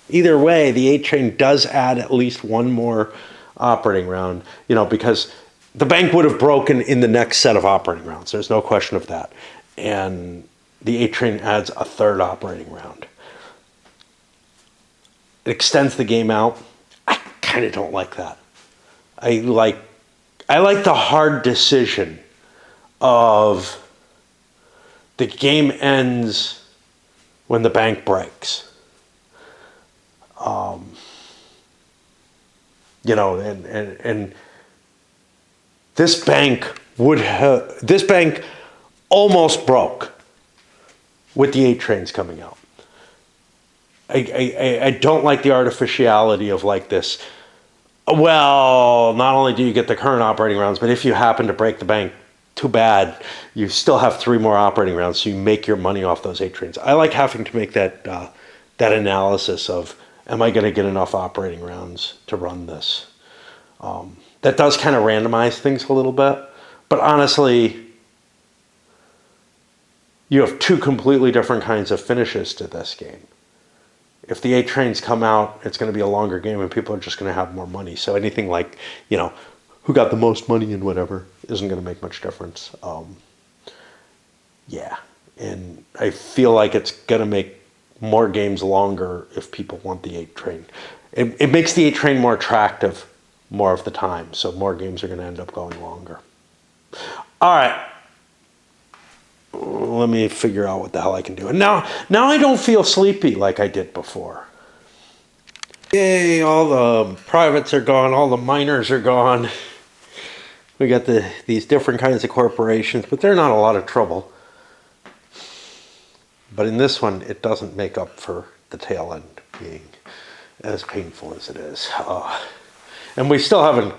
Either way, the A-train does add at least 1 more operating round, you know, because the bank would have broken in the next set of operating rounds. There's no question of that. And the A-train adds a 3rd operating round. It extends the game out. I kind of don't like that. I like the hard decision of the game ends when the bank breaks. You know, and this bank almost broke with the 8 trains coming out. I don't like the artificiality of like this. Well, not only do you get the current operating rounds, but if you happen to break the bank, too bad. You still have 3 more operating rounds, so you make your money off those 8 trains. I like having to make that analysis of, am I going to get enough operating rounds to run this? That does kind of randomize things a little bit, but honestly, you have 2 completely different kinds of finishes to this game. If the 8 trains come out, it's going to be a longer game and people are just going to have more money. So anything like, you know, who got the most money and whatever isn't going to make much difference. Yeah, and I feel like it's going to make more games longer if people want the 8 train. It makes the 8 train more attractive more of the time, so more games are going to end up going longer. All right. let me figure out what the hell I can do. And now I don't feel sleepy like I did before. Yay, all the privates are gone, all the miners are gone. We got these different kinds of corporations, but they're not a lot of trouble. But in this one, it doesn't make up for the tail end being as painful as it is. And we still haven't,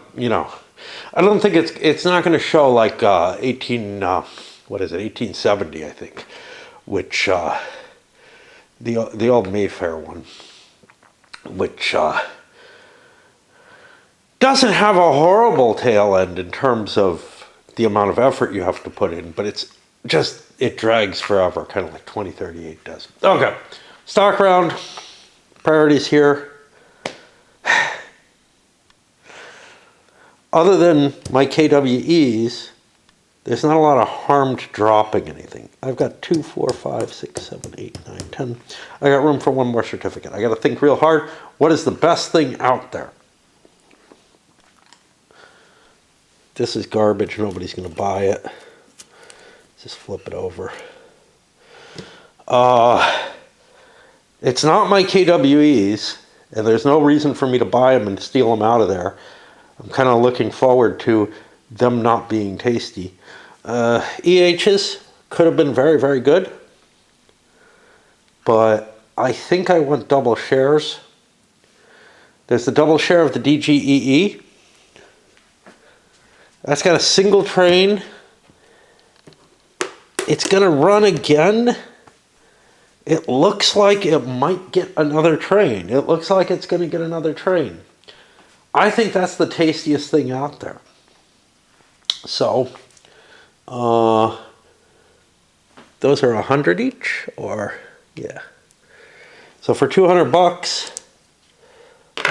I don't think it's not going to show like 1870, I think, which the old Mayfair one, which doesn't have a horrible tail end in terms of the amount of effort you have to put in, but it drags forever, kind of like 2038 does. Okay, stock round, priorities here. Other than my KWEs, there's not a lot of harm to dropping anything. I've got 2, 4, 5, 6, 7, 8, 9, 10. I got room for one more certificate. I got to think real hard. What is the best thing out there? This is garbage. Nobody's going to buy it. Just flip it over. It's not my KWEs, and there's no reason for me to buy them and steal them out of there. I'm kind of looking forward to them not being tasty. EHs could have been very, very good, but I think I want double shares. There's the double share of the DGEE. That's got a single train. It's going to run again. It looks like it might get another train. It looks like it's going to get another train. I think that's the tastiest thing out there. So, those are 100 each, or yeah. So for 200 bucks,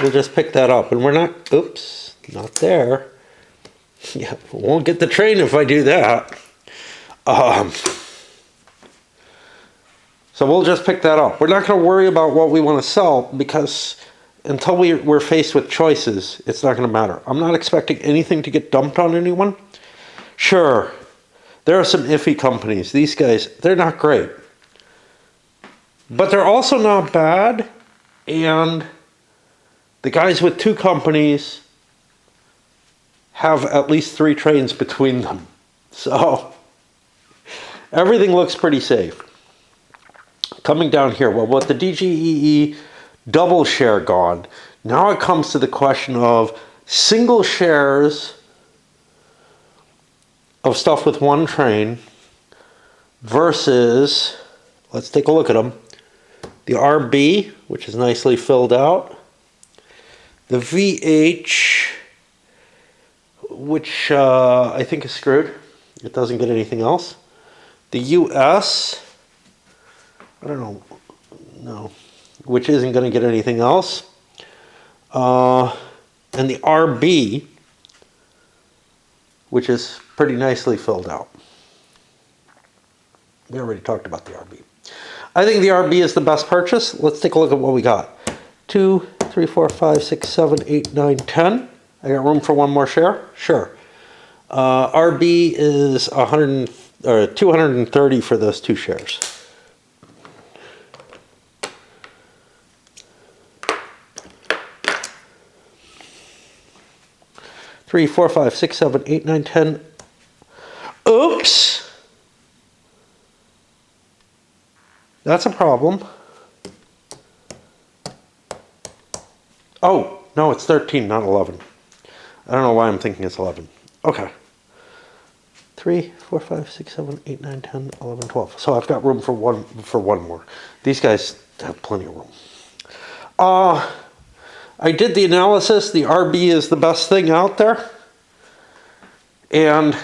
we'll just pick that up, and we're not. Oops, not there. Yeah, won't get the train if I do that. So we'll just pick that up. We're not going to worry about what we want to sell, because until we're faced with choices, it's not going to matter. I'm not expecting anything to get dumped on anyone. Sure, there are some iffy companies. These guys, they're not great. But they're also not bad. And the guys with 2 companies have at least 3 trains between them. So everything looks pretty safe. Coming down here, well, with the DGEE double share gone, now it comes to the question of single shares of stuff with 1 train versus, let's take a look at them, the RB, which is nicely filled out, the VH, which I think is screwed. It doesn't get anything else. The US, I don't know, no, which isn't going to get anything else. And the RB, which is pretty nicely filled out. We already talked about the RB. I think the RB is the best purchase. Let's take a look at what we got. 2, 3, 4, 5, 6, 7, 8, 9, 10. I got room for one more share? Sure. RB is 230 for those 2 shares. Three, 4, 5, 6, 7, 8, 9, 10. Oops! That's a problem. Oh, no, it's 13, not 11. I don't know why I'm thinking it's 11. Okay. 3, 4, 5, 6, 7, 8, 9, 10, 11, 12. So I've got room for one more. These guys have plenty of room. I did the analysis. The RB is the best thing out there. And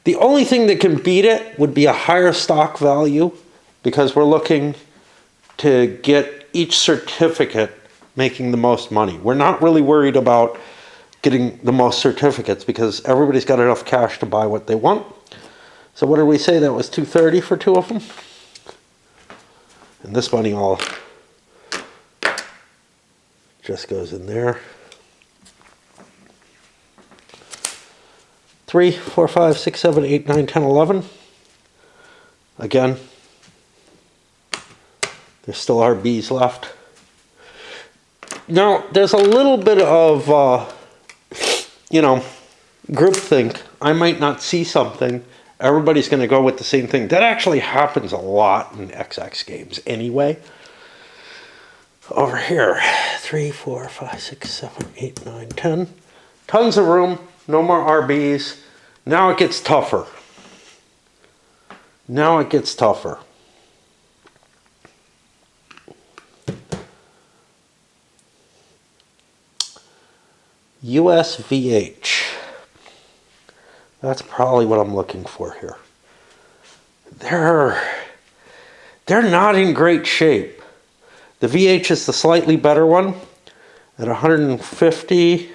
the only thing that can beat it would be a higher stock value, because we're looking to get each certificate making the most money. We're not really worried about getting the most certificates because everybody's got enough cash to buy what they want. So what did we say? That was 230 for 2 of them. And this money all just goes in there. 3, 4, 5, 6, 7, 8, 9, 10, 11. Again, there's still RBs left. Now, there's a little bit of, groupthink. I might not see something. Everybody's going to go with the same thing. That actually happens a lot in XX games anyway. Over here, 3, 4, 5, 6, 7, 8, 9, 10. Tons of room, no more RBs. Now it gets tougher. Now it gets tougher. USVH. That's probably what I'm looking for here. They're not in great shape. The VH is the slightly better one at 150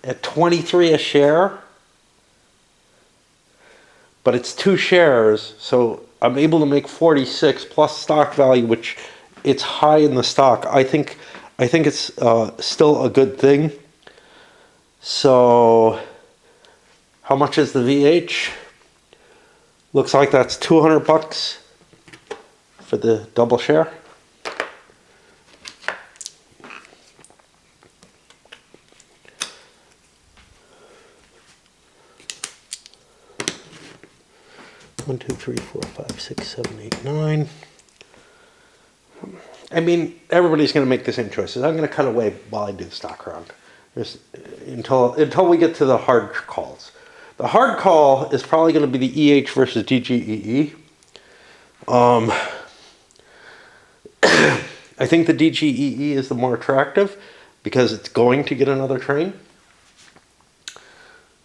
at 23 a share. But it's 2 shares, so I'm able to make 46 plus stock value, which it's high in the stock. I think it's still a good thing. So how much is the VH? Looks like that's $200 for the double share. One, two, three, four, five, 6, 7, 8, 9. I mean, everybody's going to make the same choices. I'm going to cut away while I do the stock round. Until we get to the hard calls. The hard call is probably going to be the EH versus DGEE. I think the DGEE is the more attractive because it's going to get another train.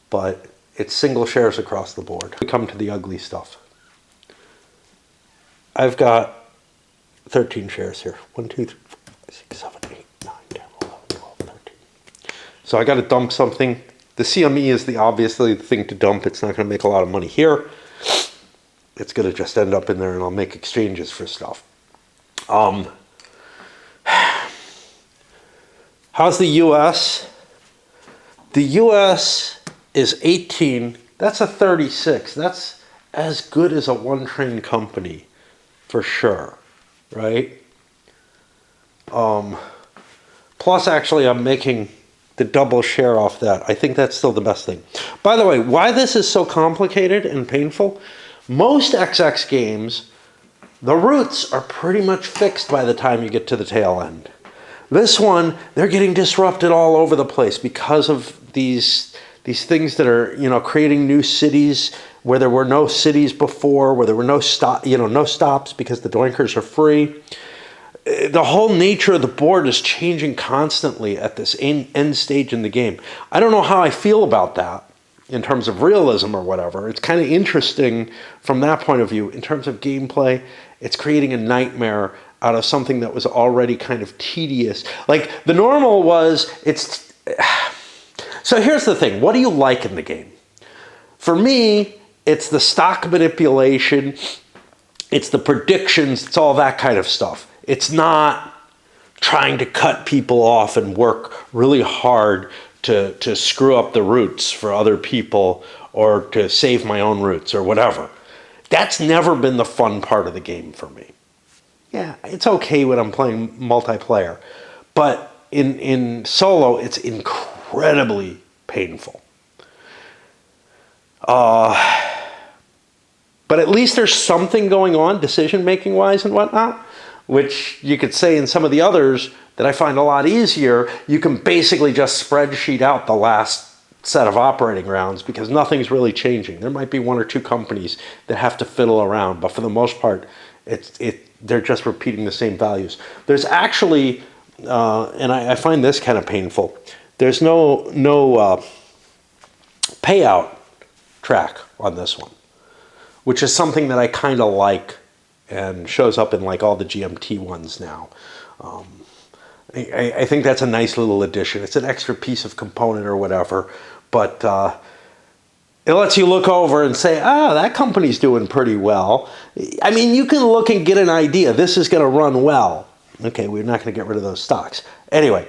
But it's single shares across the board. We come to the ugly stuff. I've got 13 shares here. 1, 2, 3, 4, 5, 6, 7, 8, 9, 10, 11, 12, 13. So I got to dump something. The CME is obviously the thing to dump. It's not going to make a lot of money here. It's going to just end up in there and I'll make exchanges for stuff. How's the US? The US is 18. That's a 36. That's as good as a one-train company for sure, right? Plus, actually, I'm making the double share off that. I think that's still the best thing. By the way, why this is so complicated and painful, most XX games, the routes are pretty much fixed by the time you get to the tail end. This one, they're getting disrupted all over the place because of these things that are, creating new cities where there were no cities before, where there were no stops because the doinkers are free. The whole nature of the board is changing constantly at this end stage in the game. I don't know how I feel about that in terms of realism or whatever. It's kind of interesting from that point of view. In terms of gameplay, it's creating a nightmare out of something that was already kind of tedious. Like the normal was, so here's the thing. What do you like in the game? For me, it's the stock manipulation. It's the predictions. It's all that kind of stuff. It's not trying to cut people off and work really hard to screw up the routes for other people or to save my own routes or whatever. That's never been the fun part of the game for me. Yeah, it's okay when I'm playing multiplayer, but in solo, it's incredibly painful. But at least there's something going on decision-making wise and whatnot, which you could say in some of the others that I find a lot easier. You can basically just spreadsheet out the last set of operating rounds because nothing's really changing. There might be 1 or 2 companies that have to fiddle around, but for the most part, they're just repeating the same values. There's actually, and I find this kind of painful, there's no payout track on this one, which is something that I kind of like and shows up in like all the GMT ones now. I think that's a nice little addition. It's an extra piece of component or whatever, but it lets you look over and say, that company's doing pretty well. I mean, you can look and get an idea. This is going to run well. Okay, we're not going to get rid of those stocks. Anyway,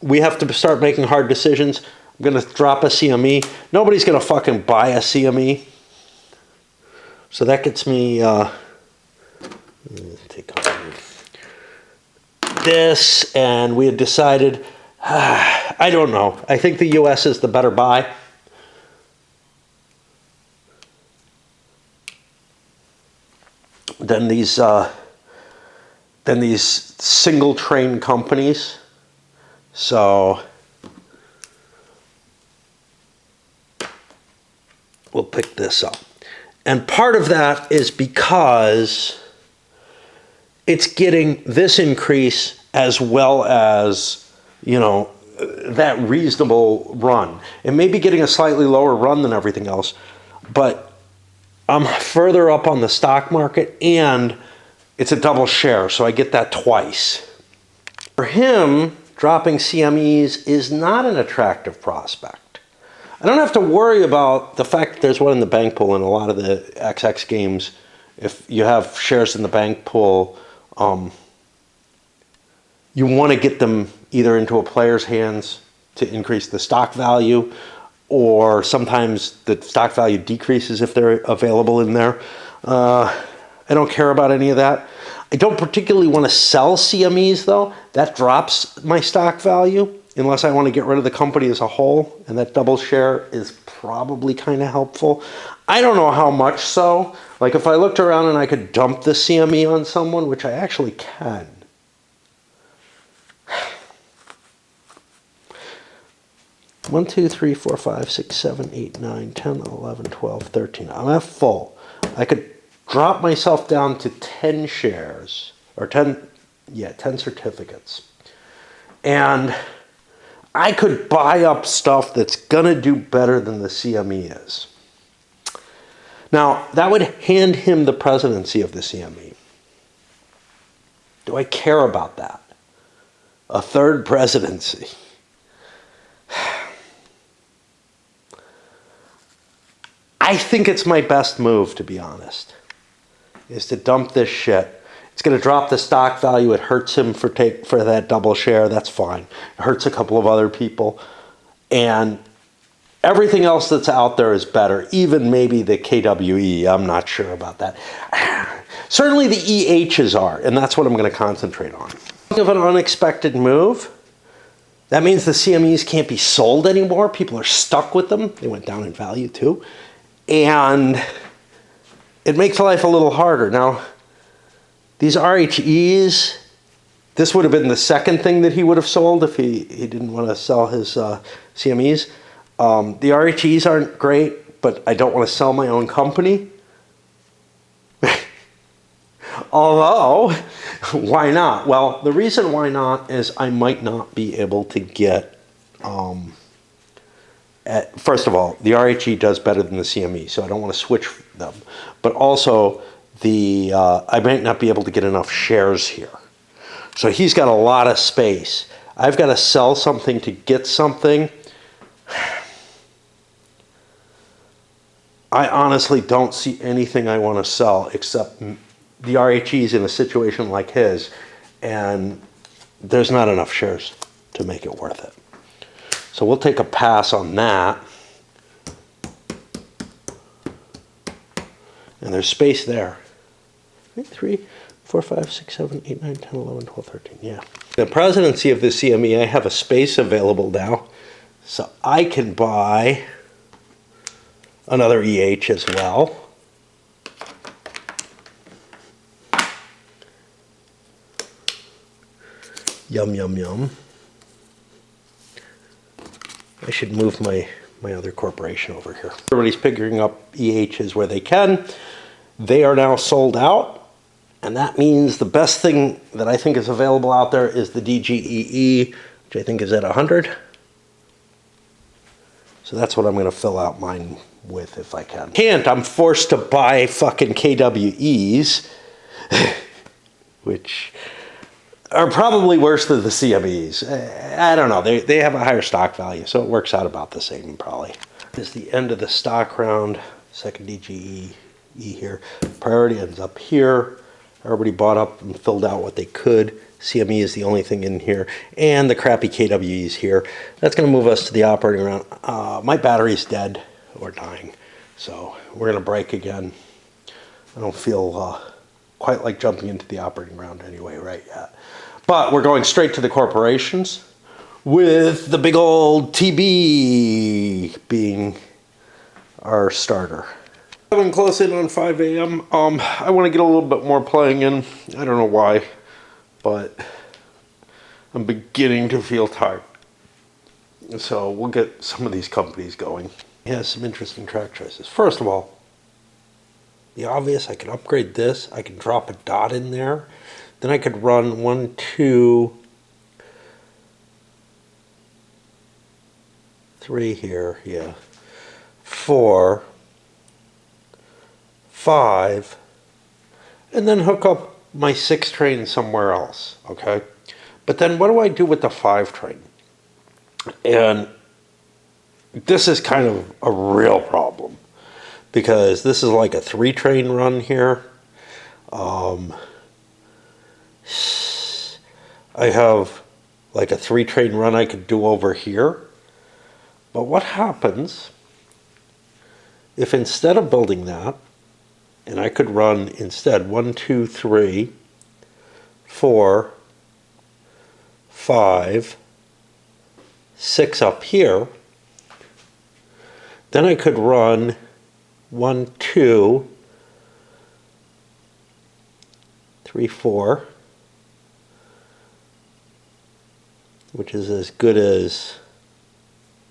we have to start making hard decisions. I'm going to drop a CME. Nobody's going to fucking buy a CME. So that gets me, take on this, and we had decided, I don't know. I think the US is the better buy. Than these single train companies. So we'll pick this up. And part of that is because it's getting this increase as well as, you know, that reasonable run. It may be getting a slightly lower run than everything else, but I'm further up on the stock market and it's a double share, so I get that twice. For him, dropping CMEs is not an attractive prospect. I don't have to worry about the fact that there's one in the bank pool in a lot of the XX games. If you have shares in the bank pool, you want to get them either into a player's hands to increase the stock value, or sometimes the stock value decreases if they're available in there. I don't care about any of that. I don't particularly want to sell CMEs though. That drops my stock value unless I want to get rid of the company as a whole, and that double share is probably kind of helpful. I don't know how much so. Like if I looked around and I could dump the CME on someone, which I actually can. 1, 2, 3, 4, 5, 6, 7, 8, 9, 10, 11, 12, 13. I'm at full. I could drop myself down to 10 shares, or 10 certificates. And I could buy up stuff that's going to do better than the CME is. Now, that would hand him the presidency of the CME. Do I care about that? A third presidency. I think it's my best move, to be honest, is to dump this shit. It's going to drop the stock value. It hurts him for that double share. That's fine. It hurts a couple of other people. And everything else that's out there is better. Even maybe the KWE. I'm not sure about that. Certainly the EHs are, and that's what I'm going to concentrate on. Think of an unexpected move. That means the CMEs can't be sold anymore. People are stuck with them. They went down in value too. And it makes life a little harder. Now, these RHEs, this would have been the second thing that he would have sold if he didn't want to sell his CMEs. The RHEs aren't great, but I don't want to sell my own company. Although, why not? Well, the reason why not is I might not be able to get... first of all, the RHE does better than the CME, so I don't want to switch them. But also, I might not be able to get enough shares here. So he's got a lot of space. I've got to sell something to get something. I honestly don't see anything I want to sell except the RHEs in a situation like his, and there's not enough shares to make it worth it. So we'll take a pass on that. And there's space there. 3, 4, 5, 6, 7, 8, 9, 10, 11, 12, 13. Yeah. The presidency of the CME, I have a space available now. So I can buy another EH as well. Yum, yum, yum. I should move my other corporation over here. Everybody's picking up EHs where they can. They are now sold out, and that means the best thing that I think is available out there is the DGEE, which I think is at 100. So that's what I'm going to fill out mine with if I can. Can't, I'm forced to buy fucking KWEs, which are probably worse than the CMEs. I don't know. They have a higher stock value, so it works out about the same probably. This is the end of the stock round. Second DGE here. Priority ends up here. Everybody bought up and filled out what they could. CME is the only thing in here. And the crappy KWEs here. That's going to move us to the operating round. My battery's dead or dying. So we're going to break again. I don't feel quite like jumping into the operating round anyway right yet. But we're going straight to the corporations with the big old TB being our starter. Coming close in on 5 a.m. I want to get a little bit more playing in. I don't know why, but I'm beginning to feel tired. So we'll get some of these companies going. It has some interesting track choices. First of all, the obvious, I can upgrade this. I can drop a dot in there. Then I could run 1, 2, 3 here, yeah. 4, 5, and then hook up my 6 train somewhere else, okay? But then what do I do with the 5 train? And this is kind of a real problem because this is like a 3 train run here. I have like a 3 train run I could do over here. But what happens if instead of building that, and I could run instead 1, 2, 3, 4, 5, 6 up here, then I could run 1, 2, 3, 4, which is as good as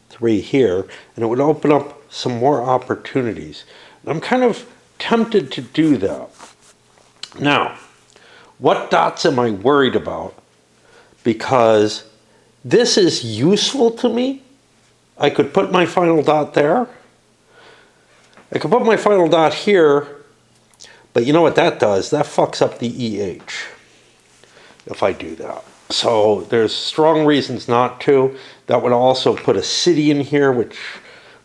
3 here, and it would open up some more opportunities. And I'm kind of tempted to do that. Now, what dots am I worried about? Because this is useful to me. I could put my final dot there. I could put my final dot here, but you know what that does? That fucks up the EH if I do that. So there's strong reasons not to. That would also put a city in here, which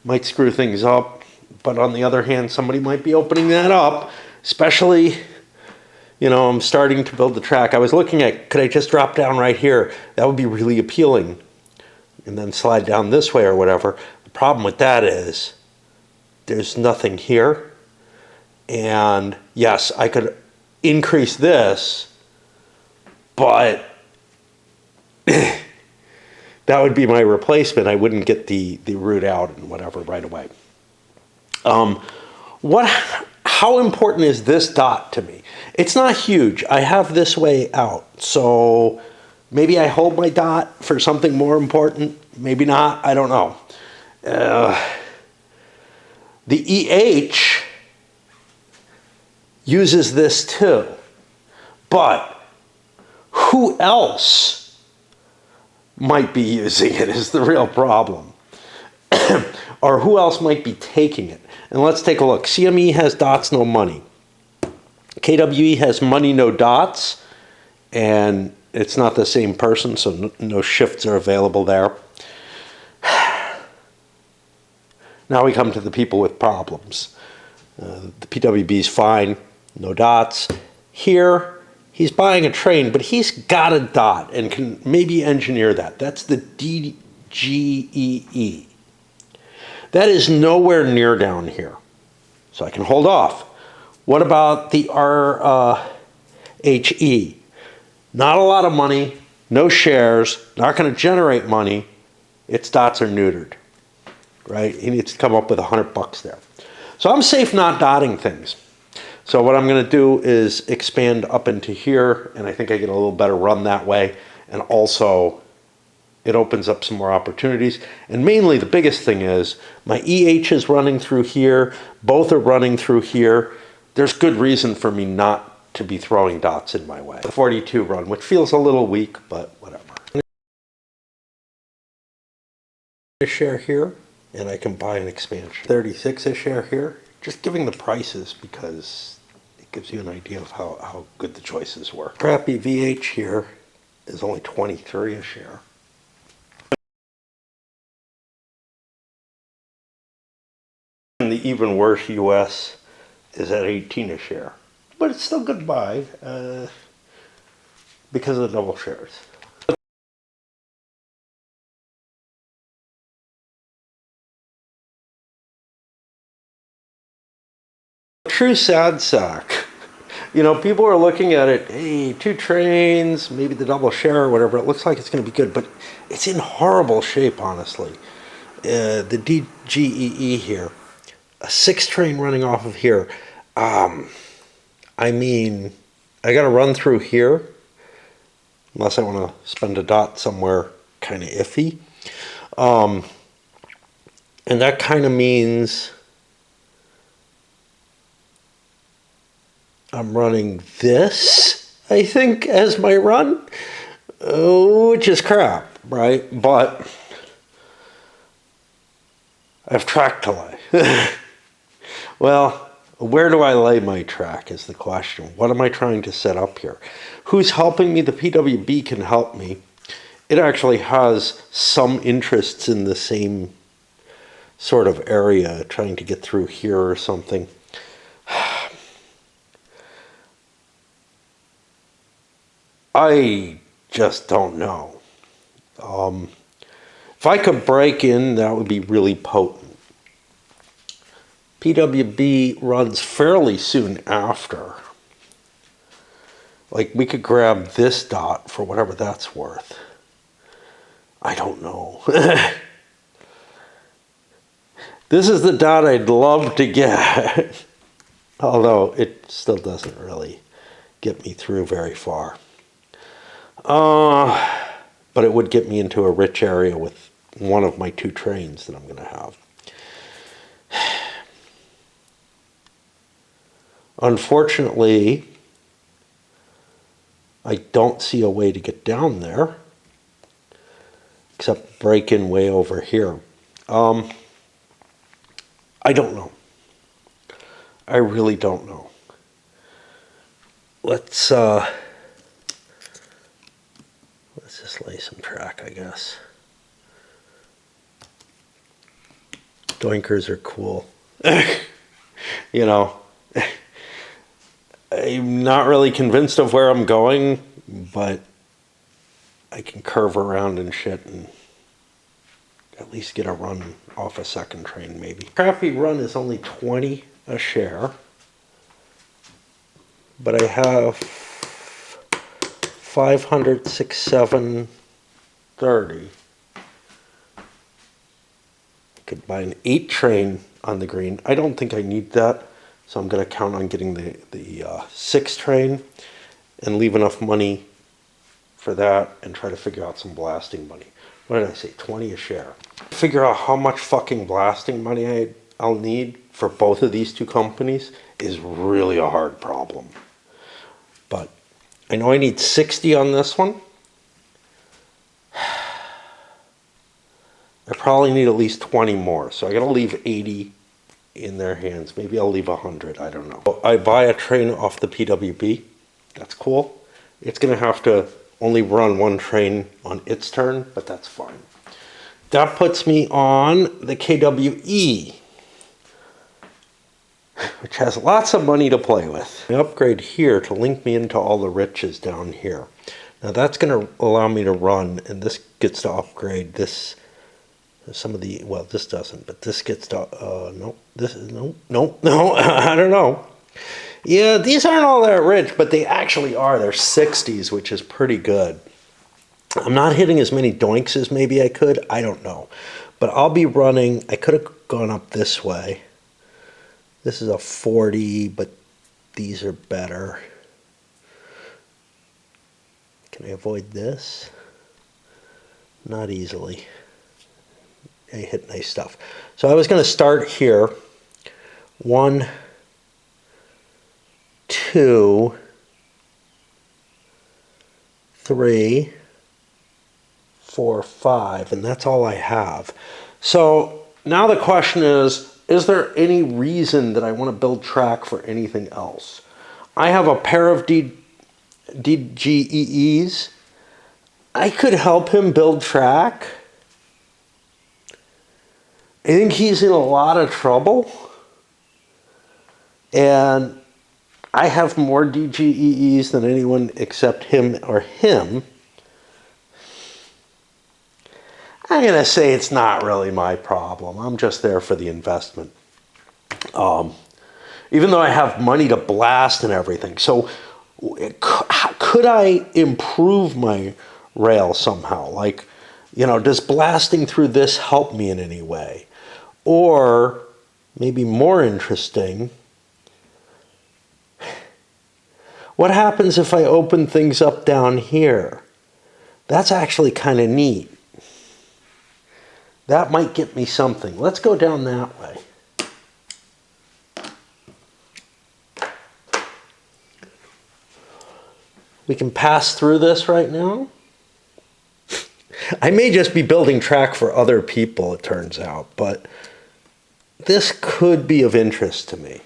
might screw things up. But on the other hand, somebody might be opening that up, especially, you know, I'm starting to build the track. I was looking at, could I just drop down right here? That would be really appealing. And then slide down this way or whatever. The problem with that is there's nothing here. And yes, I could increase this, but that would be my replacement. I wouldn't get the root out and whatever right away. How important is this dot to me? It's not huge. I have this way out. So maybe I hold my dot for something more important. Maybe not. I don't know. The EH uses this too. But who else might be using it is the real problem. Or who else might be taking it? And let's take a look. CME has dots, no money. KWE has money, no dots. And it's not the same person, so no shifts are available there. Now we come to the people with problems. The PWB is fine, no dots. Here, he's buying a train, but he's got a dot and can maybe engineer that. That's the DGEE. That is nowhere near down here. So I can hold off. What about the RHE? Not a lot of money, no shares, not going to generate money. Its dots are neutered, right? He needs to come up with $100 there. So I'm safe not dotting things. So what I'm going to do is expand up into here, and I think I get a little better run that way. And also, it opens up some more opportunities. And mainly the biggest thing is my EH is running through here. Both are running through here. There's good reason for me not to be throwing dots in my way. The 42 run, which feels a little weak, but whatever. A share here, and I can buy an expansion. 36 a share here. Just giving the prices because it gives you an idea of how good the choices were. Crappy VH here is only 23 a share. And the even worse US is at 18 a share. But it's still good buy because of the double shares. true sad sack. You know, people are looking at it, hey, 2 trains, maybe the double share or whatever. It looks like it's going to be good, but it's in horrible shape, honestly. The DGEE here, a 6 train running off of here. I mean, I got to run through here, unless I want to spend a dot somewhere kind of iffy. And that kind of means I'm running this, I think, as my run, which is crap, right? But I have track to lay. Well, where do I lay my track is the question. What am I trying to set up here? Who's helping me? The PWB can help me. It actually has some interests in the same sort of area, trying to get through here or something. I just don't know. If I could break in, that would be really potent. PWB runs fairly soon after. Like, we could grab this dot for whatever that's worth. I don't know. This is the dot I'd love to get. Although it still doesn't really get me through very far. But it would get me into a rich area with one of my 2 trains that I'm going to have. Unfortunately, I don't see a way to get down there except break in way over here. I don't know. I really don't know. Let's just lay some track, I guess. Doinkers are cool. You know, I'm not really convinced of where I'm going, but I can curve around and shit and at least get a run off a 2nd train, maybe. Crappy run is only 20 a share, but I have 500, 6, 7, 30. I could buy an 8 train on the green. I don't think I need that, so I'm going to count on getting the 6 train and leave enough money for that and try to figure out some blasting money. What did I say? 20 a share. Figure out how much fucking blasting money I'll need for both of these 2 companies is really a hard problem. But I know I need 60 on this one. I probably need at least 20 more, so I gotta leave 80 in their hands. Maybe I'll leave 100, I don't know. I buy a train off the PWB. That's cool. It's gonna have to only run 1 train on its turn, but that's fine. That puts me on the KWE, which has lots of money to play with. I upgrade here to link me into all the riches down here. Now that's going to allow me to run, and this gets to upgrade this. Some of the, well, this doesn't, but this gets to, no, this is, no, I don't know. Yeah, these aren't all that rich, but they actually are. They're 60s, which is pretty good. I'm not hitting as many doinks as maybe I could. I don't know. But I'll be running, I could have gone up this way. This is a 40, but these are better. Can I avoid this? Not easily. I hit nice stuff. So I was going to start here. 1, 2, 3, 4, 5, and that's all I have. So now the question is there any reason that I want to build track for anything else? I have a pair of DGEEs. I could help him build track. I think he's in a lot of trouble. And I have more DGEEs than anyone except him or him. I'm going to say it's not really my problem. I'm just there for the investment. even though I have money to blast and everything. So could I improve my rail somehow? Like, does blasting through this help me in any way? Or maybe more interesting, what happens if I open things up down here? That's actually kind of neat. That might get me something. Let's go down that way. We can pass through this right now. I may just be building track for other people, it turns out, but this could be of interest to me.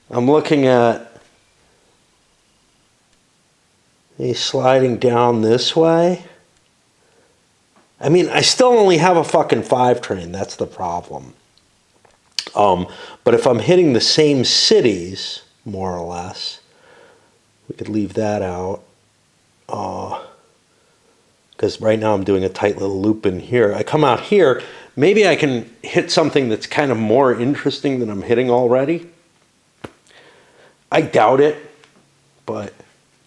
I'm looking at me sliding down this way. I mean, I still only have a fucking 5 train. That's the problem. But if I'm hitting the same cities, more or less, we could leave that out. Because right now I'm doing a tight little loop in here. I come out here, maybe I can hit something that's kind of more interesting than I'm hitting already. I doubt it, but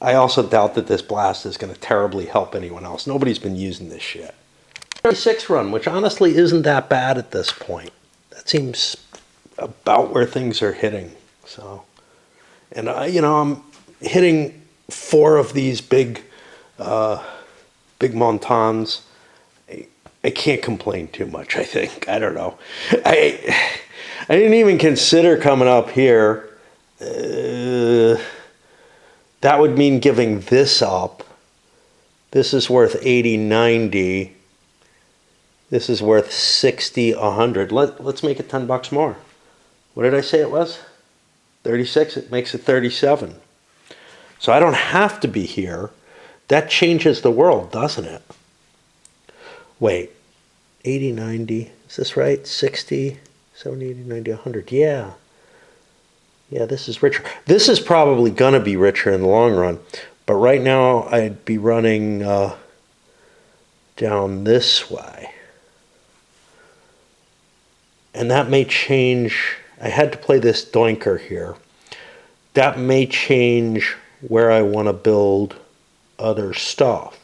I also doubt that this blast is going to terribly help anyone else. Nobody's been using this shit. 36 run, which honestly isn't that bad at this point. That seems about where things are hitting. So, and I'm hitting 4 of these big montans. I can't complain too much, I think. I don't know. I didn't even consider coming up here. That would mean giving this up. This is worth 80, 90. This is worth 60, 100. Let's make it $10 more. What did I say it was? 36? It makes it 37. So I don't have to be here. That changes the world, doesn't it? Wait, 80, 90. Is this right? 60, 70, 80, 90, 100. Yeah. Yeah, this is richer. This is probably going to be richer in the long run. But right now, I'd be running down this way. And that may change. I had to play this doinker here. That may change where I want to build other stuff.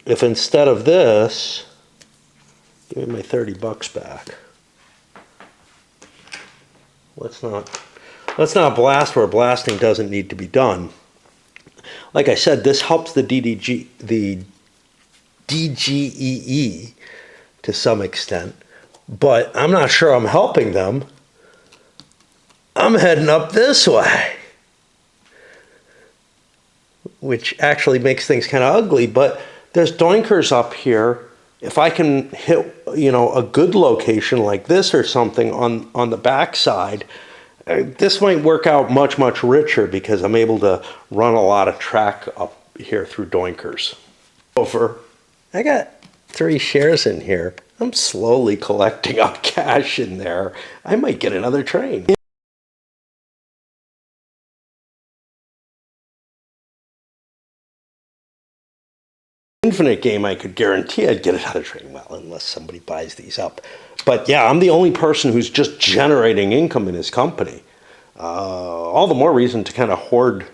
If instead of this, give me my $30 back. Let's not blast where blasting doesn't need to be done. Like I said, this helps the DGEE to some extent, but I'm not sure I'm helping them. I'm heading up this way, which actually makes things kind of ugly, but there's doinkers up here. If I can hit, a good location like this or something on the backside, this might work out much, much richer because I'm able to run a lot of track up here through doinkers. I got 3 shares in here. I'm slowly collecting up cash in there. I might get another train. Infinite game, I could guarantee I'd get another train. Well, unless somebody buys these up. But yeah, I'm the only person who's just generating income in his company. All the more reason to kind of hoard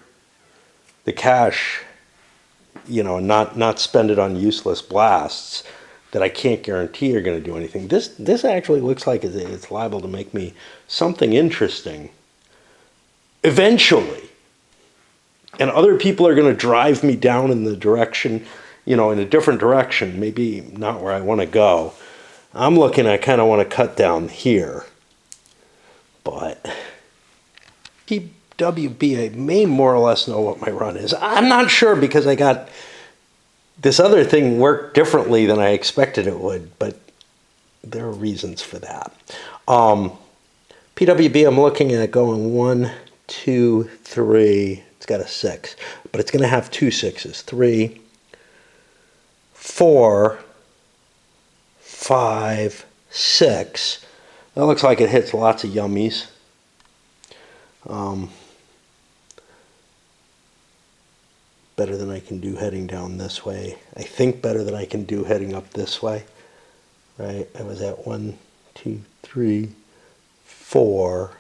the cash, and not spend it on useless blasts that I can't guarantee are going to do anything. This actually looks like it's liable to make me something interesting eventually. And other people are going to drive me down in the direction, in a different direction, maybe not where I want to go. I'm looking, I kind of want to cut down here. But PWB, I may more or less know what my run is. I'm not sure because I got this other thing worked differently than I expected it would, but there are reasons for that. PWB, I'm looking at going 1, 2, 3. It's got a 6, but it's going to have 2 6s. 3, 4, 5, 6. That looks like it hits lots of yummies. Better than I can do heading down this way. I think better than I can do heading up this way. Right? I was at 1, 2, 3, 4.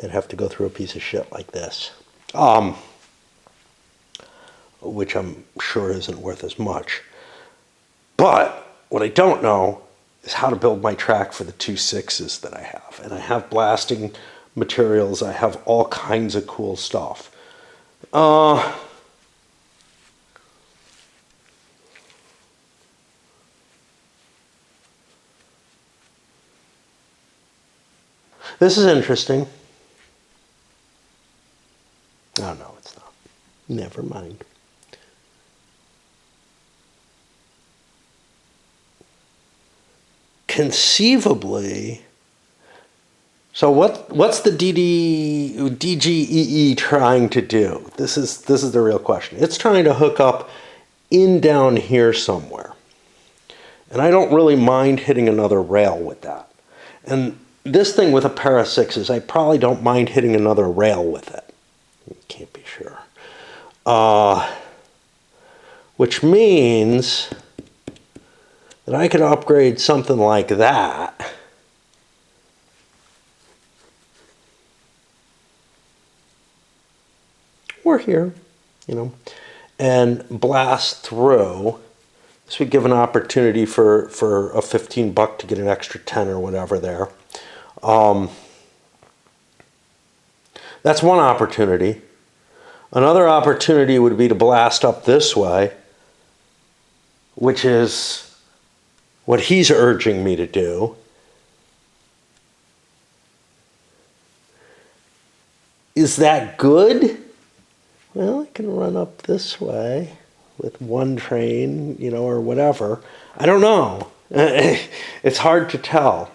I'd have to go through a piece of shit like this, which I'm sure isn't worth as much. But what I don't know is how to build my track for the 2 6s that I have. And I have blasting materials. I have all kinds of cool stuff. This is interesting. Oh, no, it's not. Never mind. Conceivably, so what's the DGEE trying to do? This is the real question. It's trying to hook up in down here somewhere. And I don't really mind hitting another rail with that. And this thing with a pair of 6s, I probably don't mind hitting another rail with it. Can't be sure. Which means that I could upgrade something like that. Or here, you know, and blast through. This would give an opportunity for a $15 to get an extra 10 or whatever there. That's one opportunity. Another opportunity would be to blast up this way, which is what he's urging me to do. Is that good? Well, I can run up this way with one train, you know, or whatever. I don't know. It's hard to tell.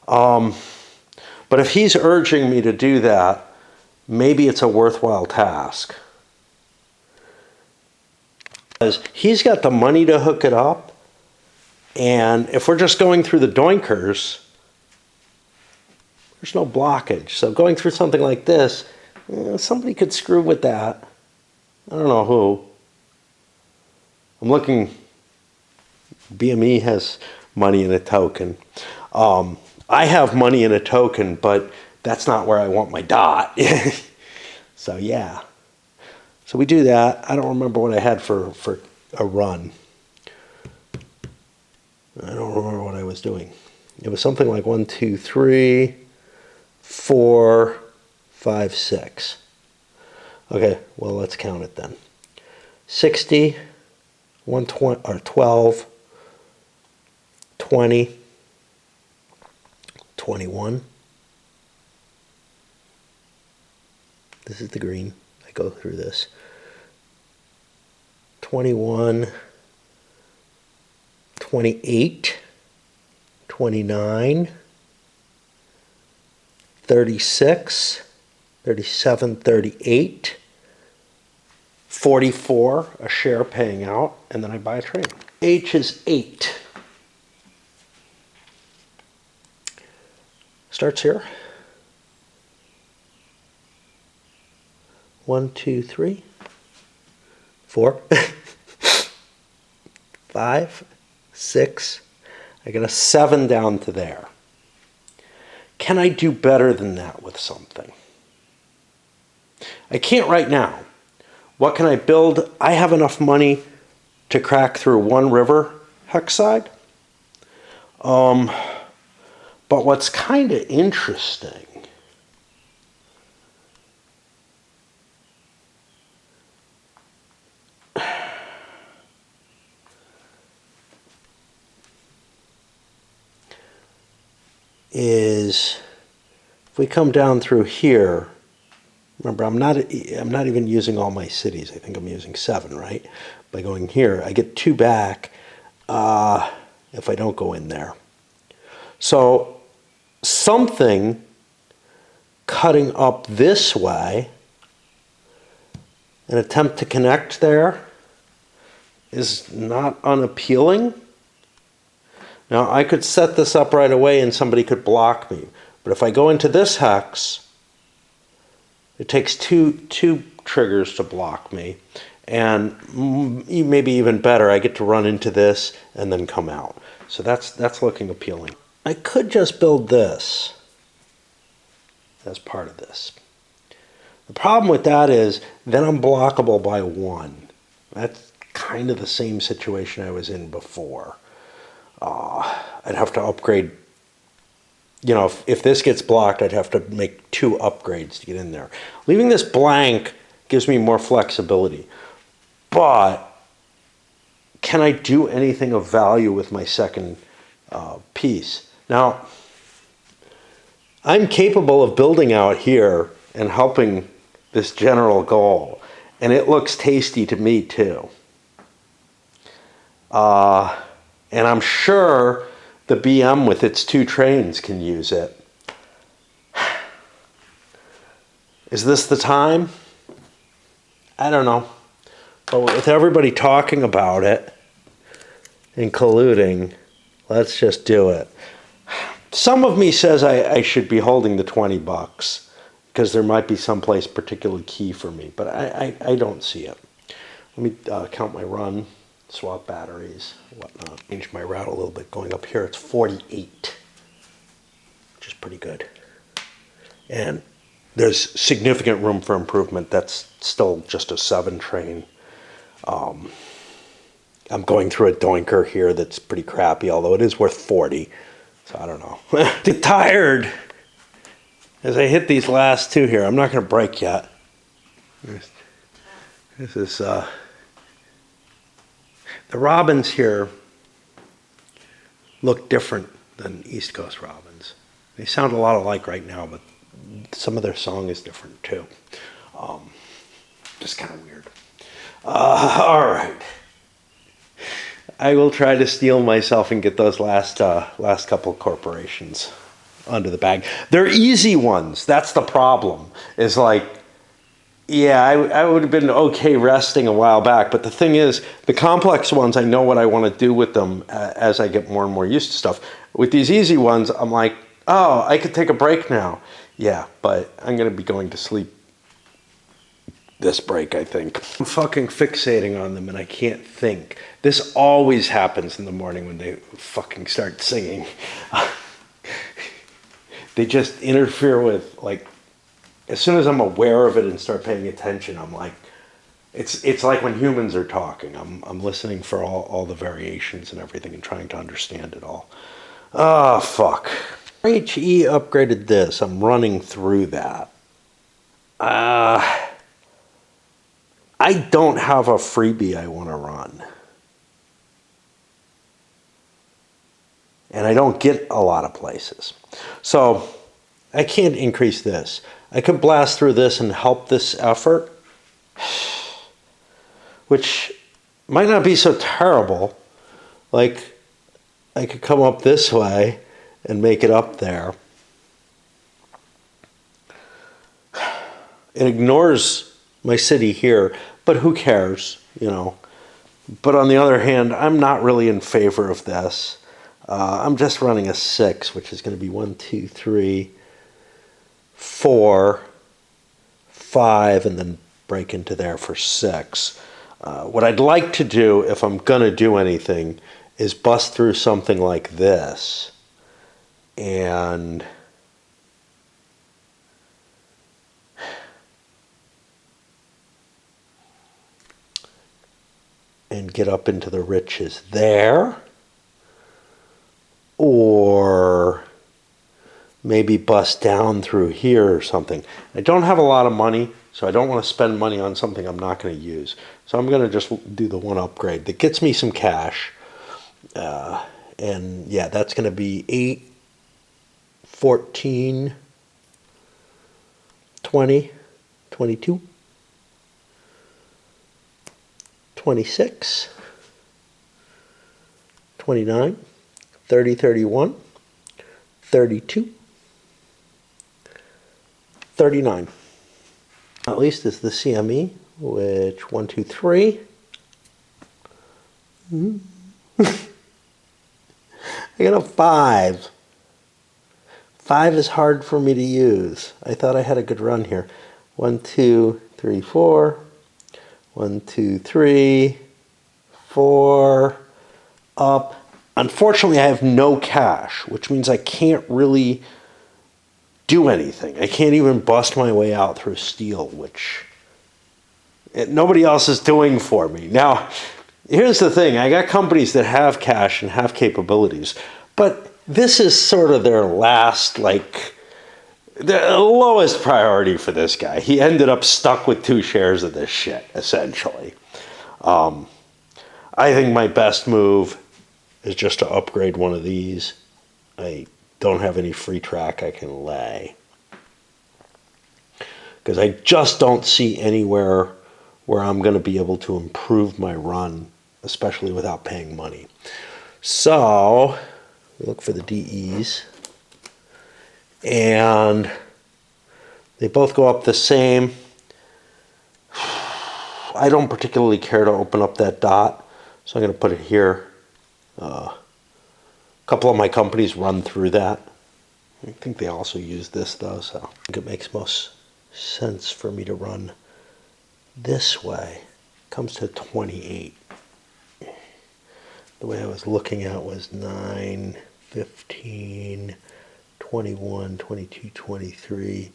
But if he's urging me to do that, maybe it's a worthwhile task. Because he's got the money to hook it up, and if we're just going through the doinkers, there's no blockage. So going through something like this, somebody could screw with that. I don't know who. I'm looking. BME has money in a token. I have money in a token, but that's not where I want my dot. So yeah. So we do that. I don't remember what I had for a run. I don't remember what I was doing. It was something like 1, 2, 3, 4, 5, 6. Okay, well, let's count it then. 60, 120, or 12, 20, 21. This is the green. I go through this. 21, 28, 29, 36, 37, 38, 44, a share paying out, and then I buy a train. H is 8. Starts here. 1, 2, 3, 4, 5, 6. I got a 7 down to there. Can I do better than that with something? I can't right now. What can I build? I have enough money to crack through one river hex side. But what's kind of interesting is if we come down through here, remember I'm not even using all my cities. I think I'm using 7, right? By going here, I get 2 back if I don't go in there. So something cutting up this way, an attempt to connect there, is not unappealing. Now, I could set this up right away and somebody could block me. But if I go into this hex, it takes two triggers to block me. And maybe even better, I get to run into this and then come out. So that's looking appealing. I could just build this as part of this. The problem with that is then I'm blockable by 1. That's kind of the same situation I was in before. I'd have to upgrade. You know, if this gets blocked, I'd have to make 2 upgrades to get in there. Leaving this blank gives me more flexibility. But can I do anything of value with my second piece? Now, I'm capable of building out here and helping this general goal. And it looks tasty to me too. And I'm sure the BM with its 2 trains can use it. Is this the time? I don't know. But with everybody talking about it and colluding, let's just do it. Some of me says I should be holding the $20 because there might be someplace particularly key for me, but I don't see it. Let me count my run, swap batteries, whatnot. Change my route a little bit. Going up here, it's 48, which is pretty good. And there's significant room for improvement. That's still just a 7 train. I'm going through a doinker here that's pretty crappy, although it is worth 40. So I don't know. I'm tired as I hit these last 2 here. I'm not going to break yet. This is the robins here look different than East Coast robins. They sound a lot alike right now, but some of their song is different too. Just kind of weird. All right. I will try to steel myself and get those last couple corporations under the bag. They're easy ones. That's the problem. Is like, yeah, I would have been okay resting a while back. But the thing is, the complex ones, I know what I want to do with them as I get more and more used to stuff. With these easy ones, I'm like, oh, I could take a break now. Yeah, but I'm going to be going to sleep this break, I think. I'm fucking fixating on them and I can't think. This always happens in the morning when they fucking start singing. They just interfere with, like, as soon as I'm aware of it and start paying attention, I'm like, it's like when humans are talking. I'm listening for all the variations and everything and trying to understand it all. Ah, fuck. HE upgraded this. I'm running through that. I don't have a freebie I want to run. And I don't get a lot of places. So I can't increase this. I could blast through this and help this effort, which might not be so terrible. Like, I could come up this way and make it up there. It ignores my city here, but who cares, you know. But on the other hand, I'm not really in favor of this. I'm just running a 6, which is going to be 1, 2, 3, 4, 5, and then break into there for 6. What I'd like to do, if I'm going to do anything, is bust through something like this and get up into the riches there, or maybe bust down through here or something. I don't have a lot of money, so I don't want to spend money on something I'm not going to use. So I'm going to just do the one upgrade that gets me some cash. And yeah, that's going to be 8, 14, 20, 22, 26, 29, 30, 31, 32, 39. At least is the CME, which 1, 2, 3. I got a 5. 5 is hard for me to use. I thought I had a good run here. 1, 2, 3, 4. 1, 2, 3, 4. Up. Unfortunately, I have no cash, which means I can't really do anything. I can't even bust my way out through steel, which nobody else is doing for me. Now, here's the thing. I got companies that have cash and have capabilities, but this is sort of their last, like, the lowest priority for this guy. He ended up stuck with 2 shares of this shit, essentially. I think my best move is just to upgrade one of these. I don't have any free track I can lay, because I just don't see anywhere where I'm going to be able to improve my run, especially without paying money. So look for the DEs, and they both go up the same. I don't particularly care to open up that dot, so I'm going to put it here. A couple of my companies run through that. I think they also use this though, so I think it makes most sense for me to run this way. Comes to 28. The way I was looking at was 9, 15, 21, 22, 23,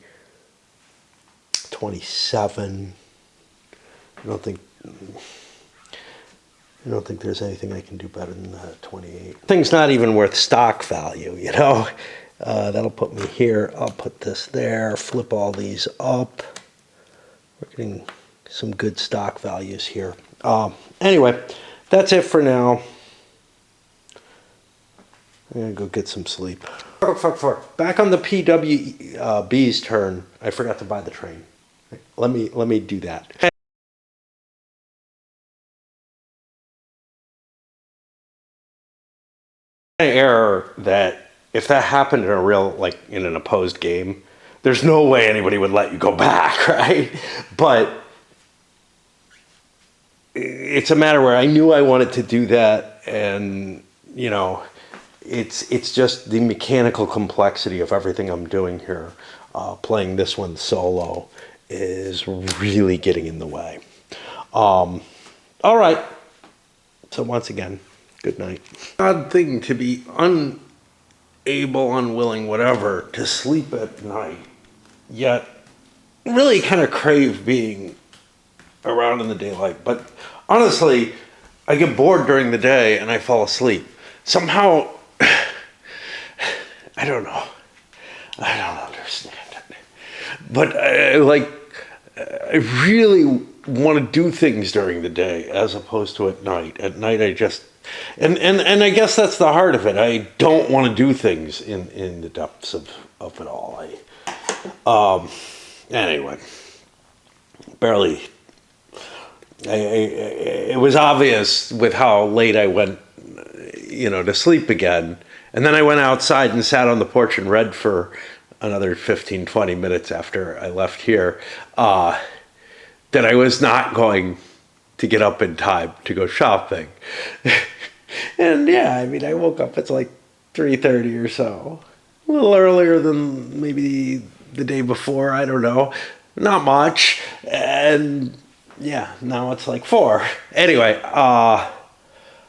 27. I don't think there's anything I can do better than 28. Thing's not even worth stock value, you know. That'll put me here. I'll put this there. Flip all these up. We're getting some good stock values here. Anyway, that's it for now. I'm gonna go get some sleep. Back on the PWB's turn. I forgot to buy the train. Let me do that. Error that if that happened in a real, like in an opposed game, there's no way anybody would let you go back, right? But it's a matter where I knew I wanted to do that, and you know, it's just the mechanical complexity of everything I'm doing here. Playing this one solo is really getting in the way. All right. So once again, good night. Odd thing to be unwilling, whatever, to sleep at night, yet really kind of crave being around in the daylight. But honestly, I get bored during the day and I fall asleep. Somehow, I don't know. I don't understand it. But I really want to do things during the day as opposed to at night. At night, I just... And I guess that's the heart of it. I don't want to do things in the depths of it all. Anyway, barely. It was obvious with how late I went, to sleep again. And then I went outside and sat on the porch and read for another 15, 20 minutes after I left here, that I was not going to get up in time to go shopping. And yeah, I woke up, it's like 3:30 or so. A little earlier than maybe the day before, I don't know. Not much. And yeah, now it's like 4. Anyway, I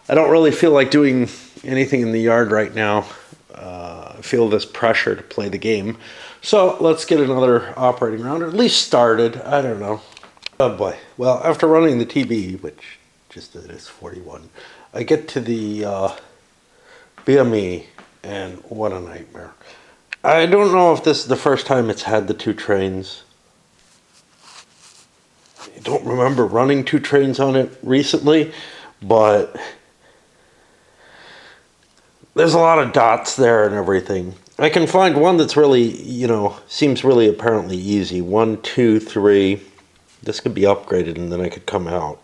don't really feel like doing anything in the yard right now. I feel this pressure to play the game. So let's get another operating round, or at least started. I don't know. Oh boy. Well, after running the TB, which just is 41, I get to the BME, and what a nightmare. I don't know if this is the first time it's had the 2 trains. I don't remember running 2 trains on it recently, but there's a lot of dots there and everything. I can find one that's really, seems really apparently easy. 1, 2, 3. This could be upgraded and then I could come out.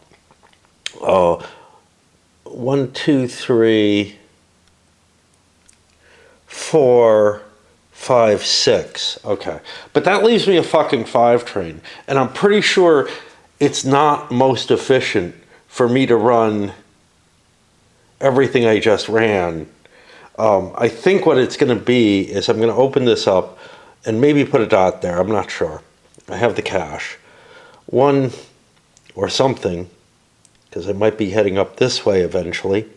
1, 2, 3, 4, 5, 6. Okay. But that leaves me a fucking 5 train. And I'm pretty sure it's not most efficient for me to run everything I just ran. I think what it's going to be is I'm going to open this up and maybe put a dot there. I'm not sure. I have the cash. 1 or something, because I might be heading up this way eventually.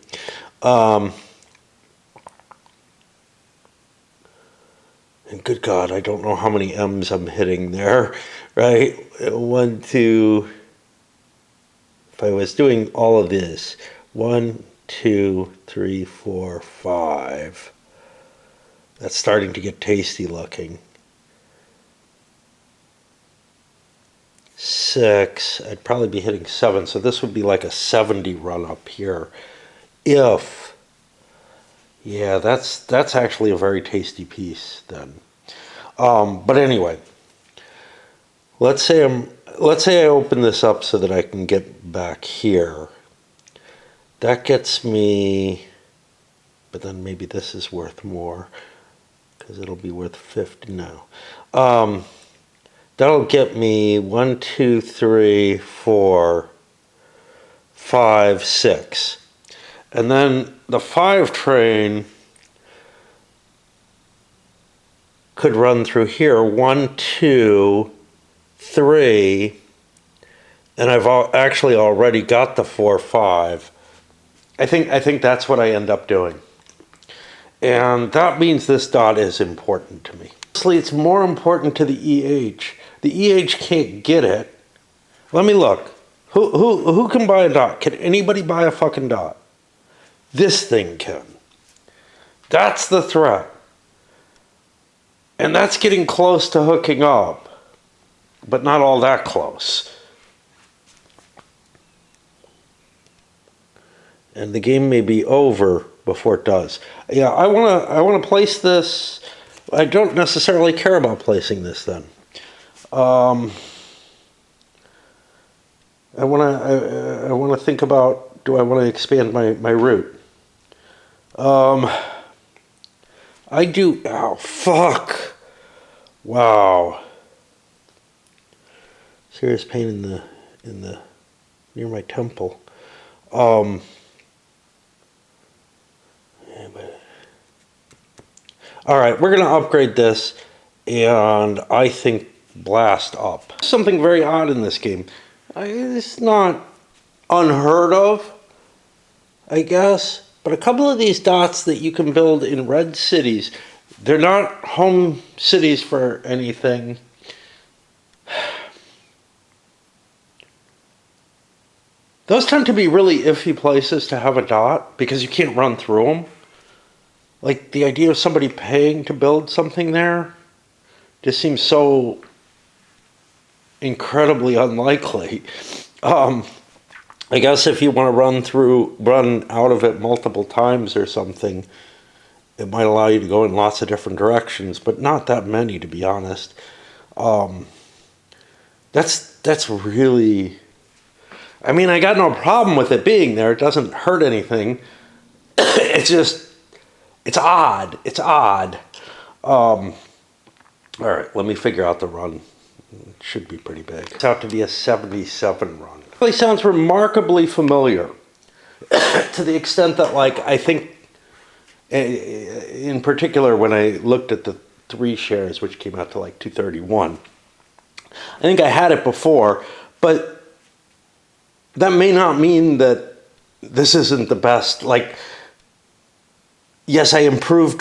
And good God, I don't know how many M's I'm hitting there, right? 1, 2, if I was doing all of this, 1, 2, 3, 4, 5. That's starting to get tasty looking. 6, I'd probably be hitting 7, so this would be like a 70 run up here. Yeah, that's actually a very tasty piece then. But anyway, let's say I open this up so that I can get back here. That gets me, but then maybe this is worth more because it'll be worth 50 now. That'll get me 1, 2, 3, 4, 5, 6. And then the 5 train could run through here. 1, 2, 3. And I've actually already got the 4, 5. I think that's what I end up doing. And that means this dot is important to me. Honestly, it's more important to the EH. The EH can't get it. Let me look. Who can buy a dot? Can anybody buy a fucking dot? This thing can. That's the threat. And that's getting close to hooking up, but not all that close. And the game may be over before it does. Yeah, I wanna place this. I don't necessarily care about placing this then. I wanna think about, do I want to expand my route? I do. Oh fuck! Wow. Serious pain in the near my temple. Yeah, but all right, we're gonna upgrade this, and I think blast up. Something very odd in this game. It's not unheard of, I guess. But a couple of these dots that you can build in red cities, they're not home cities for anything. Those tend to be really iffy places to have a dot because you can't run through them. Like the idea of somebody paying to build something there just seems so incredibly unlikely. I guess if you want to run out of it multiple times or something, it might allow you to go in lots of different directions, but not that many, to be honest. That's really, I mean, I got no problem with it being there. It doesn't hurt anything. It's just, it's odd. It's odd. All right, let me figure out the run. It should be pretty big. It's out to be a 77 run. It really sounds remarkably familiar to the extent that, like, I think, in particular, when I looked at the 3 shares, which came out to like 231, I think I had it before, but that may not mean that this isn't the best. Like, yes, I increased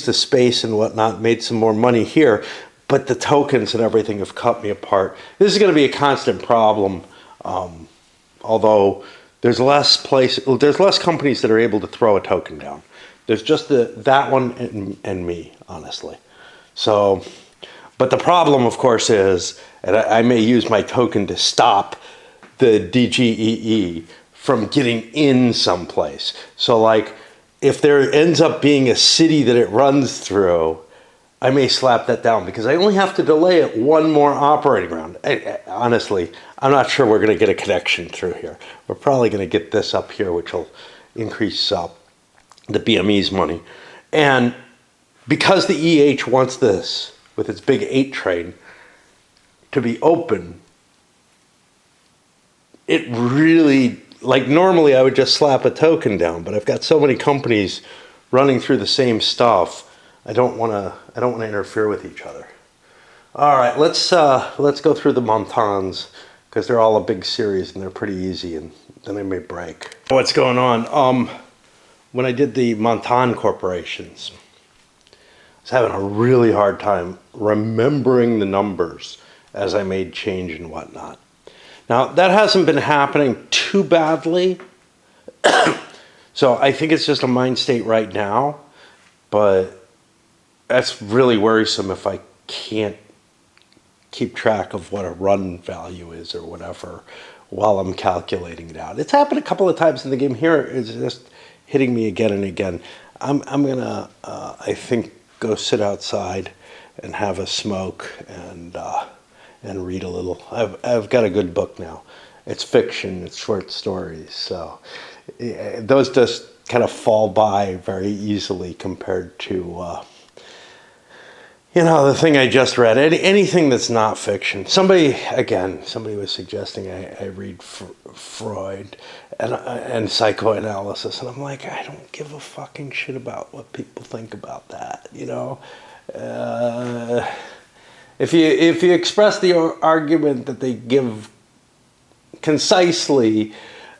the space and whatnot, made some more money here, but the tokens and everything have cut me apart. This is going to be a constant problem, although there's less companies that are able to throw a token down. There's just that one and me, honestly. So, but the problem, of course, is, and I may use my token to stop the DGEE from getting in someplace. So, like, if there ends up being a city that it runs through, I may slap that down because I only have to delay it one more operating round. Honestly, I'm not sure we're going to get a connection through here. We're probably going to get this up here, which will increase the BME's money. And because the EH wants this, with its big 8 train, to be open, it really, like, normally I would just slap a token down, but I've got so many companies running through the same stuff. I don't want to interfere with each other. All right, let's go through the Montans because they're all a big series and they're pretty easy, and then I may break. What's going on? When I did the Montan corporations, was having a really hard time remembering the numbers as I made change and whatnot. Now, that hasn't been happening too badly. So I think it's just a mind state right now, but that's really worrisome if I can't keep track of what a run value is or whatever while I'm calculating it out. It's happened a couple of times in the game. Here it's just hitting me again and again. I'm gonna, I think, go sit outside and have a smoke and read a little. I've got a good book now. It's fiction, it's short stories, so those just kind of fall by very easily compared to the thing I just read. Anything that's not fiction. Somebody was suggesting I read Freud and psychoanalysis, and I'm like, I don't give a fucking shit about what people think about that. If you express the argument that they give concisely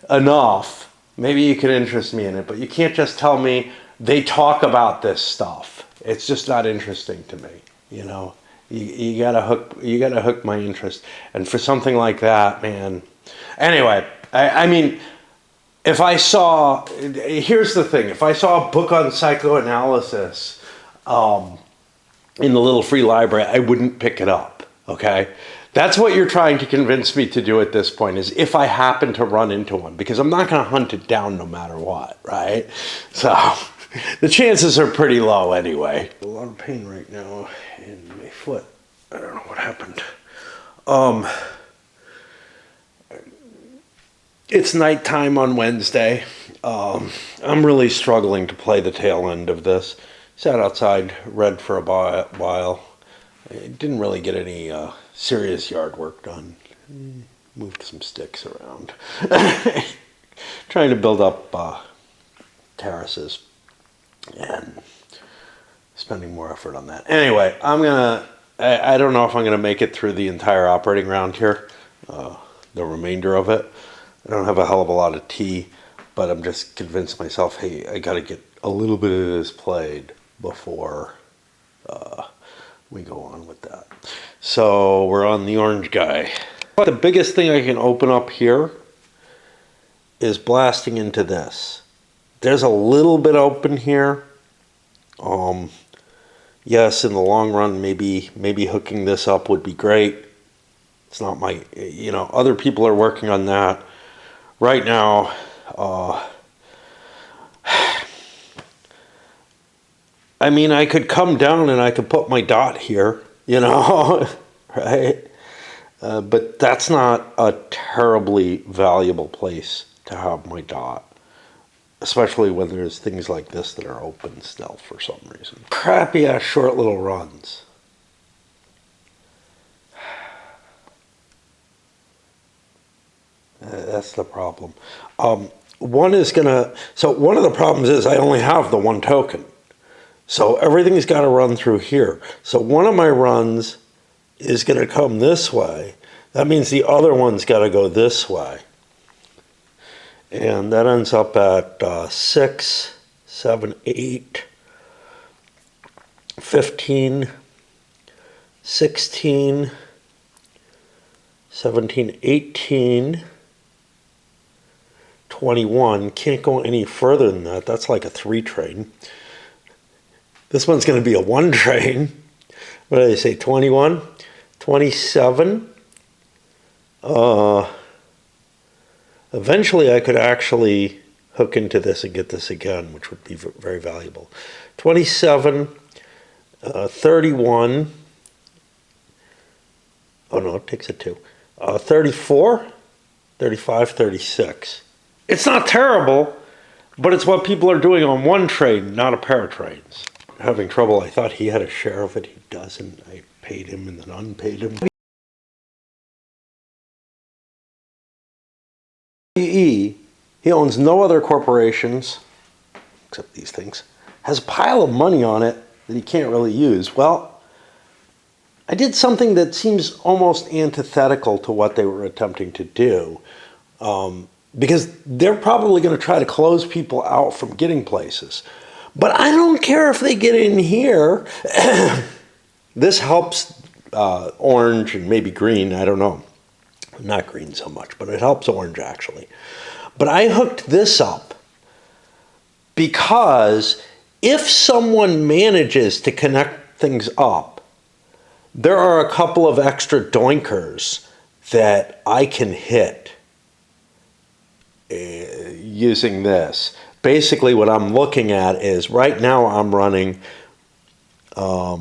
enough, maybe you can interest me in it. But you can't just tell me they talk about this stuff. It's just not interesting to me. You gotta hook my interest. And for something like that, man. Anyway, I mean, here's the thing. If I saw a book on psychoanalysis in the little free library, I wouldn't pick it up. Okay. That's what you're trying to convince me to do at this point, is if I happen to run into one, because I'm not going to hunt it down no matter what, right? So the chances are pretty low anyway. A lot of pain right now in my foot. I don't know what happened. It's nighttime on Wednesday. I'm really struggling to play the tail end of this. Sat outside, read for a while. I didn't really get any serious yard work done. Moved some sticks around. Trying to build up terraces and spending more effort on that. Anyway, I don't know if I'm gonna make it through the entire operating round here, the remainder of it. I don't have a hell of a lot of tea, but I'm just convinced myself, hey, I gotta get a little bit of this played before we go on with that. So we're on the orange guy. The biggest thing I can open up here is blasting into this. There's a little bit open here. Yes, in the long run, maybe hooking this up would be great. It's not my, other people are working on that. Right now, I mean, I could come down and I could put my dot here, right? But that's not a terribly valuable place to have my dot, especially when there's things like this that are open still for some reason. Crappy ass short little runs. That's the problem. One of the problems is I only have the one token. So everything's got to run through here. So one of my runs is going to come this way. That means the other one's got to go this way. And that ends up at 6, 7, 8, 15, 16, 17, 18, 21. Can't go any further than that. That's like a 3 train. This one's going to be a 1 train. What did I say? 21, 27. Eventually, I could actually hook into this and get this again, which would be very valuable. 27, 31. Oh, no, it takes a 2. 34, 35, 36. It's not terrible, but it's what people are doing on 1 train, not a pair of trains. Having trouble. I thought he had a share of it. He doesn't. I paid him and then unpaid him. He owns no other corporations, except these things, has a pile of money on it that he can't really use. Well, I did something that seems almost antithetical to what they were attempting to do, because they're probably going to try to close people out from getting places. But I don't care if they get in here. This helps orange and maybe green, I don't know. Not green so much, but it helps orange actually. But I hooked this up because if someone manages to connect things up, there are a couple of extra doinkers that I can hit using this. Basically what I'm looking at is right now I'm running a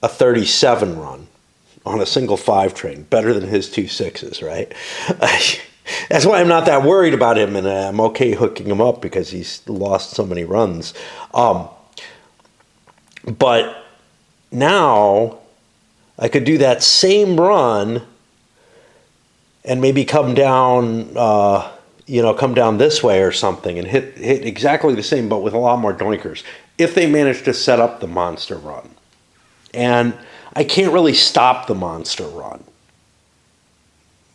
37 run on a single 5 train, better than his 2 6s, right? That's why I'm not that worried about him, and I'm okay hooking him up because he's lost so many runs. But now I could do that same run and maybe come down, come down this way or something and hit exactly the same, but with a lot more doinkers, if they manage to set up the monster run. And I can't really stop the monster run.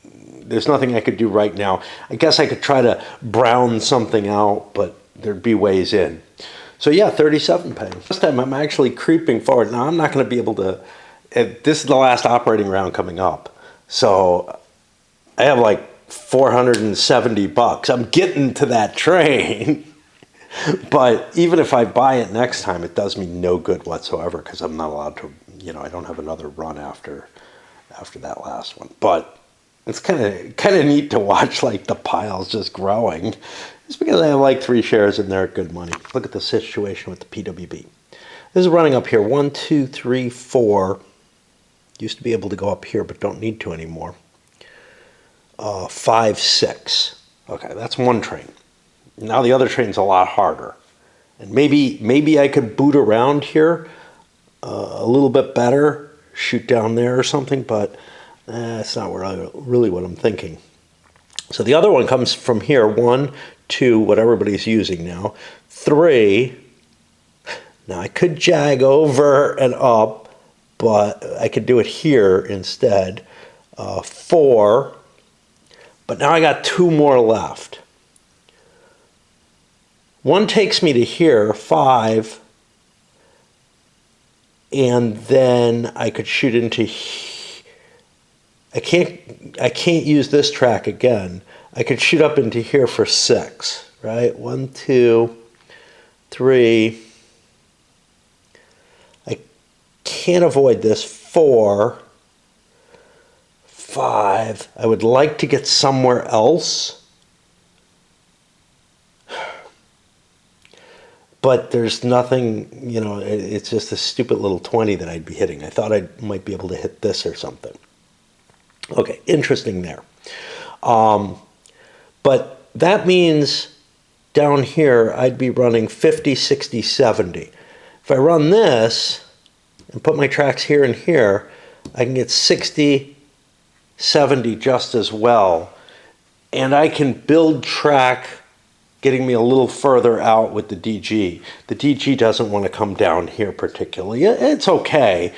There's nothing I could do right now. I guess I could try to brown something out, but there'd be ways in. So yeah, 37 pay. This time I'm actually creeping forward. Now I'm not going to be able to, this is the last operating round coming up. So I have like $470. I'm getting to that train. But even if I buy it next time, it does me no good whatsoever because I'm not allowed to, I don't have another run after that last one. But it's kind of neat to watch like the piles just growing. It's because I have like 3 shares in there at good money. Look at the situation with the PWB. This is running up here. 1, 2, 3, 4. Used to be able to go up here, but don't need to anymore. 5, 6. Okay, that's one train. Now the other train's a lot harder. And maybe I could boot around here a little bit better, shoot down there or something, but that's not really what I'm thinking. So the other one comes from here. 1, 2, what everybody's using now. 3. Now I could jag over and up, but I could do it here instead. 4. But now I got 2 more left. 1 takes me to here, 5. And then I could shoot into I can't use this track again. I could shoot up into here for 6, right? 1, 2, 3. I can't avoid this. 4, 5. I would like to get somewhere else. But there's nothing, it's just a stupid little 20 that I'd be hitting. I thought I might be able to hit this or something. Okay, interesting there. But that means down here I'd be running 50, 60, 70. If I run this and put my tracks here and here, I can get 60, 70 just as well. And I can build track getting me a little further out with the DG. The DG doesn't want to come down here particularly. It's okay,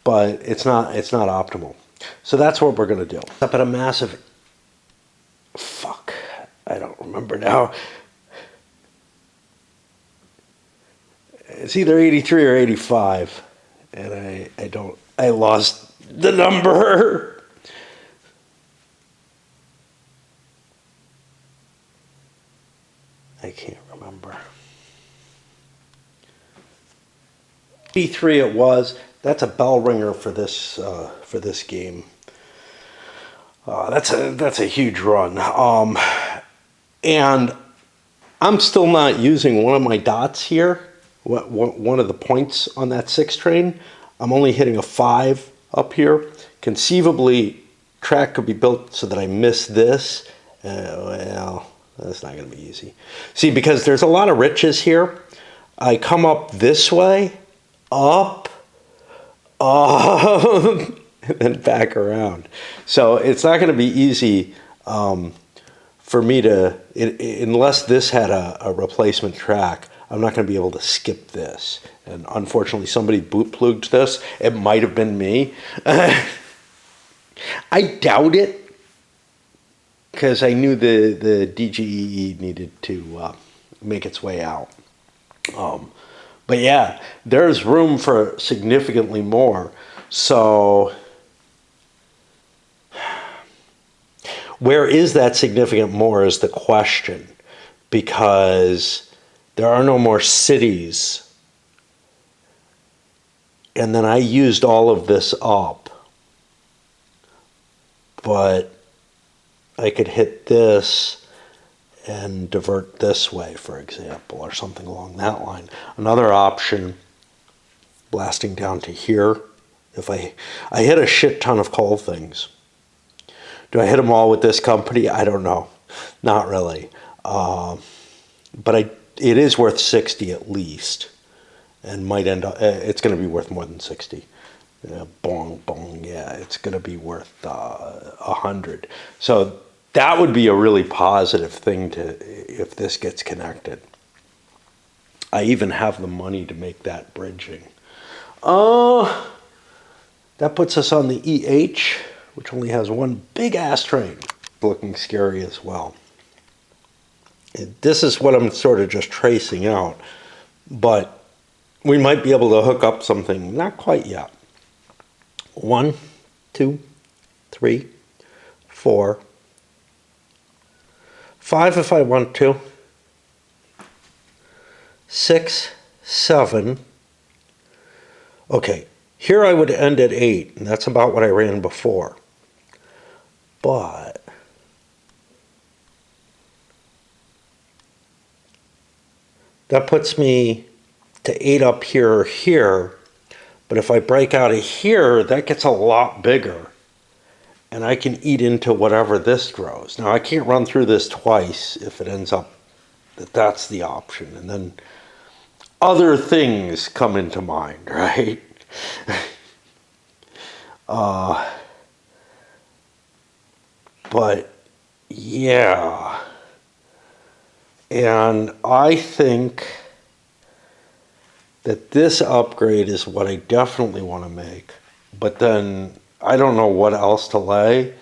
but it's not optimal. So that's what we're going to do. Up at a massive, I don't remember now. It's either 83 or 85, and I lost the number. I can't remember. 83 it was. That's a bell ringer for this game. That's a huge run. And I'm still not using one of my dots here. One of the points on that 6 train. I'm only hitting a 5 up here. Conceivably, track could be built so that I miss this. Well, that's not going to be easy. See, because there's a lot of riches here. I come up this way, up, and then back around. So it's not going to be easy for me to, unless this had a replacement track, I'm not going to be able to skip this. And unfortunately, somebody boot-plugged this. It might have been me. I doubt it, because I knew the DGEE needed to make its way out. But yeah, there's room for significantly more. So where is that significant more is the question, because there are no more cities. And then I used all of this up. But I could hit this and divert this way, for example, or something along that line. Another option, blasting down to here. If I hit a shit ton of coal things. Do I hit them all with this company? I don't know. Not really. But it is worth 60 at least, and might end up. It's going to be worth more than 60. Bong bong. Yeah, it's going to be worth 100. So that would be a really positive thing if this gets connected. I even have the money to make that bridging. That puts us on the EH, which only has one big ass train. Looking scary as well. This is what I'm sort of just tracing out, but we might be able to hook up something. Not quite yet. 1, 2, 3, 4, 5 if I want to. 6, 7. Okay, here I would end at 8, and that's about what I ran before. But that puts me to 8 up here or here. But if I break out of here, that gets a lot bigger. And I can eat into whatever this grows. Now, I can't run through this twice if it ends up that that's the option. And then other things come into mind, right? But yeah. And I think that this upgrade is what I definitely want to make. But then I don't know what else to lay.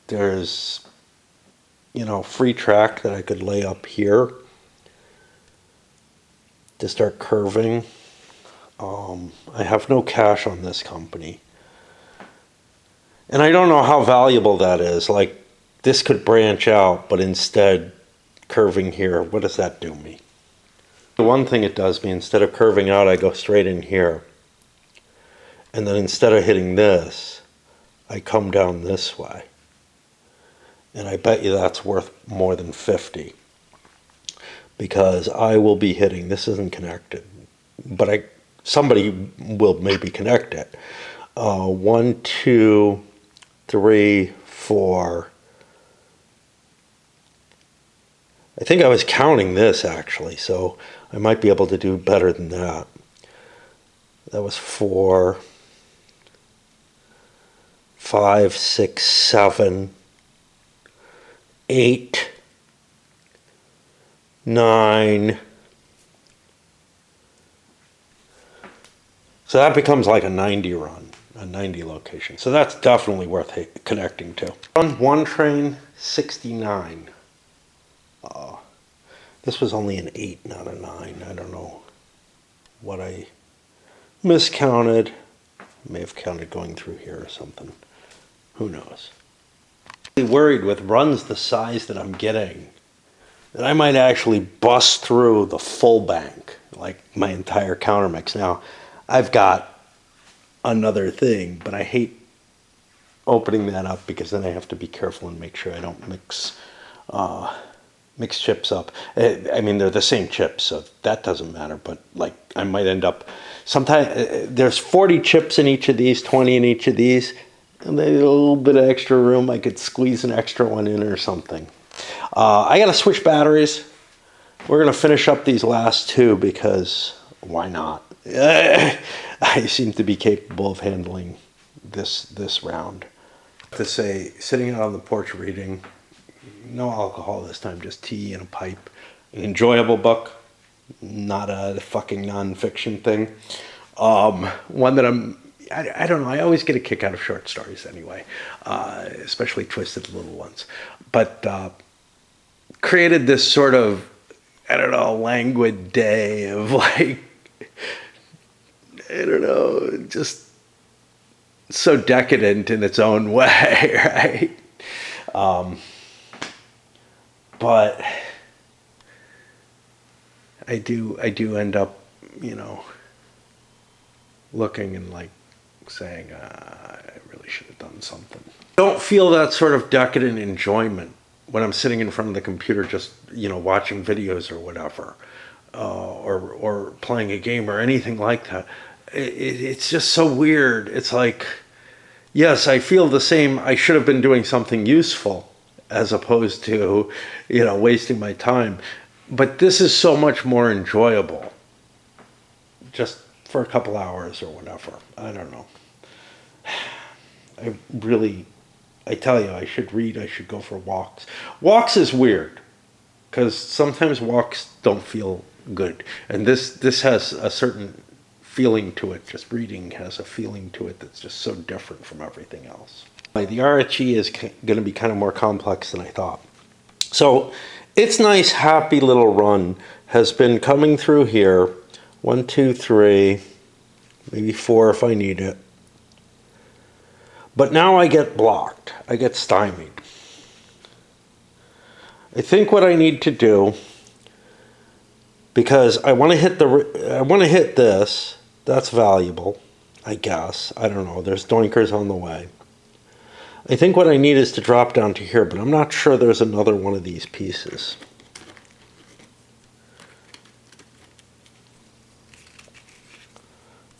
There's, free track that I could lay up here to start curving. I have no cash on this company. And I don't know how valuable that is. Like, this could branch out, but instead curving here, what does that do me? The one thing it does me, instead of curving out, I go straight in here. And then instead of hitting this, I come down this way. And I bet you that's worth more than 50. Because I will be hitting, this isn't connected, but somebody will maybe connect it. 1, 2, 3, 4. I think I was counting this actually, so I might be able to do better than that. That was 4, 5, 6, 7, 8, 9. So that becomes like a 90 run, a 90 location. So that's definitely worth connecting to. On one train, 69. This was only an 8, not a 9. I don't know what I miscounted. May have counted going through here or something. Who knows? I'm worried with runs the size that I'm getting that I might actually bust through the full bank, like my entire counter mix. Now, I've got another thing, but I hate opening that up because then I have to be careful and make sure I don't mix chips up. I mean, they're the same chips, so that doesn't matter, but like I might end up, sometimes there's 40 chips in each of these, 20 in each of these, and there's a little bit of extra room. I could squeeze an extra one in or something. I gotta switch batteries. We're gonna finish up these last two because why not? I seem to be capable of handling this round. To say, sitting out on the porch reading, no alcohol this time, just tea and a pipe. An enjoyable book, not a fucking non-fiction thing. One that I don't know, I always get a kick out of short stories anyway, especially twisted little ones. But created this sort of I don't know, languid day of like, I don't know, just so decadent in its own way, right? But I do end up, you know, looking and like saying, I really should have done something. Don't feel that sort of decadent enjoyment when I'm sitting in front of the computer, just, you know, watching videos or whatever, or playing a game or anything like that. It's just so weird. It's like, yes, I feel the same. I should have been doing something useful as opposed to, you know, wasting my time. But this is so much more enjoyable just for a couple hours or whatever. I don't know. I really, I tell you, I should read, I should go for walks. Walks is weird because sometimes walks don't feel good. And this has a certain feeling to it. Just reading has a feeling to it that's just so different from everything else. The RHE is going to be kind of more complex than I thought. So its nice, happy little run has been coming through here. 1, 2, 3, maybe 4 if I need it. But now I get blocked. I get stymied. I think what I need to do, because I want to hit this. That's valuable, I guess. I don't know. There's doinkers on the way. I think what I need is to drop down to here, but I'm not sure there's another one of these pieces.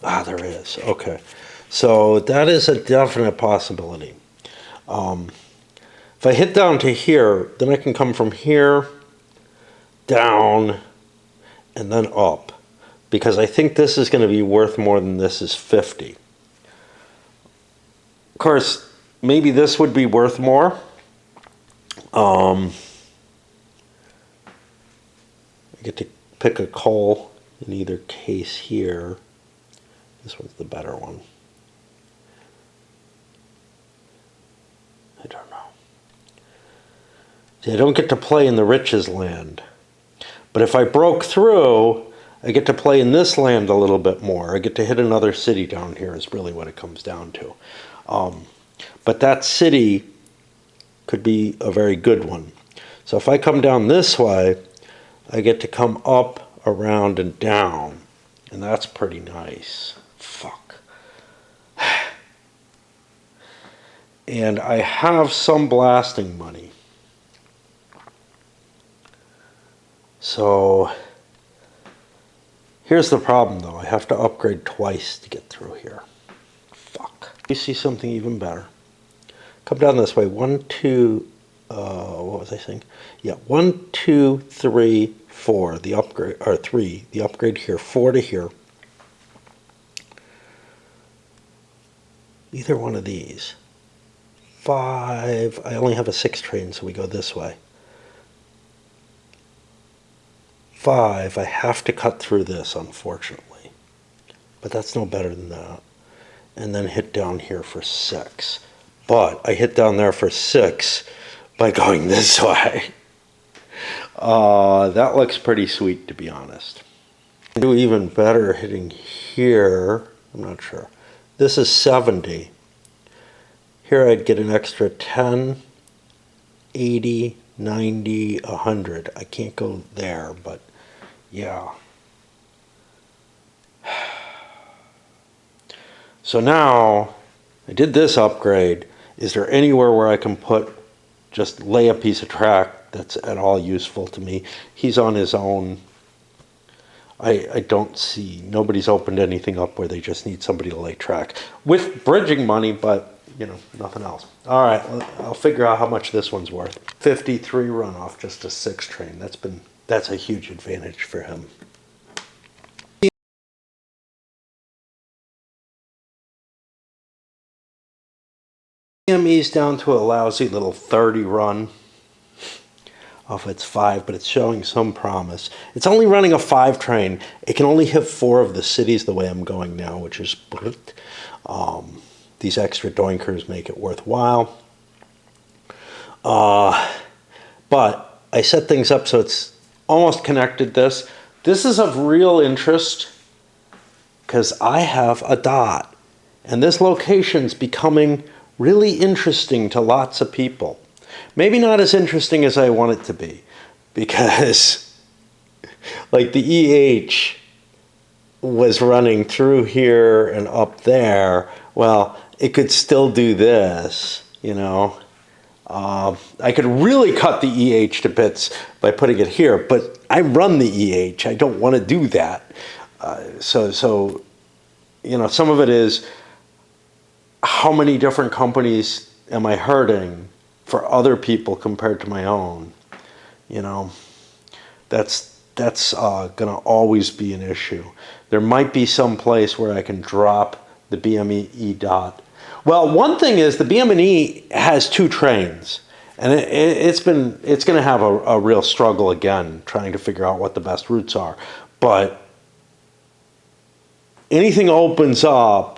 Ah, there is. Okay. So that is a definite possibility. If I hit down to here, then I can come from here, down, and then up. Because I think this is going to be worth more than this is 50. Of course, maybe this would be worth more. I get to pick a call in either case here. This one's the better one. I don't know. See, I don't get to play in the riches land. But if I broke through, I get to play in this land a little bit more. I get to hit another city down here is really what it comes down to. But that city could be a very good one. So if I come down this way, I get to come up, around, and down. And that's pretty nice. Fuck. And I have some blasting money. So here's the problem though. I have to upgrade twice to get through here. Fuck. You see something even better. Come down this way. 1, 2, what was I saying? Yeah, 1, 2, 3, 4. The upgrade, or 3. The upgrade here. 4 to here. Either one of these. 5. I only have a 6 train, so we go this way. 5. I have to cut through this, unfortunately. But that's no better than that. And then hit down here for 6. But I hit down there for 6 by going this way. That looks pretty sweet, to be honest. I do even better hitting here. I'm not sure. This is 70. Here I'd get an extra 10, 80, 90, 100. I can't go there, but yeah. So now I did this upgrade. Is there anywhere where I can just lay a piece of track that's at all useful to me? He's on his own. I don't see, nobody's opened anything up where they just need somebody to lay track. With bridging money, but, you know, nothing else. All right, I'll figure out how much this one's worth. 53 runoff, just a 6 train. That's a huge advantage for him. CME's down to a lousy little 30 run off its 5, but it's showing some promise. It's only running a 5 train. It can only hit 4 of the cities the way I'm going now, which is these extra doinkers make it worthwhile. But I set things up so it's almost connected this. This is of real interest because I have a dot. And this location's becoming really interesting to lots of people. Maybe not as interesting as I want it to be, because like the EH was running through here and up there. Well, it could still do this, you know. I could really cut the EH to bits by putting it here, but I run the EH. I don't want to do that. So, you know, some of it is, how many different companies am I hurting for other people compared to my own? You know, that's going to always be an issue. There might be some place where I can drop the BME dot. Well, one thing is the BME has 2 trains, and it's going to have a real struggle again trying to figure out what the best routes are. But anything opens up,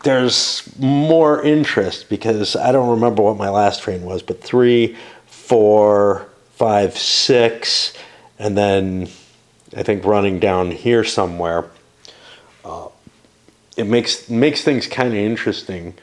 there's more interest, because I don't remember what my last train was, but 3, 4, 5, 6, and then I think running down here somewhere. It makes things kind of interesting,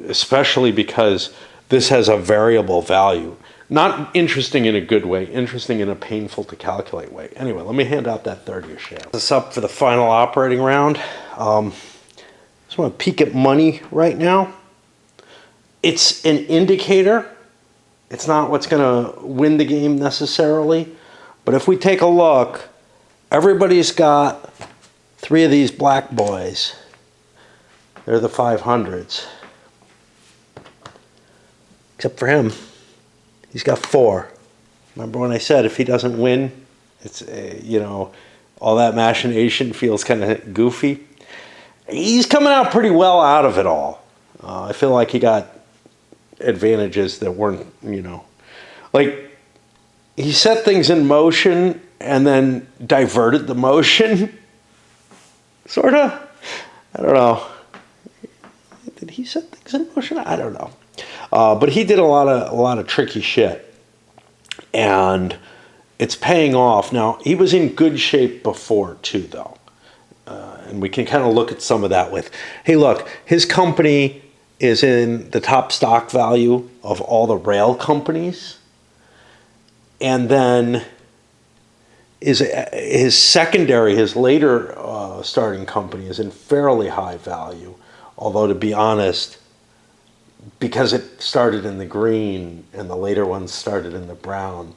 especially because this has a variable value. Not interesting in a good way, interesting in a painful to calculate way. Anyway, let me hand out that 30 shaft. This up for the final operating round. Just want to peek at money right now. It's an indicator. It's not what's going to win the game necessarily. But if we take a look, everybody's got 3 of these black boys. They're the 500s. Except for him. He's got 4. Remember when I said if he doesn't win, it's, you know, all that machination feels kind of goofy. He's coming out pretty well out of it all. I feel like he got advantages that weren't, you know, like he set things in motion and then diverted the motion. Sort of. I don't know. Did he set things in motion? I don't know. But he did a lot of tricky shit, and it's paying off. Now, he was in good shape before too, though. And we can kind of look at some of that with, hey, look, his company is in the top stock value of all the rail companies. And then his secondary, his later starting company is in fairly high value. Although, to be honest, because it started in the green and the later ones started in the brown,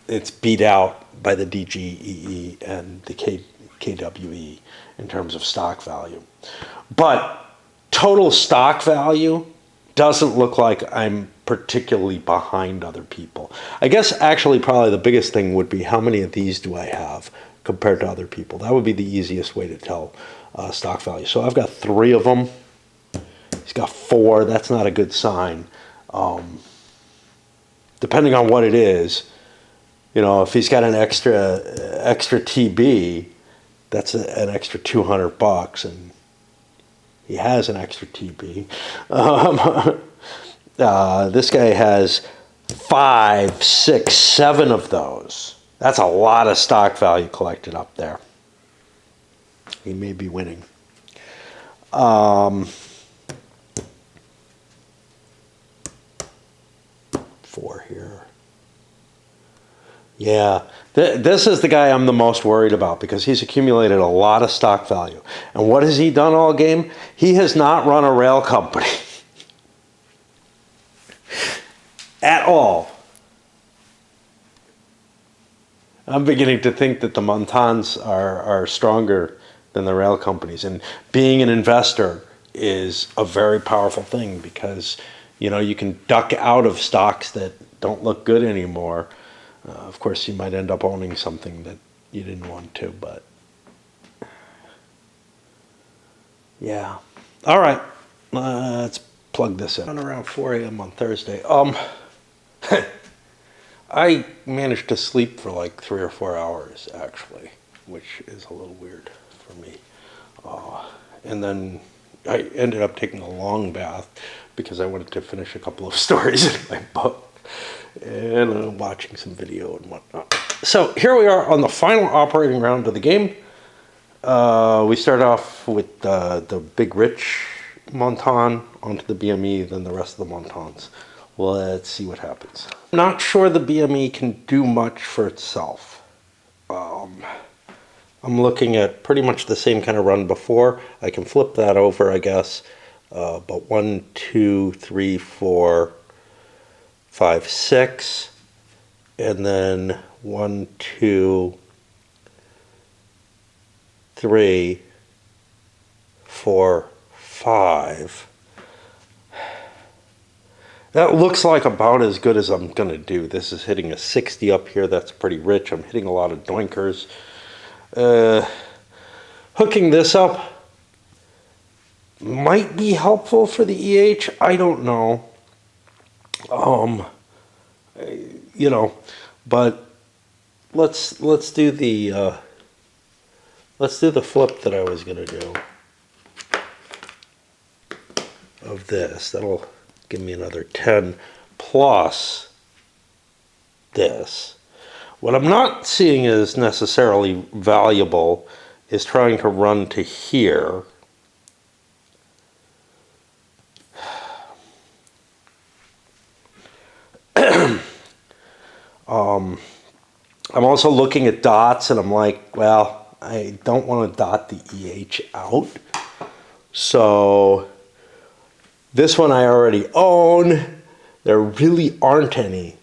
it's beat out by the DGEE and the KWE in terms of stock value. But total stock value doesn't look like I'm particularly behind other people. I guess actually probably the biggest thing would be how many of these do I have compared to other people. That would be the easiest way to tell stock value. So I've got 3 of them. He's got 4. That's not a good sign. Depending on what it is, you know, if he's got an extra TB, that's an extra $200, and he has an extra TB. This guy has 5, 6, 7 of those. That's a lot of stock value collected up there. He may be winning. 4 here. Yeah, this is the guy I'm the most worried about because he's accumulated a lot of stock value. And what has he done all game? He has not run a rail company. At all. I'm beginning to think that the Montans are stronger than the rail companies. And being an investor is a very powerful thing because, you know, you can duck out of stocks that don't look good anymore. Of course, you might end up owning something that you didn't want to, but yeah. All right, let's plug this in. Around 4 a.m. on Thursday. I managed to sleep for like 3 or 4 hours, actually, which is a little weird for me. And then I ended up taking a long bath because I wanted to finish a couple of stories in my book. And I'm watching some video and whatnot. So here we are on the final operating round of the game. We start off with the Big Rich Monton onto the BME, then the rest of the Montons. Let's see what happens. I'm not sure the BME can do much for itself. I'm looking at pretty much the same kind of run before. I can flip that over, I guess. But 1, 2, 3, 4, 5, 6. And then 1, 2, 3, 4, 5. That looks like about as good as I'm going to do. This is hitting a 60 up here. That's pretty rich. I'm hitting a lot of doinkers. Hooking this up might be helpful for the EH. I don't know. You know, but let's do the flip that I was going to do of this. That'll give me another 10 plus this. What I'm not seeing as necessarily valuable is trying to run to here. I'm also looking at dots and I'm like, well, I don't want to dot the EH out. So this one I already own. There really aren't any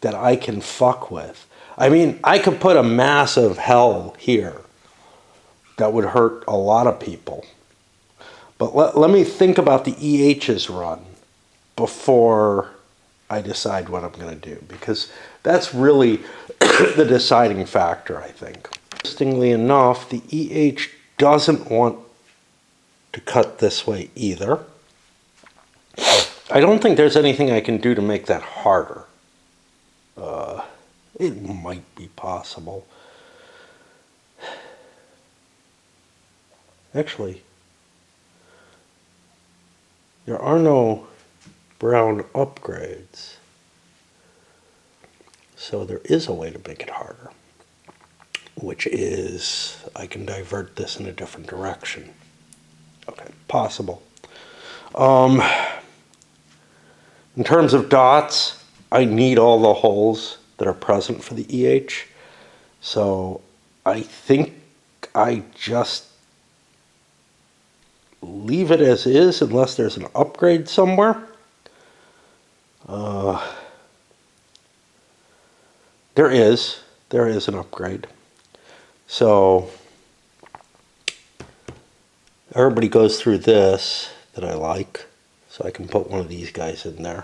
that I can fuck with. I mean, I could put a massive hell here that would hurt a lot of people. But let me think about the EH's run before I decide what I'm going to do, because that's really the deciding factor, I think. Interestingly enough, the EH doesn't want to cut this way either. I don't think there's anything I can do to make that harder. It might be possible. Actually, there are no brown upgrades. So there is a way to make it harder, which is I can divert this in a different direction. Okay, possible. In terms of dots, I need all the holes that are present for the EH. So I think I just leave it as is unless there's an upgrade somewhere. There is an upgrade. So everybody goes through this that I like. So I can put one of these guys in there.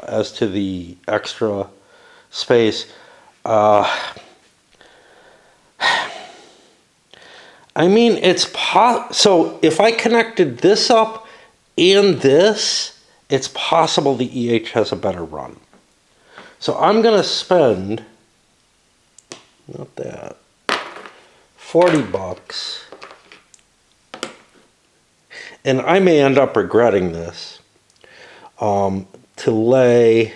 As to the extra space, I mean, so if I connected this up and this, it's possible the EH has a better run. So I'm going to spend, not that, 40 bucks. And I may end up regretting this, to lay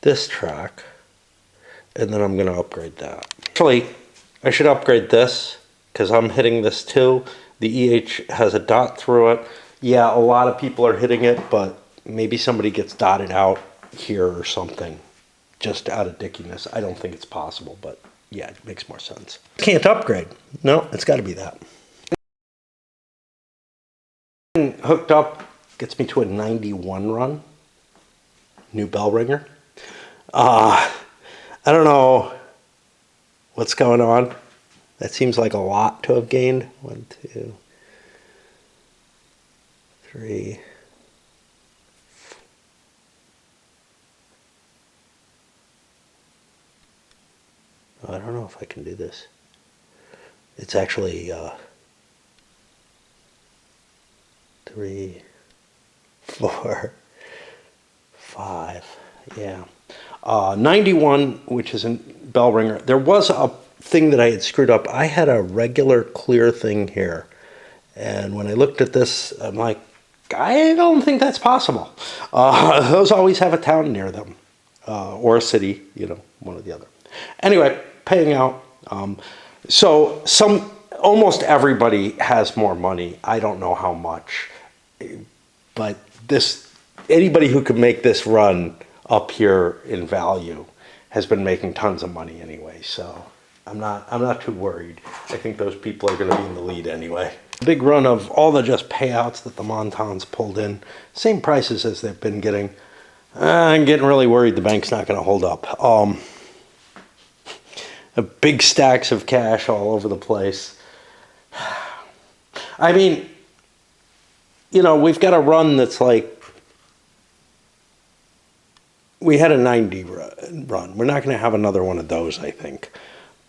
this track, and then I'm going to upgrade that. Actually, I should upgrade this, because I'm hitting this too. The EH has a dot through it. Yeah, a lot of people are hitting it, but maybe somebody gets dotted out here or something, just out of dickiness. I don't think it's possible, but yeah, it makes more sense. Can't upgrade. No, it's got to be that. Hooked up gets me to a 91 run. New bell ringer. I don't know what's going on. That seems like a lot to have gained. 1, 2, 3. I don't know if I can do this. It's actually 3, 4, 5. Yeah. 91, which is a bell ringer. There was a thing that I had screwed up. I had a regular clear thing here. And when I looked at this, I'm like, I don't think that's possible. Those always have a town near them, or a city, one or the other. Anyway, paying out. So almost everybody has more money. I don't know how much, but anybody who could make this run up here in value has been making tons of money anyway. So I'm not too worried. I think those people are going to be in the lead anyway. Big run of all the just payouts that the Montans pulled in, same prices as they've been getting. I'm getting really worried the bank's not going to hold up. Big stacks of cash all over the place. I mean, we've got a run that's like, we had a 90 run. We're not going to have another one of those, I think.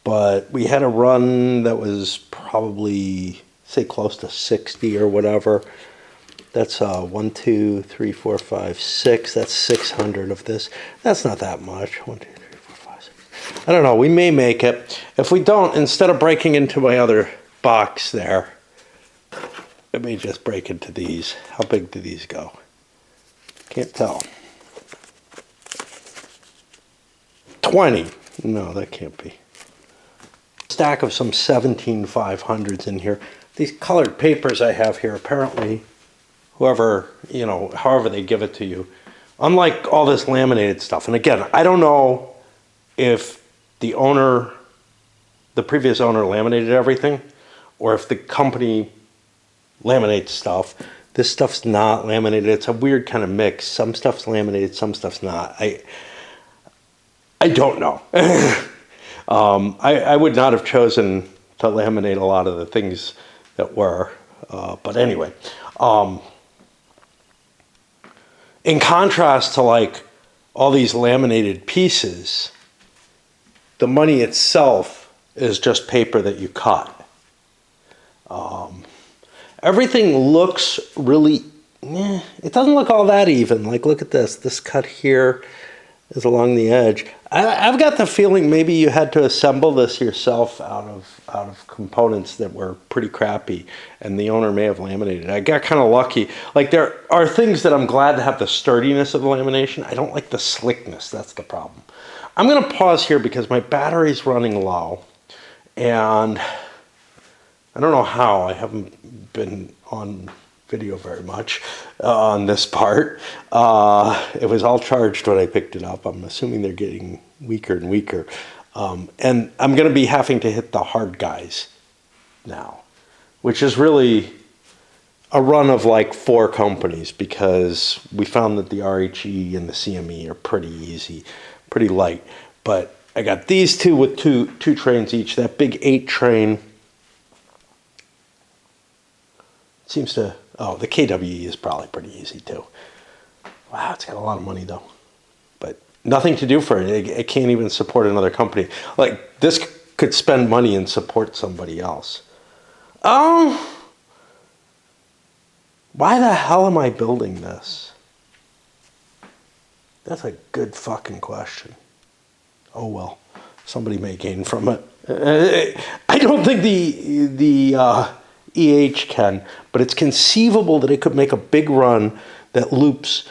But we had a run that was probably, say, close to 60 or whatever. That's 1, 2, 3, 4, 5, 6. That's 600 of this. That's not that much. 1, 2, 3, 4, 5, 6. I don't know. We may make it. If we don't, instead of breaking into my other box there, it may just break into these. How big do these go? Can't tell. 20. No, that can't be. Stack of some 17,500s in here. These colored papers I have here, apparently, however they give it to you, unlike all this laminated stuff. And again, I don't know if the previous owner laminated everything, or if the company laminates stuff. This stuff's not laminated. It's a weird kind of mix. Some stuff's laminated, some stuff's not. I don't know. I would not have chosen to laminate a lot of the things that were. But anyway, in contrast to like all these laminated pieces, the money itself is just paper that you cut. Everything looks really, it doesn't look all that even. Like, look at this. This cut here is along the edge. I've got the feeling maybe you had to assemble this yourself out of components that were pretty crappy, and the owner may have laminated. I got kind of lucky. Like, there are things that I'm glad to have the sturdiness of the lamination. I don't like the slickness. That's the problem. I'm going to pause here because my battery's running low, and I don't know how. I haven't been on video very much on this part. It was all charged when I picked it up. I'm assuming they're getting weaker and weaker. And I'm going to be having to hit the hard guys now, which is really a run of like 4 companies, because we found that the RHE and the CME are pretty easy, pretty light. But I got these two with two trains each. That big 8 train seems to... Oh, the KWE is probably pretty easy too. Wow, it's got a lot of money though. But nothing to do for it. It can't even support another company. Like, this could spend money and support somebody else. Why the hell am I building this? That's a good fucking question. Oh well, somebody may gain from it. I don't think the EH can, but it's conceivable that it could make a big run that loops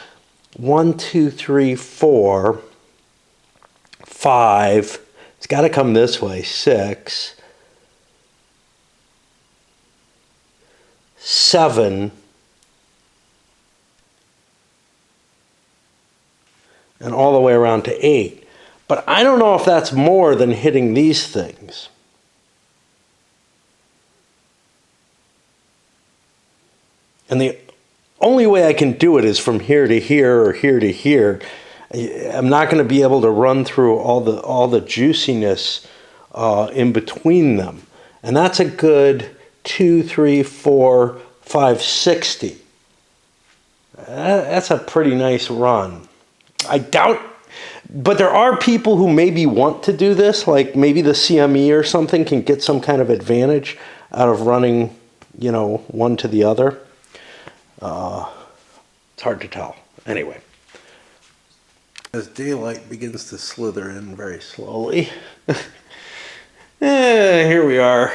1, 2, 3, 4, 5. It's got to come this way. 6, 7, and all the way around to 8. But I don't know if that's more than hitting these things. And the only way I can do it is from here to here or here to here. I'm not going to be able to run through all the juiciness in between them. And that's a good 2, 3, 4, 5, 60. That's a pretty nice run. I doubt, but there are people who maybe want to do this, like maybe the CME or something can get some kind of advantage out of running, one to the other. It's hard to tell. Anyway, as daylight begins to slither in very slowly, here we are.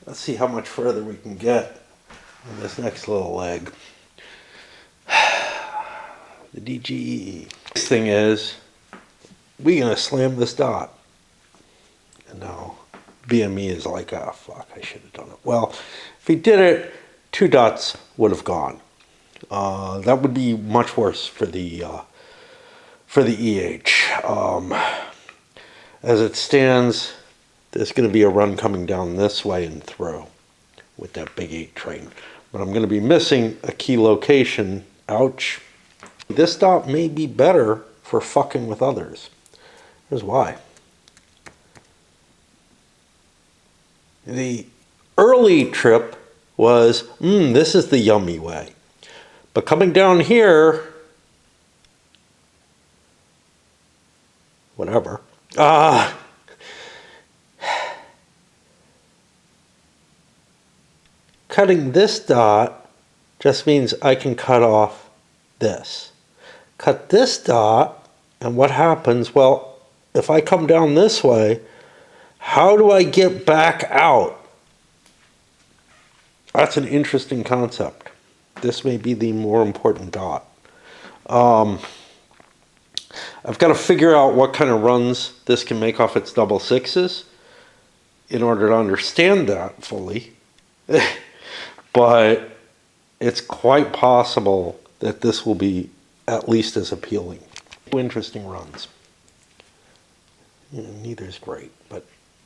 Let's see how much further we can get on this next little leg. the DGE. This thing is, we're gonna slam this dot. And now BME is like, ah, fuck, I should have done it. Well, if he did it, 2 dots would have gone. That would be much worse for the EH. As it stands, there's going to be a run coming down this way and through with that big 8 train. But I'm going to be missing a key location. Ouch. This dot may be better for fucking with others. Here's why. The early trip was, this is the yummy way. But coming down here, whatever. Cutting this dot just means I can cut off this. Cut this dot, and what happens? Well, if I come down this way, how do I get back out? That's an interesting concept. This may be the more important dot. I've got to figure out what kind of runs this can make off its double sixes in order to understand that fully. But it's quite possible that this will be at least as appealing. Interesting runs. Neither's great, but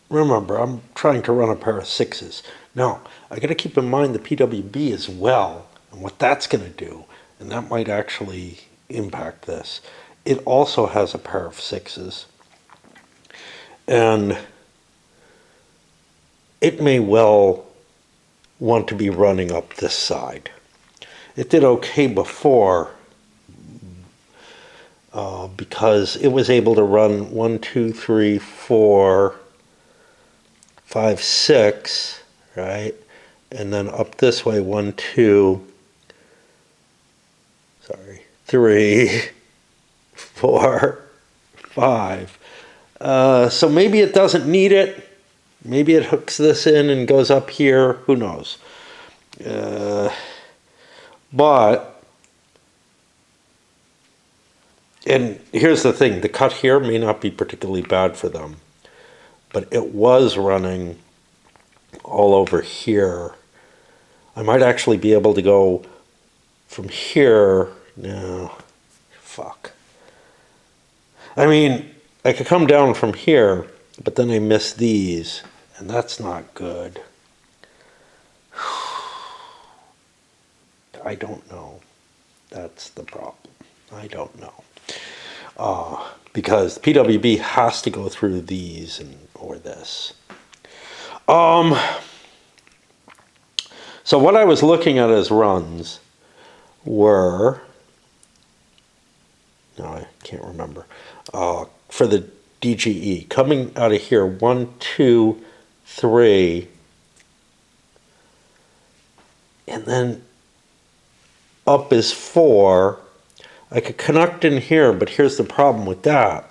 remember, I'm trying to run a pair of 6s. Now, I got to keep in mind the PWB as well, and what that's going to do, and that might actually impact this. It also has a pair of 6s, and it may well want to be running up this side. It did okay before because it was able to run 1, 2, 3, 4, 5, 6, right? And then up this way, 1, 2, 3, 4, 5. So maybe it doesn't need it. Maybe it hooks this in and goes up here. Who knows? And here's the thing. The cut here may not be particularly bad for them. But it was running all over here. I might actually be able to go from here. No. Fuck. I mean, I could come down from here, but then I miss these. And that's not good. I don't know. That's the problem. I don't know. Because PWB has to go through these or this. So what I was looking at as runs were, no, I can't remember, for the DGE, coming out of here, 1, 2, 3, and then up is 4. I could connect in here, but here's the problem with that.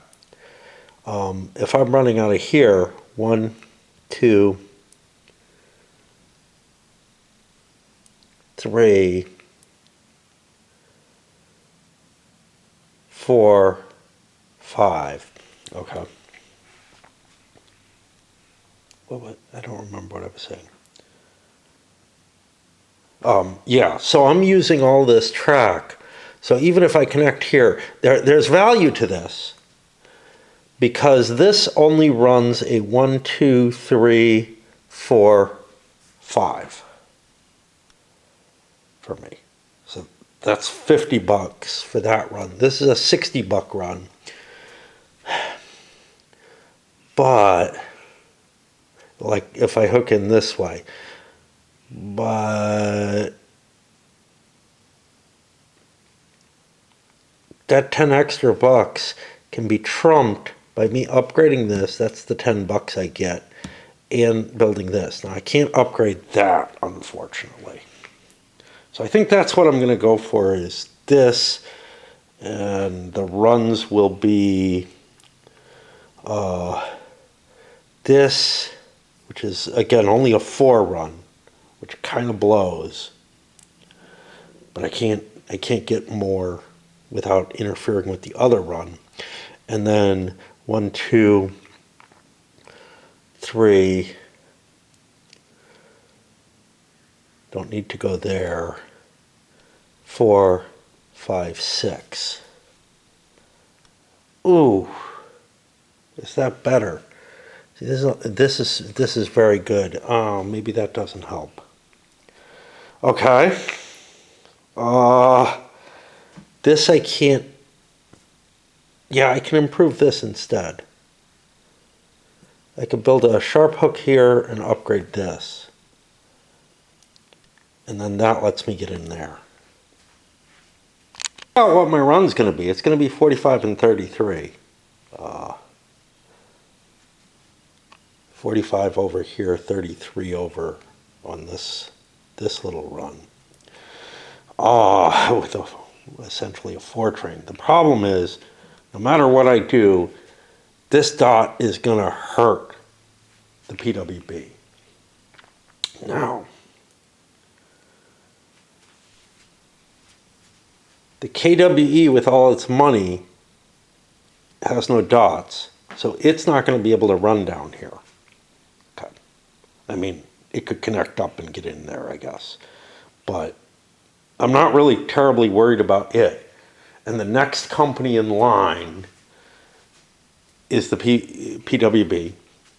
If I'm running out of here, 1, 2, 3, 4, 5. Okay. What? I don't remember what I was saying. Yeah, so I'm using all this track. So even if I connect here, there's value to this because this only runs a 1, 2, 3, 4, 5 for me. So that's $50 for that run. This is a $60 run. But like if I hook in this way, but that 10 extra bucks can be trumped by me upgrading this. That's the $10 I get, and building this. Now I can't upgrade that, unfortunately. So I think that's what I'm going to go for is this, and the runs will be this, which is again only a 4 run, which kind of blows. But I can't get more without interfering with the other run. And then 1, 2, 3, don't need to go there, 4, 5, 6. Ooh, is that better? See, this is very good. Oh, maybe that doesn't help. Okay. This I can't. Yeah, I can improve this instead. I could build a sharp hook here and upgrade this. And then that lets me get in there. What my run's going to be. It's going to be 45 and 33. 45 over here, 33 over on this little run. With essentially a 4 train. The problem is, no matter what I do, this dot is going to hurt the PWB. Now, the KWE with all its money has no dots, so it's not going to be able to run down here. Okay. I mean, it could connect up and get in there, I guess. But I'm not really terribly worried about it. And the next company in line is the PWB,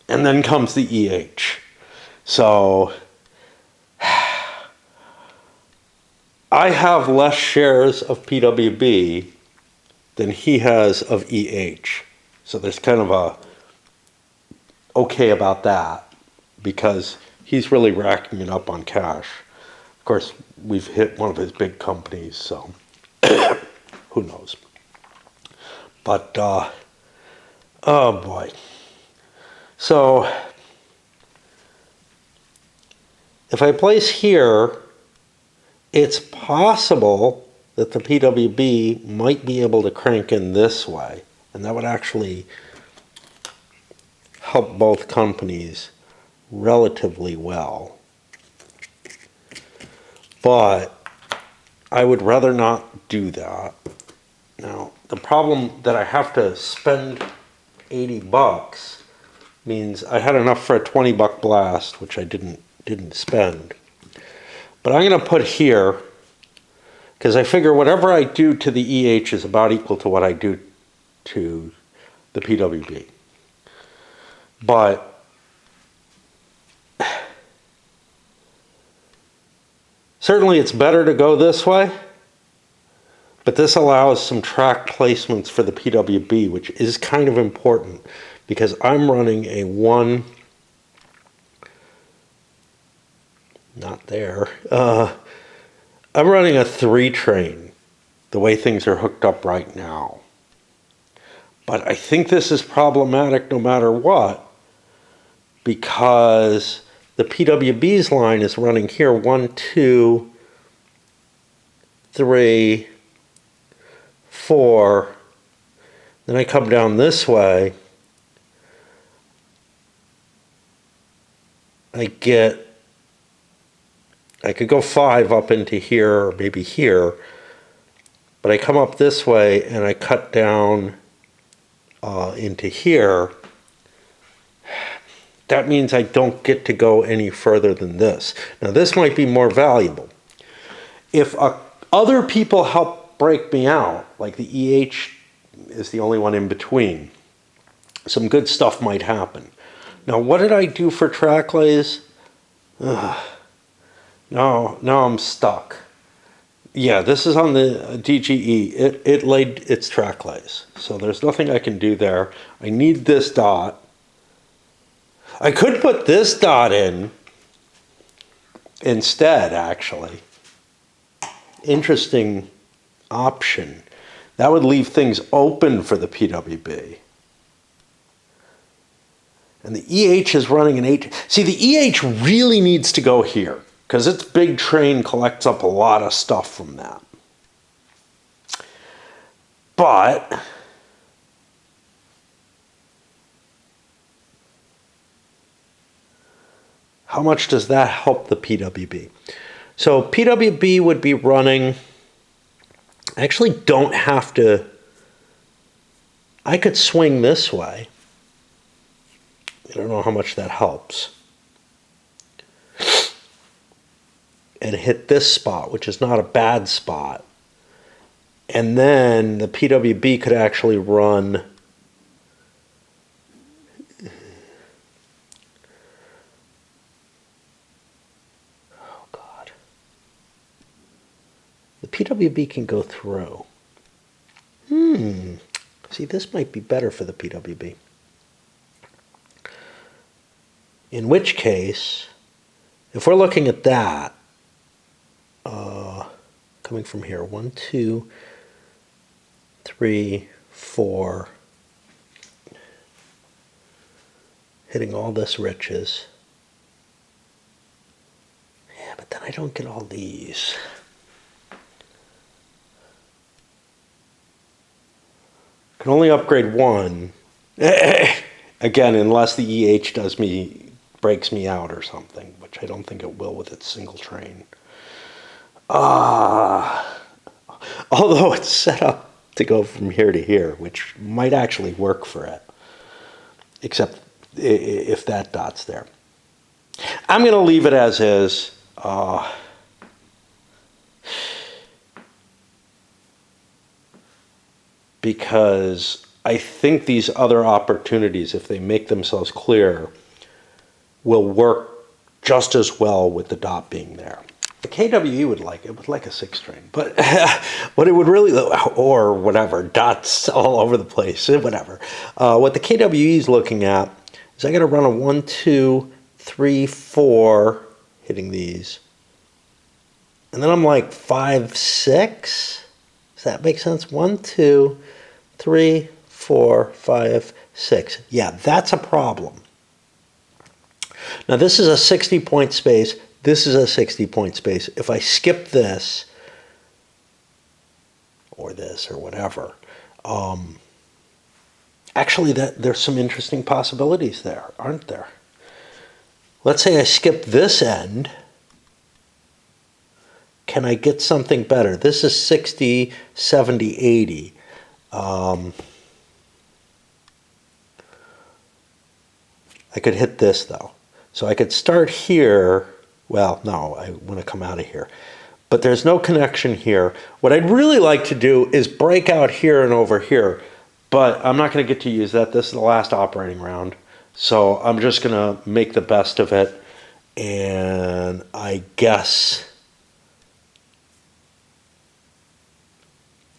and then comes the EH. So I have less shares of PWB than he has of EH. So there's kind of a okay about that, because he's really racking it up on cash. Of course, we've hit one of his big companies, so who knows. But, oh boy. So, if I place here, it's possible that the PWB might be able to crank in this way, and that would actually help both companies relatively well. But I would rather not do that. Now, the problem that I have to spend 80 bucks means I had enough for a 20-buck blast, which I didn't spend. But I'm going to put here, because I figure whatever I do to the EH is about equal to what I do to the PWB. But certainly it's better to go this way, but this allows some track placements for the PWB, which is kind of important, because I'm running a not there, I'm running a 3 train, the way things are hooked up right now. But I think this is problematic no matter what, because the PWB's line is running here, 1, 2, 3, 4. Then I come down this way. I could go 5 up into here, or maybe here, but I come up this way and I cut down into here. That means I don't get to go any further than this. Now this might be more valuable. If other people help break me out, like the EH is the only one in between, some good stuff might happen. Now what did I do for track lays? No, now I'm stuck. Yeah, this is on the DGE. It laid its track lays. So there's nothing I can do there. I need this dot. I could put this dot in instead, actually. Interesting option. That would leave things open for the PWB. And the EH is running an 8. See, the EH really needs to go here, because its big train collects up a lot of stuff from that. But how much does that help the PWB? So PWB would be running I actually don't have to, I could swing this way. I don't know how much that helps. And hit this spot, which is not a bad spot. And then the PWB could actually run PWB can go through. See, this might be better for the PWB. In which case, if we're looking at that, coming from here, 1, 2, 3, 4, hitting all this riches. Yeah, but then I don't get all these. Can only upgrade one. Again, unless the EH breaks me out or something, which I don't think it will with its single train. Although it's set up to go from here to here, which might actually work for it. Except if that dot's there. I'm going to leave it as is. Because I think these other opportunities, if they make themselves clear, will work just as well with the dot being there. The KWE would like a 6 train, but what it would really, or whatever, dots all over the place, whatever. What the KWE is looking at is I got to run a 1, 2, 3, 4, hitting these, and then I'm like 5, 6. Does that make sense? 1, 2, 3, 4, 5, 6. Yeah, that's a problem. Now this is a 60-point space. This is a 60-point space. If I skip this, or this, or whatever, actually there's some interesting possibilities there, aren't there? Let's say I skip this end. Can I get something better? This is 60, 70, 80. I could hit this though. So I could start here. Well, no, I want to come out of here. But there's no connection here. What I'd really like to do is break out here and over here. But I'm not going to get to use that. This is the last operating round. So I'm just going to make the best of it. And I guess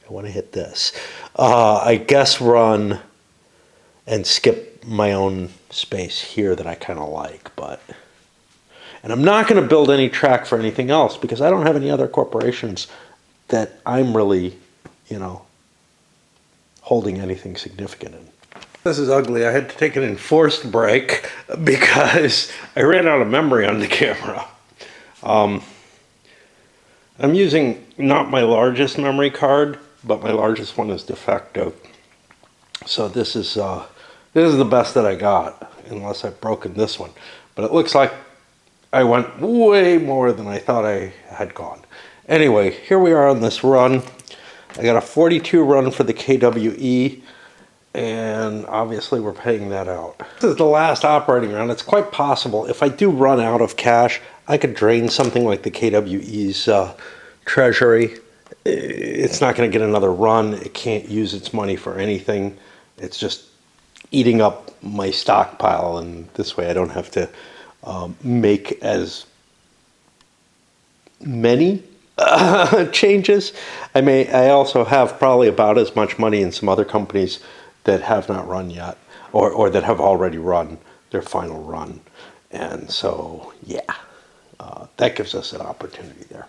I want to hit this. I guess run and skip my own space here that I kind of like, and I'm not going to build any track for anything else because I don't have any other corporations that I'm really, holding anything significant in. This is ugly. I had to take an enforced break because I ran out of memory on the camera. I'm using not my largest memory card, but my largest one is defective. So this is the best that I got, unless I've broken this one. But it looks like I went way more than I thought I had gone. Anyway, here we are on this run. I got a 42 run for the KWE, and obviously we're paying that out. This is the last operating round. It's quite possible if I do run out of cash, I could drain something like the KWE's treasury. It's not going to get another run. It can't use its money for anything. It's just eating up my stockpile, and this way I don't have to make as many changes. I also have probably about as much money in some other companies that have not run yet, or that have already run their final run. And so, yeah, that gives us an opportunity there.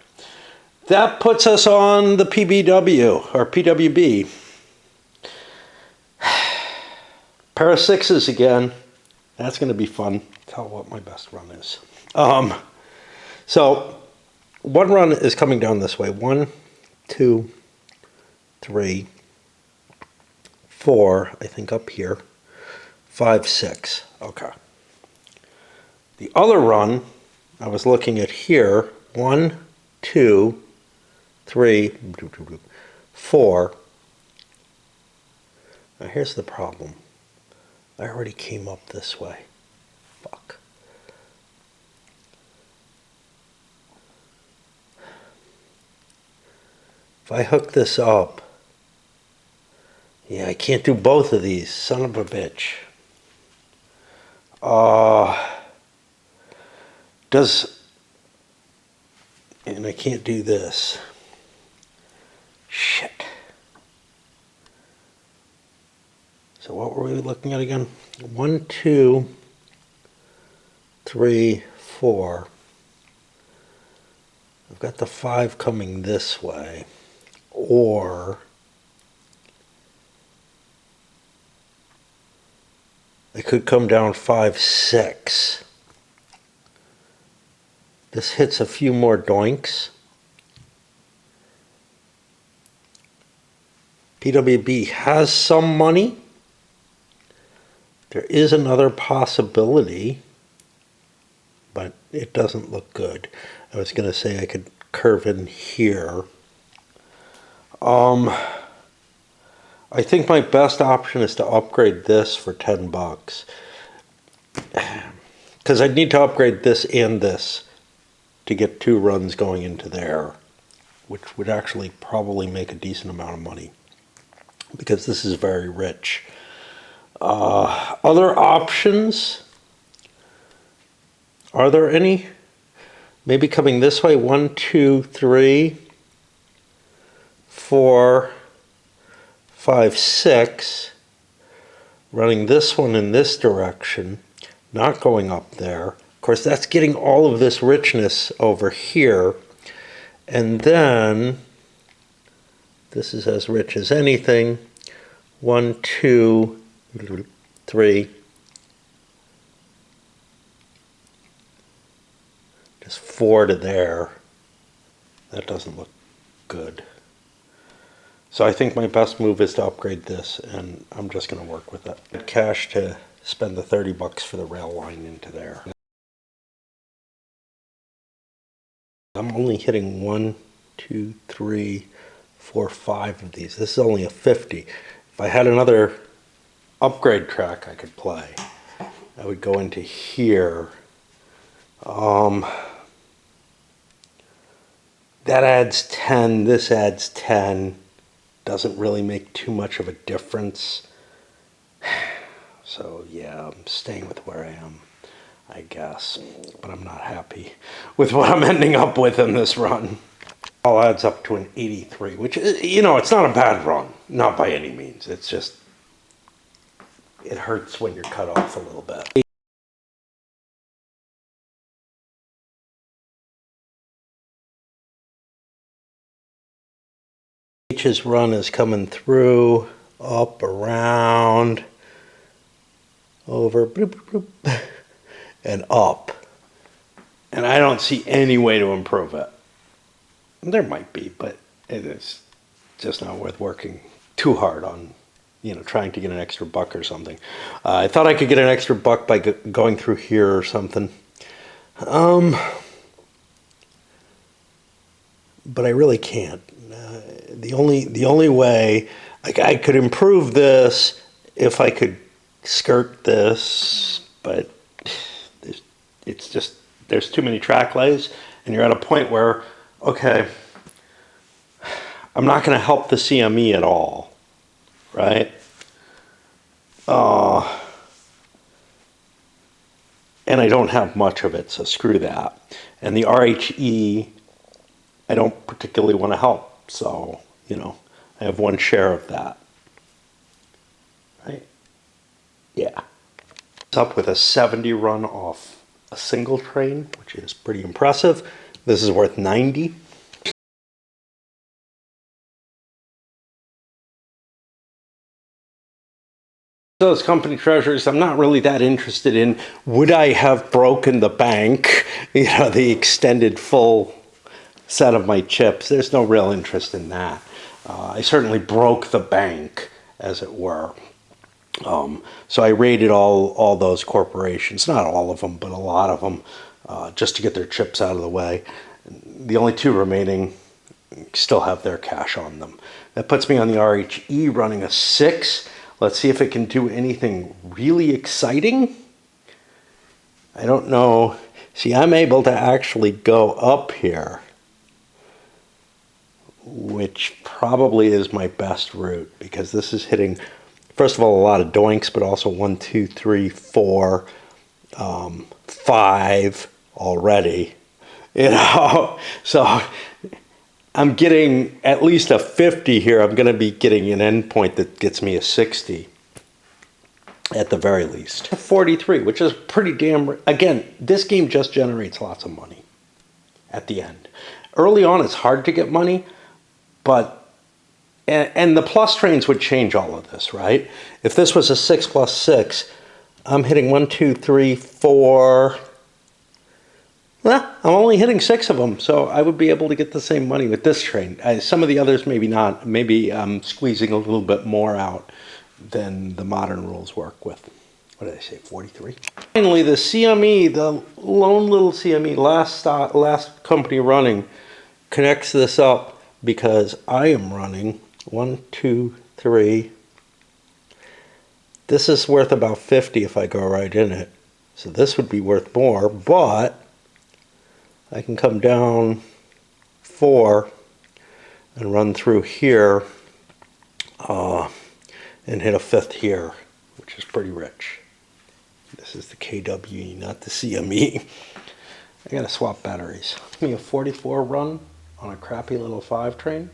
That puts us on the PBW, or PWB. Pair of 6s again. That's going to be fun. Tell what my best run is. So one run is coming down this way. 1, 2, 3, 4. I think up here. 5, 6. Okay. The other run I was looking at here. 1, 2, 3, 4. Now here's the problem. I already came up this way. Fuck. If I hook this up, yeah, I can't do both of these, son of a bitch. And I can't do this. Shit. So what were we looking at again? 1, 2, 3, 4. I've got the 5 coming this way. Or I could come down 5, 6. This hits a few more doinks. PWB has some money. There is another possibility, but it doesn't look good. I was going to say I could curve in here. I think my best option is to upgrade this for 10 bucks. Because I'd need to upgrade this and this to get 2 runs going into there, which would actually probably make a decent amount of money, because this is very rich. Other options? Are there any? Maybe coming this way. 1, 2, 3, 4, 5, 6. Running this one in this direction, not going up there. Of course, that's getting all of this richness over here. And then this is as rich as anything. 1, 2, 3. Just 4 to there. That doesn't look good. So I think my best move is to upgrade this, and I'm just going to work with that. I had cash to spend the 30 bucks for the rail line into there. I'm only hitting 1, 2, 3, 4, 5 of these. This is only a 50. If I had another upgrade track I could play, I would go into here. That adds 10, this adds 10. Doesn't really make too much of a difference. So yeah, I'm staying with where I am, I guess. But I'm not happy with what I'm ending up with in this run. All adds up to an 83, which, you know, it's not a bad run. Not by any means. It's just, it hurts when you're cut off a little bit. His run is coming through, up, around, over, bloop, bloop, bloop, and up. And I don't see any way to improve it. There might be, but it is just not worth working too hard on, you know, trying to get an extra buck or something. I thought I could get an extra buck by going through here or something. But I really can't. The only way I could improve this if I could skirt this, but it's just, there's too many track lays, and you're at a point where, okay, I'm not going to help the CME at all, right? And I don't have much of it, so screw that. And the RHE, I don't particularly want to help. So, you know, I have 1 share of that. Right? Yeah. It's up with a 70 run off a single train, which is pretty impressive. This is worth 90. Those company treasures, I'm not really that interested in. Would I have broken the bank? You know, the extended full set of my chips. There's no real interest in that. I certainly broke the bank, as it were. So I raided all those corporations, not all of them, but a lot of them, just to get their chips out of the way. The only 2 remaining still have their cash on them. That puts me on the RHE running a 6. Let's see if it can do anything really exciting. I don't know. See, I'm able to actually go up here, which probably is my best route, because this is hitting, first of all, a lot of doinks, but also 1, 2, 3, 4, 5 already. You know, so I'm getting at least a 50 here. I'm going to be getting an endpoint that gets me a 60 at the very least. 43, which is pretty damn... Again, this game just generates lots of money at the end. Early on, it's hard to get money, but... And the plus trains would change all of this, right? If this was a 6 plus 6, I'm hitting 1, 2, 3, 4... Well, I'm only hitting 6 of them, so I would be able to get the same money with this train. Some of the others, maybe not. Maybe I'm squeezing a little bit more out than the modern rules work with. What did I say, 43? Finally, the CME, the lone little CME, last company running, connects this up because I am running 1, 2, 3. This is worth about 50 if I go right in it. So this would be worth more, but I can come down 4 and run through here and hit a 5th here, which is pretty rich. This is the KWE, not the CME. I gotta swap batteries. Give me a 44 run on a crappy little 5 train.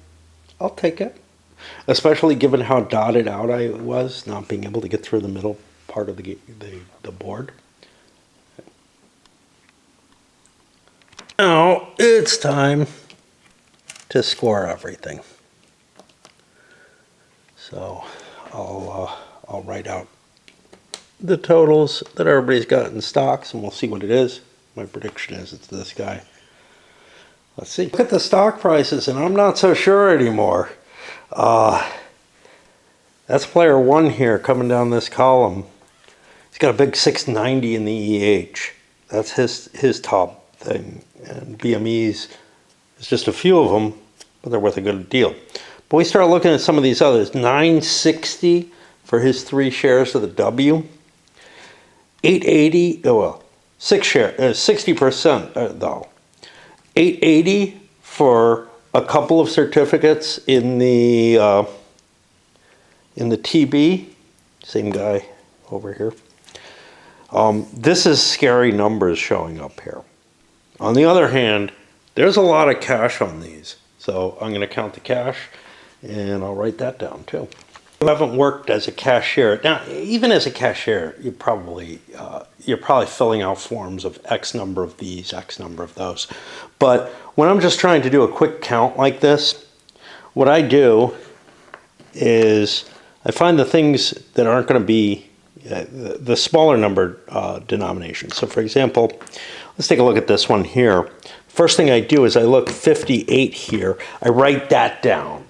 I'll take it. Especially given how dotted out I was, not being able to get through the middle part of the board. Now it's time to score everything. So I'll write out the totals that everybody's got in stocks, and we'll see what it is. My prediction is it's this guy. Let's see. Look at the stock prices, and I'm not so sure anymore. That's player 1 here coming down this column. He's got a big 690 in the EH. That's his top thing. And BME's is just a few of them, but they're worth a good deal. But we start looking at some of these others. 960 for his 3 shares of the W. 880, oh well, 6 share, 60% though. 880 for a couple of certificates in the TB. Same guy over here. This is scary numbers showing up here. On the other hand, there's a lot of cash on these. So I'm going to count the cash, and I'll write that down too. You haven't worked as a cashier. Now, even as a cashier, you're probably filling out forms of X number of these, X number of those. But when I'm just trying to do a quick count like this, what I do is I find the things that aren't going to be the smaller number denominations. So for example, let's take a look at this one here. First thing I do is I look 58 here. I write that down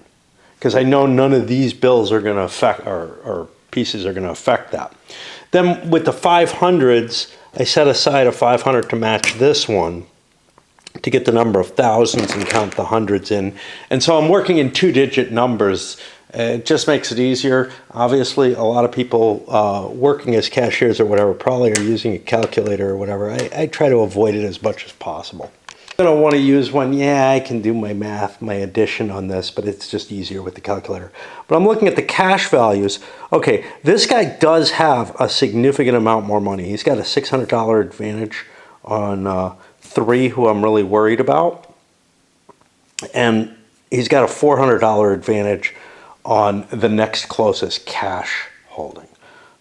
because I know none of these bills are going to affect, or pieces are going to affect that. Then with the 500s, I set aside a 500 to match this one to get the number of thousands and count the hundreds in. And so I'm working in 2-digit numbers. It just makes it easier. Obviously, a lot of people working as cashiers or whatever probably are using a calculator or whatever. I try to avoid it as much as possible. I don't want to use one. Yeah, I can do my math, my addition on this, but it's just easier with the calculator. But I'm looking at the cash values. Okay, this guy does have a significant amount more money. He's got a $600 advantage on 3 who I'm really worried about. And he's got a $400 advantage on the next closest cash holding.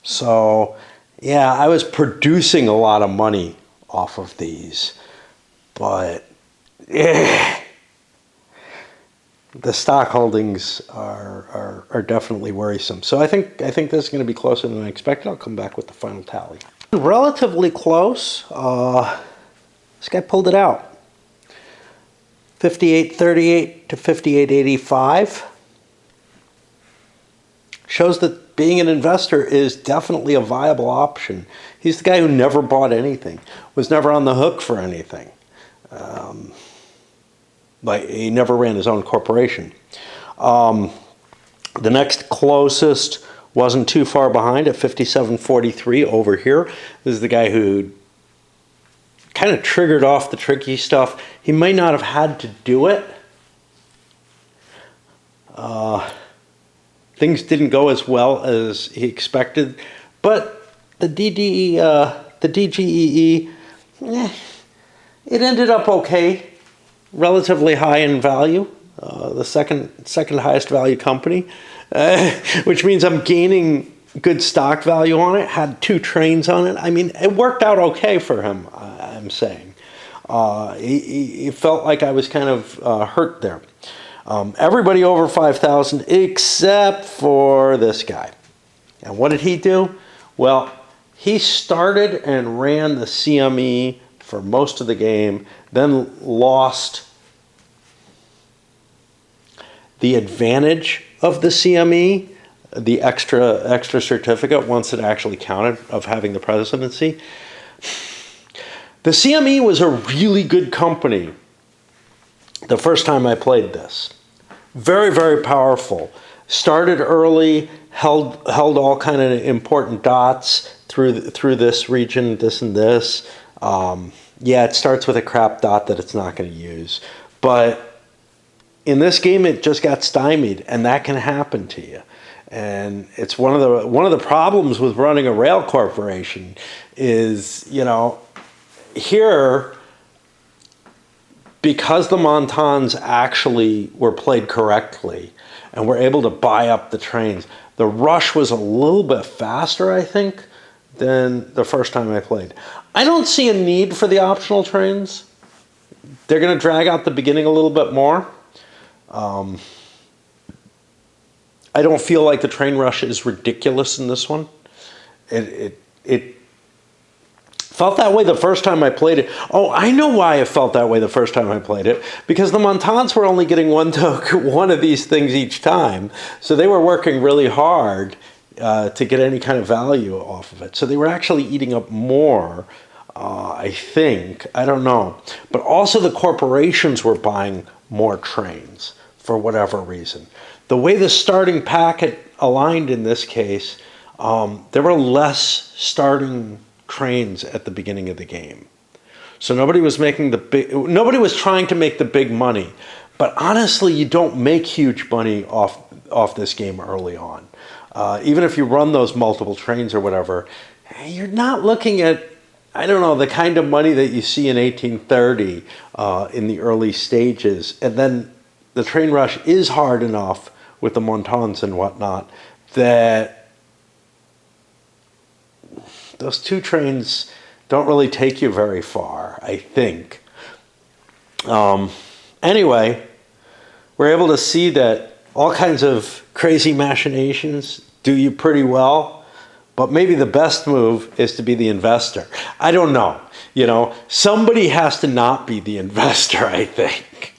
So yeah, I was producing a lot of money off of these, but the stock holdings are definitely worrisome. So I think this is going to be closer than I expected. I'll come back with the final tally. Relatively close. This guy pulled it out. 58.38 to 58.85. Shows that being an investor is definitely a viable option. He's the guy who never bought anything, was never on the hook for anything. Like, he never ran his own corporation. The next closest wasn't too far behind at 5743 over here. This is the guy who kind of triggered off the tricky stuff. He might not have had to do it. Things didn't go as well as he expected, but the DGEE, it ended up okay, relatively high in value. The second highest value company, which means I'm gaining good stock value on it. Had 2 trains on it. I mean, it worked out okay for him. I'm saying he felt like I was kind of hurt there. Everybody over 5,000 except for this guy. And what did he do? Well, he started and ran the CME for most of the game, then lost the advantage of the CME, the extra certificate once it actually counted of having the presidency. The CME was a really good company the first time I played this. Very, very powerful. Started early, held all kind of important dots through this region, this and this. Yeah, it starts with a crap dot that it's not going to use. But in this game, it just got stymied, and that can happen to you. And it's one of the problems with running a rail corporation is, here, because the Montans actually were played correctly and were able to buy up the trains, the rush was a little bit faster, I think, than the first time I played. I don't see a need for the optional trains. They're going to drag out the beginning a little bit more. I don't feel like the train rush is ridiculous in this one. It felt that way the first time I played it. Oh, I know why it felt that way the first time I played it. Because the Montans were only getting one of these things each time. So they were working really hard to get any kind of value off of it. So they were actually eating up more, I think. I don't know. But also the corporations were buying more trains for whatever reason. The way the starting packet aligned in this case, there were less starting trains at the beginning of the game. So nobody was trying to make the big money. But honestly, you don't make huge money off this game early on. Even if you run those multiple trains or whatever, you're not looking at, I don't know, the kind of money that you see in 1830 in the early stages. And then the train rush is hard enough with the Montans and whatnot that those 2 trains don't really take you very far, I think. Anyway, we're able to see that all kinds of crazy machinations do you pretty well, but maybe the best move is to be the investor. I don't know. Somebody has to not be the investor, I think.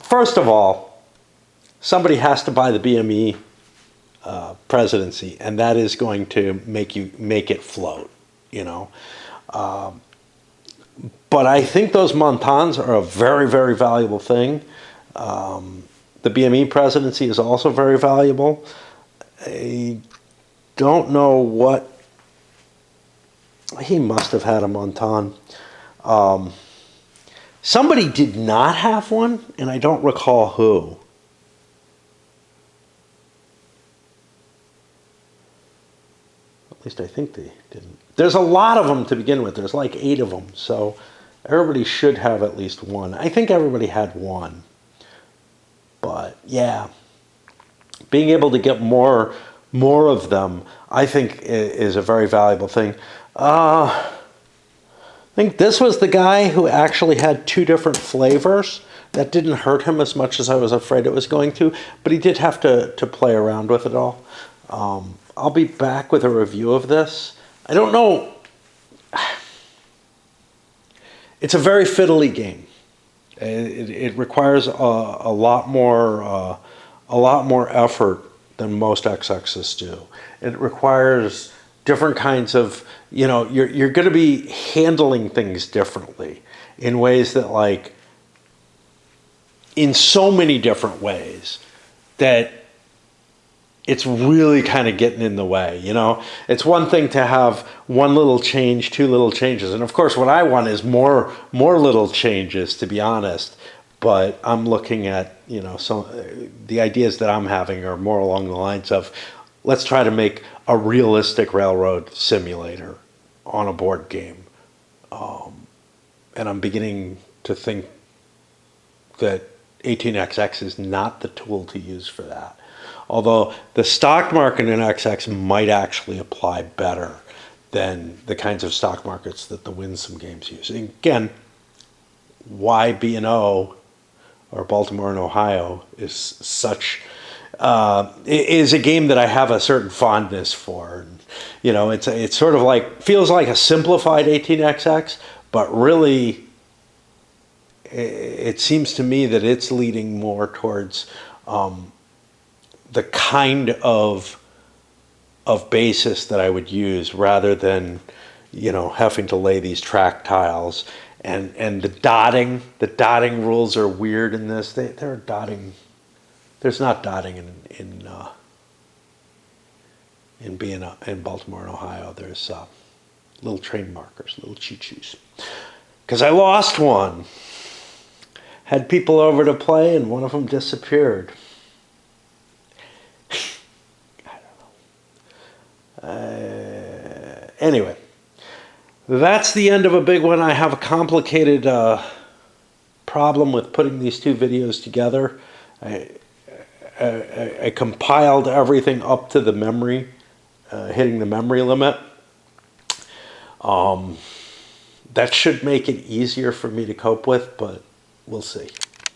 First of all, somebody has to buy the BME presidency, and that is going to make it float, But I think those Montans are a very, very valuable thing. The BME presidency is also very valuable. I don't know what he must have had a Montan. Somebody did not have one, and I don't recall who. At least I think they didn't. There's a lot of them to begin with. There's like 8 of them, so everybody should have at least one. I think everybody had one. But yeah, being able to get more of them, I think, is a very valuable thing. I think this was the guy who actually had 2 different flavors. That didn't hurt him as much as I was afraid it was going to, but he did have to play around with it all. I'll be back with a review of this. I don't know. It's a very fiddly game. It requires a lot more effort than most XXs do. It requires different kinds of, you're going to be handling things differently in ways that, like, in so many different ways that it's really kind of getting in the way. It's one thing to have one little change, two little changes, and of course what I want is more little changes, to be honest. But I'm looking at, the ideas that I'm having are more along the lines of, let's try to make a realistic railroad simulator on a board game. And I'm beginning to think that 18xx is not the tool to use for that. Although the stock market in XX might actually apply better than the kinds of stock markets that the Winsome games use. And again, why B&O or Baltimore and Ohio is such is a game that I have a certain fondness for. And, it's sort of like, feels like a simplified 18xx, but really it seems to me that it's leading more towards the kind of basis that I would use, rather than having to lay these track tiles. And the dotting rules are weird in this. They're dotting. There's not dotting in Baltimore and Ohio. There's little train markers, little choo-choos. Because I lost one. Had people over to play, and one of them disappeared. I don't know. Anyway. That's the end of a big one. I have a complicated problem with putting these two videos together. I compiled everything up to the memory, hitting the memory limit. That should make it easier for me to cope with, but we'll see.